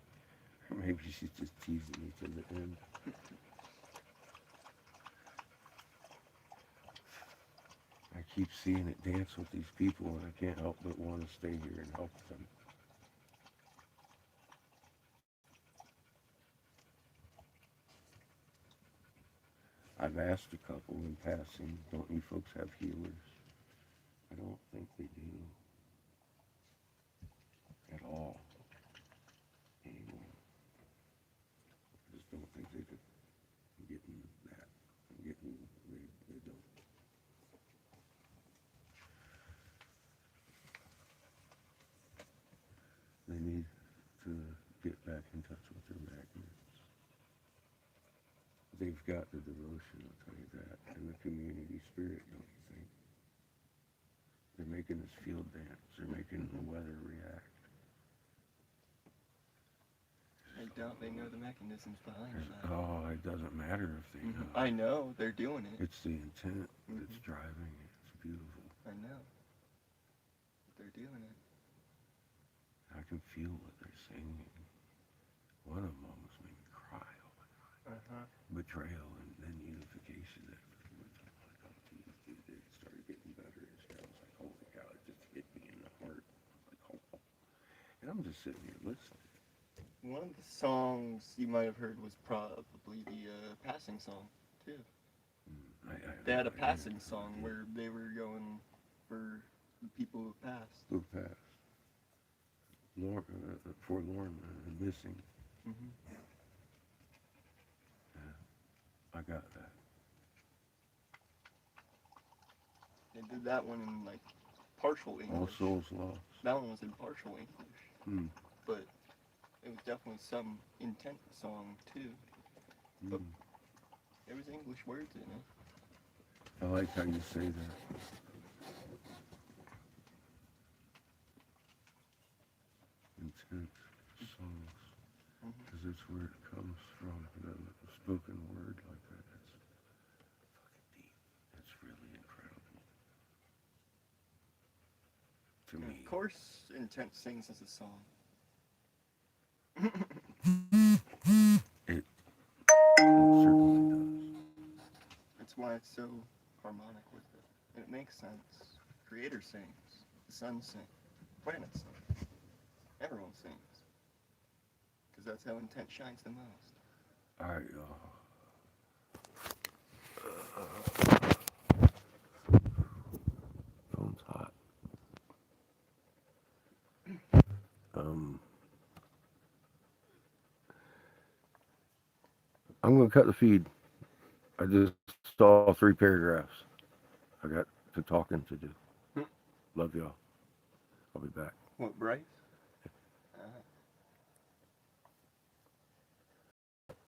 Or maybe she's just teasing me to the end. I keep seeing it dance with these people and I can't help but want to stay here and help them. I've asked a couple in passing, don't you folks have healers? I don't think they do at all anymore. I just don't think they could get in that. They don't. They need to get back in touch with their magnets. They've got the devotion, I'll tell you that, and the community spirit, don't you think? They're making us field dance. They're making the weather react. I doubt they know the mechanisms behind that. Oh, it doesn't matter if they know. I know, they're doing it. It's the intent that's driving it. It's beautiful. I know. They're doing it. I can feel what they're singing. One of them almost made me cry. Oh my God. Betrayal and then unification. It started getting better. I was like, holy cow, it just hit me in the heart. Like, oh. And I'm just sitting here listening. One of the songs you might have heard was probably the passing song, too. They had a passing song where they were going for the people who passed. Who passed? Forlorn and missing. Mm-hmm. Yeah, I got that. They did that one in, like, partial English. All Souls Lost. That one was in partial English. Hmm. But it was definitely some intent song, too. But English words in it. I like how you say that. Intense songs, because it's where it comes from. The spoken word like that. That's fucking deep. That's really incredible to And me. of course, Intent sings as a song. It certainly does. That's why it's so harmonic with it. And it makes sense. Creator sings. The sun sings. Planet sings. Everyone sings. Because that's how Intent shines the most. All right, phone's hot. Um, I'm gonna cut the feed. I just saw 3 paragraphs. I got to talking to do. Love y'all. I'll be back. What, Bryce?